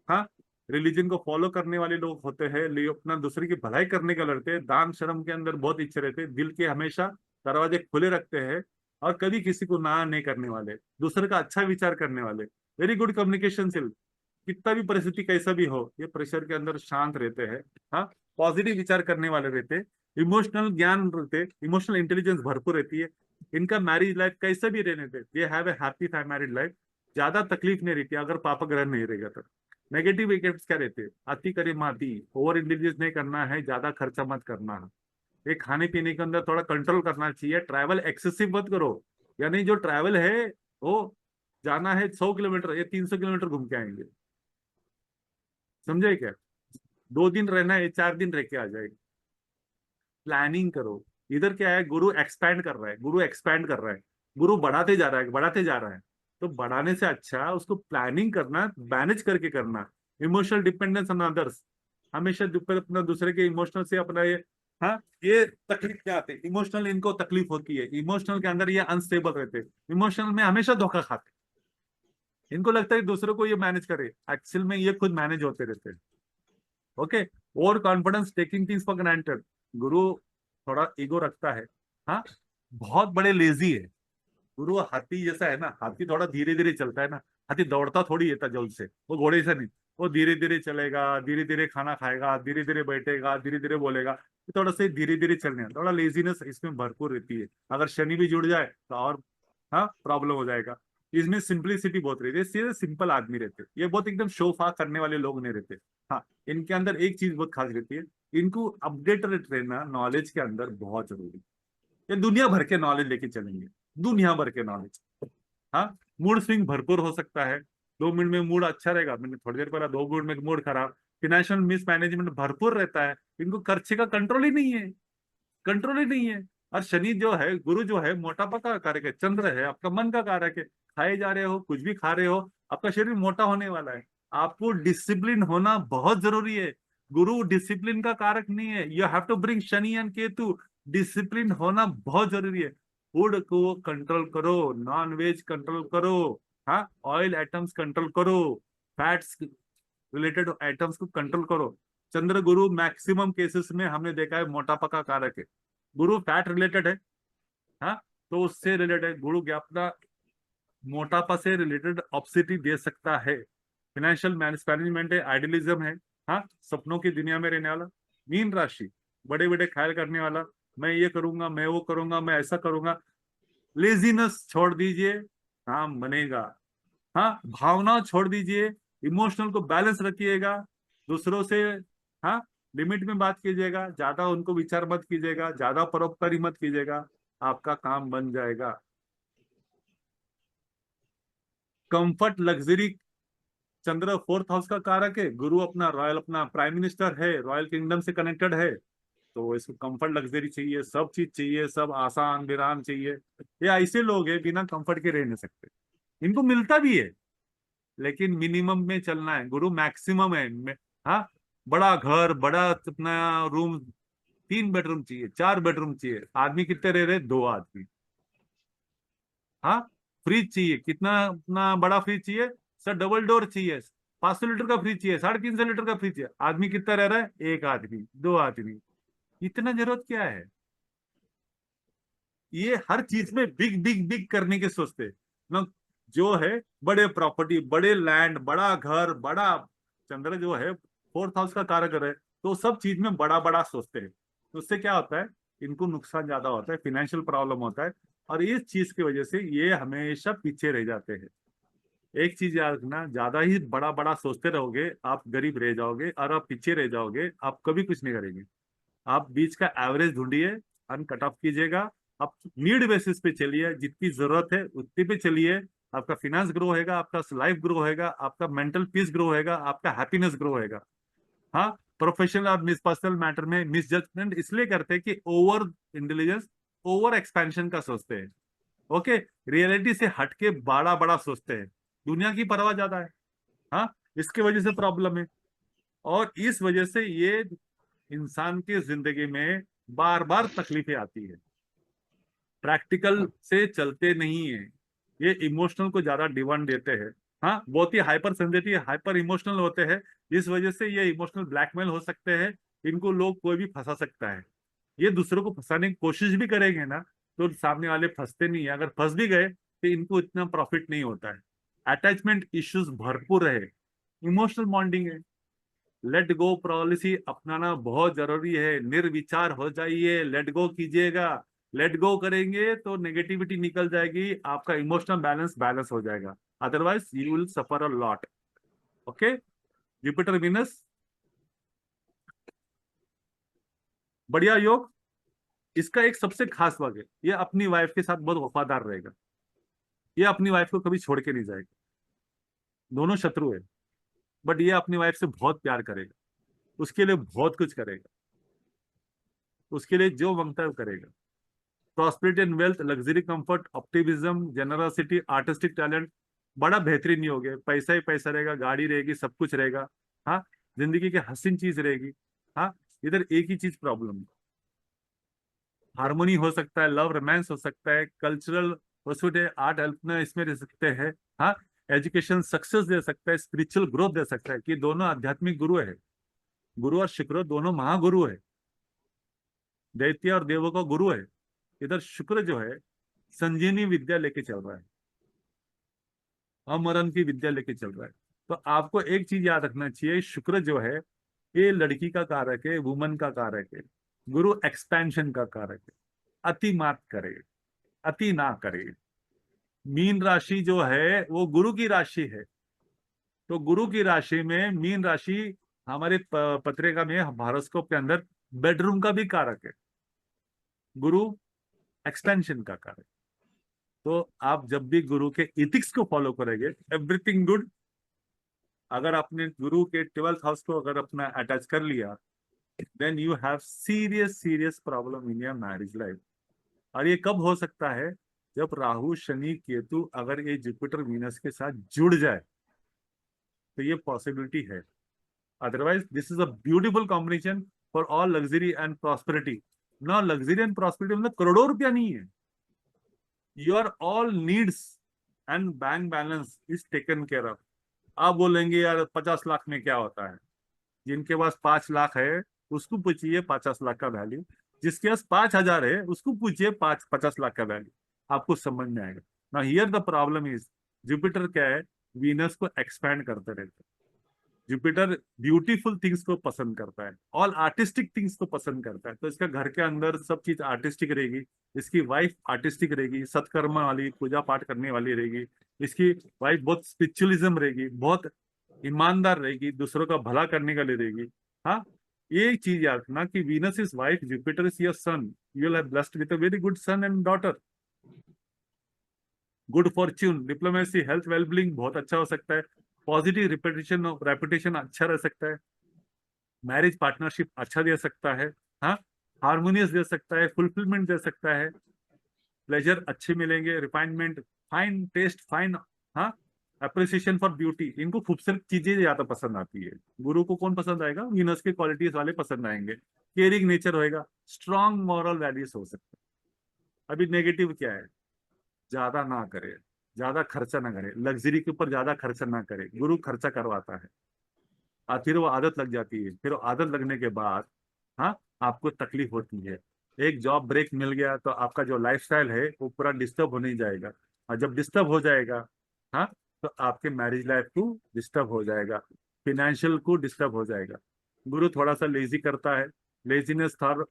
हाँ, रिलीजन को फॉलो करने वाले लोग होते हैं, अपना दूसरे की भलाई करने का लड़ते हैं, दान शर्म के अंदर बहुत इच्छे रहते हैं, दिल के हमेशा दरवाजे खुले रखते हैं, और कभी किसी को ना नहीं करने वाले, दूसरे का अच्छा विचार करने वाले, वेरी गुड कम्युनिकेशन स्किल। कितना भी परिस्थिति कैसा भी हो, ये प्रेशर के अंदर शांत रहते हैं। हाँ, पॉजिटिव विचार करने वाले रहते हैं, इमोशनल ज्ञान रहते, इमोशनल इंटेलिजेंस भरपूर रहती है। इनका मैरिज लाइफ कैसे भी रहने दे, ये have a happy married life. ज्यादा तकलीफ नहीं रहती अगर पापा ग्रह नहीं रहेगा तो। नेगेटिव इफेक्ट्स क्या रहते हैं, अति करे माती, ओवर इंटेलिजेंस नहीं करना है, ज्यादा खर्चा मत करना है। ये खाने पीने के अंदर थोड़ा कंट्रोल करना चाहिए, ट्रैवल एक्सेसिव मत करो। यानी जो ट्रैवल है वो जाना है 100 किलोमीटर या 300 किलोमीटर घूम के आएंगे, समझे क्या? 2 दिन रहना है, 4 दिन रह के आ जाएगा। प्लानिंग करो। इधर क्या है, गुरु एक्सपैंड कर रहा है, गुरु एक्सपैंड कर रहा है, गुरु बढ़ाते जा रहा है, बढ़ाते जा रहा है। तो बढ़ाने से अच्छा उसको प्लानिंग करना, मैनेज करके करना। इमोशनल डिपेंडेंस ऑन अदर्स, हमेशा अपना दूसरे के इमोशनल से अपना ये, हाँ, ये तकलीफ क्या आती है, इमोशनल इनको तकलीफ होती है, इमोशनल के अंदर ये अनस्टेबल रहते हैं, इमोशनल में हमेशा धोखा खाते हैं। इनको लगता है दूसरों को ये मैनेज करे, एक्चुअल में ये खुद मैनेज होते रहते हैं। Okay, over confidence, taking things for granted, गुरु थोड़ा ईगो रखता है। हाँ, बहुत बड़े लेजी है गुरु। हाथी जैसा है ना, हाथी थोड़ा धीरे धीरे चलता है ना, हाथी दौड़ता थोड़ी है जल्द से, वो घोड़े से नहीं। वो धीरे धीरे चलेगा, धीरे धीरे खाना खाएगा, धीरे धीरे बैठेगा, धीरे धीरे बोलेगा। थोड़ा से धीरे धीरे चलने, थोड़ा लेजीनेस इसमें भरपूर रहती है। अगर शनि भी जुड़ जाए तो और, हाँ, प्रॉब्लम हो जाएगा। इसमें सिंपलिसिटी बहुत रहती है, सीधे सिंपल आदमी रहते हैं ये, बहुत एकदम शो ऑफ करने वाले लोग नहीं रहते। हाँ, इनके अंदर एक चीज बहुत खास रहती है, इनको अपडेटेड रहना नॉलेज के अंदर बहुत जरूरी है। ये दुनिया भर के नॉलेज लेके चलेंगे, दुनिया भर के नॉलेज। हाँ, मूड स्विंग भरपूर हो सकता है, 2 मिनट में मूड अच्छा रहेगा, मैंने थोड़ी देर पहले 2 मिनट में मूड खराब। फिनेंशियल मिसमैनेजमेंट भरपूर रहता है, इनको खर्चे का कंट्रोल ही नहीं है, कंट्रोल ही नहीं है। और शनि जो है, गुरु जो है, मोटापा का कारक है, चंद्र है आपका मन का कारक है। खाए जा रहे हो, कुछ भी खा रहे हो, आपका शरीर मोटा होने वाला है। आपको डिसिप्लिन होना बहुत जरूरी है। गुरु डिसिप्लिन का कारक नहीं है, you have to bring Shani and Ketu. Discipline होना बहुत जरूरी है। फूड को कंट्रोल करो, नॉन वेज कंट्रोल करो, हाँ, ऑयल आइटम्स कंट्रोल करो, फैट्स रिलेटेड आइटम्स को कंट्रोल करो। चंद्र गुरु मैक्सिमम केसेस में हमने देखा है मोटापा का कारक है। गुरु फैट रिलेटेड है, हाँ, तो उससे रिलेटेड गुरु अपना मोटापा से रिलेटेड ऑब्सिटी दे सकता है। फाइनेंशियल मैनेजमेंट है, आइडियलिज्म है, हाँ, सपनों की दुनिया में रहने वाला। मीन राशि, बड़े बड़े ख्याल करने वाला, मैं ये करूंगा, मैं वो करूंगा, मैं ऐसा करूंगा। लेजीनेस छोड़ दीजिए, काम बनेगा। हाँ, भावना छोड़ दीजिए, इमोशनल को बैलेंस रखिएगा। दूसरों से, हाँ, लिमिट में बात कीजिएगा, ज्यादा उनको विचार मत कीजिएगा, ज्यादा परोपकारी मत कीजिएगा, आपका काम बन जाएगा। कंफर्ट लग्जरी चंद्र फोर्थ हाउस का कारक है, गुरु अपना रॉयल, अपना प्राइम मिनिस्टर है, रॉयल किंगडम से कनेक्टेड है, तो इसको कंफर्ट लग्जरी चाहिए, सब चीज चाहिए, सब आसान विराम चाहिए। ये ऐसे लोग हैं बिना कंफर्ट के रह नहीं सकते। इनको मिलता भी है लेकिन मिनिमम में चलना है। गुरु मैक्सिमम है। हाँ, बड़ा घर, बड़ा अपना रूम, 3 बेडरूम चाहिए, 4 बेडरूम चाहिए। आदमी कितने रह रहे? 2 आदमी। हाँ, फ्रिज चाहिए, कितना अपना बड़ा फ्रिज चाहिए सर? डबल डोर चाहिए। 500 लीटर का फ्रिज चाहिए, 350 लीटर का फ्रिज चाहिए। आदमी कितना रह रहा है? 1 आदमी, 2 आदमी। इतना जरूरत क्या है? ये हर चीज में बिग बिग बिग करने के सोचते हैं ना। जो है बड़े प्रॉपर्टी, बड़े लैंड, बड़ा घर, बड़ा, चंद्र जो है फोर्थ हाउस का कारक है, तो सब चीज में बड़ा बड़ा सोचते हैं। तो उससे क्या होता है? इनको नुकसान ज्यादा होता है, फिनेंशियल प्रॉब्लम होता है, और इस चीज की वजह से ये हमेशा पीछे रह जाते हैं। एक चीज याद रखना, ज्यादा ही बड़ा बड़ा सोचते रहोगे आप गरीब रह जाओगे, और आप पीछे रह जाओगे, आप कभी कुछ नहीं करेंगे। आप बीच का एवरेज ढूंढिए, अनकट ऑफ कीजिएगा। आप नीड बेसिस पे चलिए, जितनी जरूरत है उतनी पे चलिए। आपका फिनेंस ग्रो होगा, आपका लाइफ ग्रो होगा, आपका मेंटल पीस ग्रो होगा, आपका हैप्पीनेस ग्रो होगा। हाँ, प्रोफेशनल और मिस पर्सनल मैटर में मिस जजमेंट इसलिए करते हैं कि ओवर इंटेलिजेंस, ओवर एक्सपेंशन का सोचते हैं। ओके, रियलिटी से हटके बड़ा बड़ा सोचते हैं, दुनिया की परवाह ज्यादा है। हाँ, इसकी वजह से प्रॉब्लम है। और इस वजह से ये इंसान की जिंदगी में बार बार तकलीफें आती है। प्रैक्टिकल से चलते नहीं है, ये इमोशनल को ज्यादा डिमांड देते हैं। हाँ, बहुत ही हाइपर सेंसिटिव, हाइपर इमोशनल होते हैं। इस वजह से ये इमोशनल ब्लैकमेल हो सकते हैं। इनको लोग कोई भी फंसा सकता है। ये दूसरों को फंसाने की कोशिश भी करेंगे ना, तो सामने वाले फंसते नहीं है। अगर फंस भी गए तो इनको इतना प्रॉफिट नहीं होता है। अटैचमेंट इश्यूज भरपूर है, इमोशनल बॉन्डिंग है। लेट गो पॉलिसी अपनाना बहुत जरूरी है। निर्विचार हो जाइए, लेट गो कीजिएगा। लेट गो करेंगे तो नेगेटिविटी निकल जाएगी, आपका इमोशनल बैलेंस बैलेंस हो जाएगा। Otherwise you will suffer a lot. Okay, Jupiter Venus बढ़िया योग। इसका एक सबसे खास बात है, ये अपनी वाइफ के साथ बहुत वफादार रहेगा। ये अपनी वाइफ को कभी छोड़ के नहीं जाएगा। दोनों शत्रु है, बट ये अपनी वाइफ से बहुत प्यार करेगा, उसके लिए बहुत कुछ करेगा, उसके लिए जो मांगता है वो करेगा। Prosperity and wealth, luxury, comfort, optimism, generosity, artistic talent, बड़ा बेहतरीन नहीं हो गया। पैसा ही पैसा रहेगा, गाड़ी रहेगी, सब कुछ रहेगा। हाँ, जिंदगी की हसीन चीज रहेगी। हाँ, इधर एक ही चीज प्रॉब्लम है, हार्मोनी हो सकता है, लव रोमांस हो सकता है, कल्चरल परस्यूट है, आर्ट हेल्प इसमें रह सकते हैं। हाँ, एजुकेशन सक्सेस दे सकता है, स्पिरिचुअल ग्रोथ दे सकता है, कि दोनों आध्यात्मिक गुरु है। गुरु और शुक्र दोनों महागुरु है, दैत्य और देवों का गुरु है। इधर शुक्र जो है संजीवनी विद्या लेके चल रहा है, अमरण की विद्या लेके चल रहा है। तो आपको एक चीज याद रखना चाहिए, शुक्र जो है ये लड़की का कारक है, वुमन का कारक है। गुरु एक्सपेंशन का कारक है। अति मात करे, अति ना करे। मीन राशि जो है वो गुरु की राशि है, तो गुरु की राशि में मीन राशि हमारे पत्रिका में हॉरोस्कोप के अंदर बेडरूम का भी कारक है। गुरु एक्सपेंशन का कारक। तो आप जब भी गुरु के इथिक्स को फॉलो करेंगे, एवरीथिंग गुड। अगर आपने गुरु के 12th हाउस को अगर अपना अटैच कर लिया, then you have serious serious problem in your marriage life. और ये कब हो सकता है? जब राहु शनि केतु अगर ये जुपिटर वीनस के साथ जुड़ जाए तो ये पॉसिबिलिटी है। Otherwise this is a beautiful combination for all luxury and prosperity. ना, लग्जरी एंड प्रॉस्पेरिटी मतलब करोड़ों रुपया नहीं है। Your all needs and bank balance is taken care of. आप बोलेंगे यार 50 लाख में क्या होता है? जिनके पास 5 लाख है उसको पूछिए 50 लाख का वैल्यू, जिसके पास 5,000 है उसको पूछिए 50 लाख का वैल्यू, आपको समझ में आएगा ना। Here the problem is, Jupiter क्या है? वीनस को एक्सपैंड करते रहते हैं। जुपिटर ब्यूटीफुल थिंग्स को पसंद करता है, ऑल आर्टिस्टिक थिंग्स को पसंद करता है। तो इसका घर के अंदर सब चीज आर्टिस्टिक रहेगी, इसकी वाइफ आर्टिस्टिक रहेगी, सत्कर्म वाली, पूजा पाठ करने वाली रहेगी। इसकी वाइफ बहुत स्पिरिचुअलिज्म रहेगी, बहुत ईमानदार रहेगी, दूसरों का भला करने के लिए रहेगी। हाँ, ये चीज याद रखना कि Venus is wife, Jupiter is your son, you will have blessed with a very good son and daughter. Good fortune, diplomacy, health, wellbeing बहुत अच्छा हो सकता है। पॉजिटिव रेपुटेशन अच्छा रह सकता है, मैरिज पार्टनरशिप अच्छा दे सकता है, हाँ, हार्मोनियस दे सकता है, फुलफिलमेंट दे सकता है, प्लेजर अच्छे मिलेंगे, रिफाइनमेंट, फाइन टेस्ट, फाइन, हाँ, अप्रिसिएशन फॉर ब्यूटी, इनको खूबसूरत चीजें ज्यादा पसंद आती है। गुरु को कौन पसंद आएगा? वीनस के क्वालिटीज वाले पसंद आएंगे। केयरिंग नेचर होएगा, स्ट्रॉन्ग मॉरल वैल्यूज हो सकते हैं। अभी नेगेटिव क्या है? ज्यादा ना करे, ज्यादा खर्चा ना करे, लग्जरी के ऊपर ज्यादा खर्चा ना करे, गुरु खर्चा करवाता है और फिर वो आदत लग जाती है, फिर वो आदत लगने के बाद, हाँ, आपको तकलीफ होती है। एक जॉब ब्रेक मिल गया तो आपका जो लाइफस्टाइल है वो पूरा डिस्टर्ब होने जाएगा, और जब डिस्टर्ब हो जाएगा, हाँ, तो आपके मैरिज लाइफ को डिस्टर्ब हो जाएगा, फिनेंशियल को डिस्टर्ब हो जाएगा। गुरु थोड़ा सा लेजी करता है, लेजीनेस थोड़ा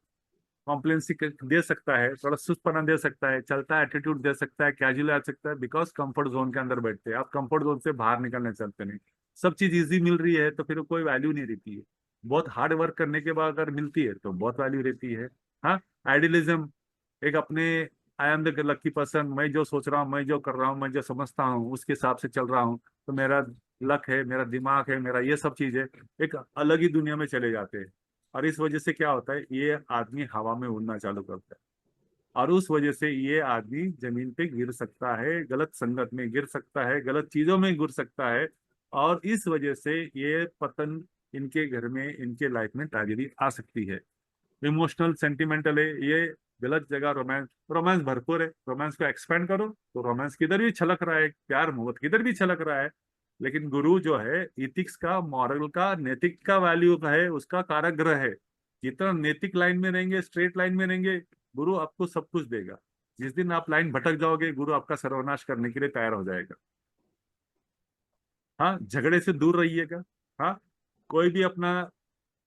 कॉम्प्लेंसी दे सकता है, थोड़ा सुस्तपना दे सकता है, चलता एटीट्यूड दे सकता है, कैजुअल आ सकता है, बिकॉज कंफर्ट जोन के अंदर बैठते हैं आप, कंफर्ट जोन से बाहर निकलने चलते नहीं। सब चीज इजी मिल रही है तो फिर कोई वैल्यू नहीं रहती है, बहुत हार्ड वर्क करने के बाद अगर मिलती है तो बहुत वैल्यू रहती है। हाँ, आइडियलिज्म, एक अपने I am the lucky person, मैं जो सोच रहा हूँ, मैं जो कर रहा हूँ, मैं जो समझता हूँ उसके हिसाब से चल रहा हूँ, तो मेरा लक है, मेरा दिमाग है, मेरा ये सब चीज है, एक अलग ही दुनिया में चले जाते हैं। और इस वजह से क्या होता है, ये आदमी हवा में उड़ना चालू करता है, और उस वजह से ये आदमी जमीन पे गिर सकता है, गलत संगत में गिर सकता है, गलत चीजों में गिर सकता है, और इस वजह से ये पतन इनके घर में, इनके लाइफ में ट्रेजेडी आ सकती है। इमोशनल सेंटिमेंटल है ये, गलत जगह रोमांस, रोमांस भरपूर है, रोमांस को एक्सपेंड करो तो रोमांस किधर भी छलक रहा है, प्यार मोहब्बत किधर भी छलक रहा है। लेकिन गुरु जो है इथिक्स का, मॉरल का, नैतिक का वैल्यू का है, उसका कारक ग्रह है। जितना नैतिक लाइन में रहेंगे, स्ट्रेट लाइन में रहेंगे, गुरु आपको सब कुछ देगा। जिस दिन आप लाइन भटक जाओगे, गुरु आपका सर्वनाश करने के लिए तैयार हो जाएगा। हाँ, झगड़े से दूर रहिएगा। हाँ, कोई भी अपना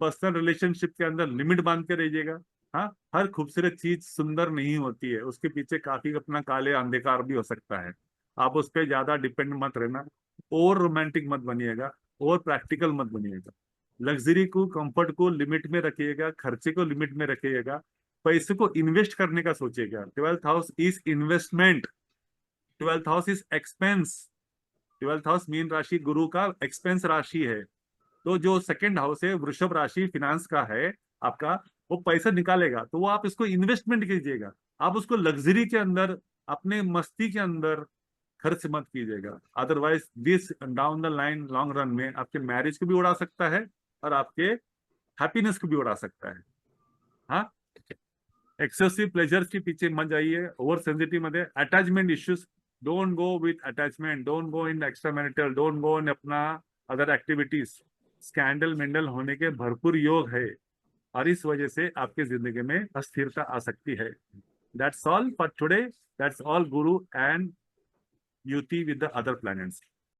पर्सनल रिलेशनशिप के अंदर लिमिट बांध के रहिएगा। हाँ, हर खूबसूरत चीज सुंदर नहीं होती है, उसके पीछे काफी अपना काले अंधकार भी हो सकता है। आप उस पर ज्यादा डिपेंड मत रहना, और रोमांटिक मत बनिएगा, और प्रैक्टिकल मत बनिएगा। लग्जरी को, कंफर्ट को लिमिट में रखिएगा, खर्चे को लिमिट में रखिएगा, पैसे को इन्वेस्ट करने का सोचिएगा। 12th house is investment, 12th house is expense, 12th house mean राशि गुरु का एक्सपेंस राशि है। तो जो सेकंड हाउस है वृषभ राशि फिनांस का है आपका, वो पैसा निकालेगा, तो वो आप इसको इन्वेस्टमेंट कीजिएगा। आप उसको लग्जरी के अंदर, अपने मस्ती के अंदर खर्च मत कीजिएगा, otherwise this down the line long run में आपके मैरिज को भी उड़ा सकता है, और आपके हैप्पीनेस को भी उड़ा सकता है। हाँ, एक्सेसिव प्लेजर्स के पीछे मत जाइए, ओवर सेंसिटिव मत है, attachment issues, don't go with attachment, don't go in extra marital, don't go in अपना अदर एक्टिविटीज। स्कैंडल मेंडल होने के भरपूर योग है, और इस वजह से आपकी जिंदगी में अस्थिरता आ सकती है। That's all for today, that's all Guru and yuti with the other planets.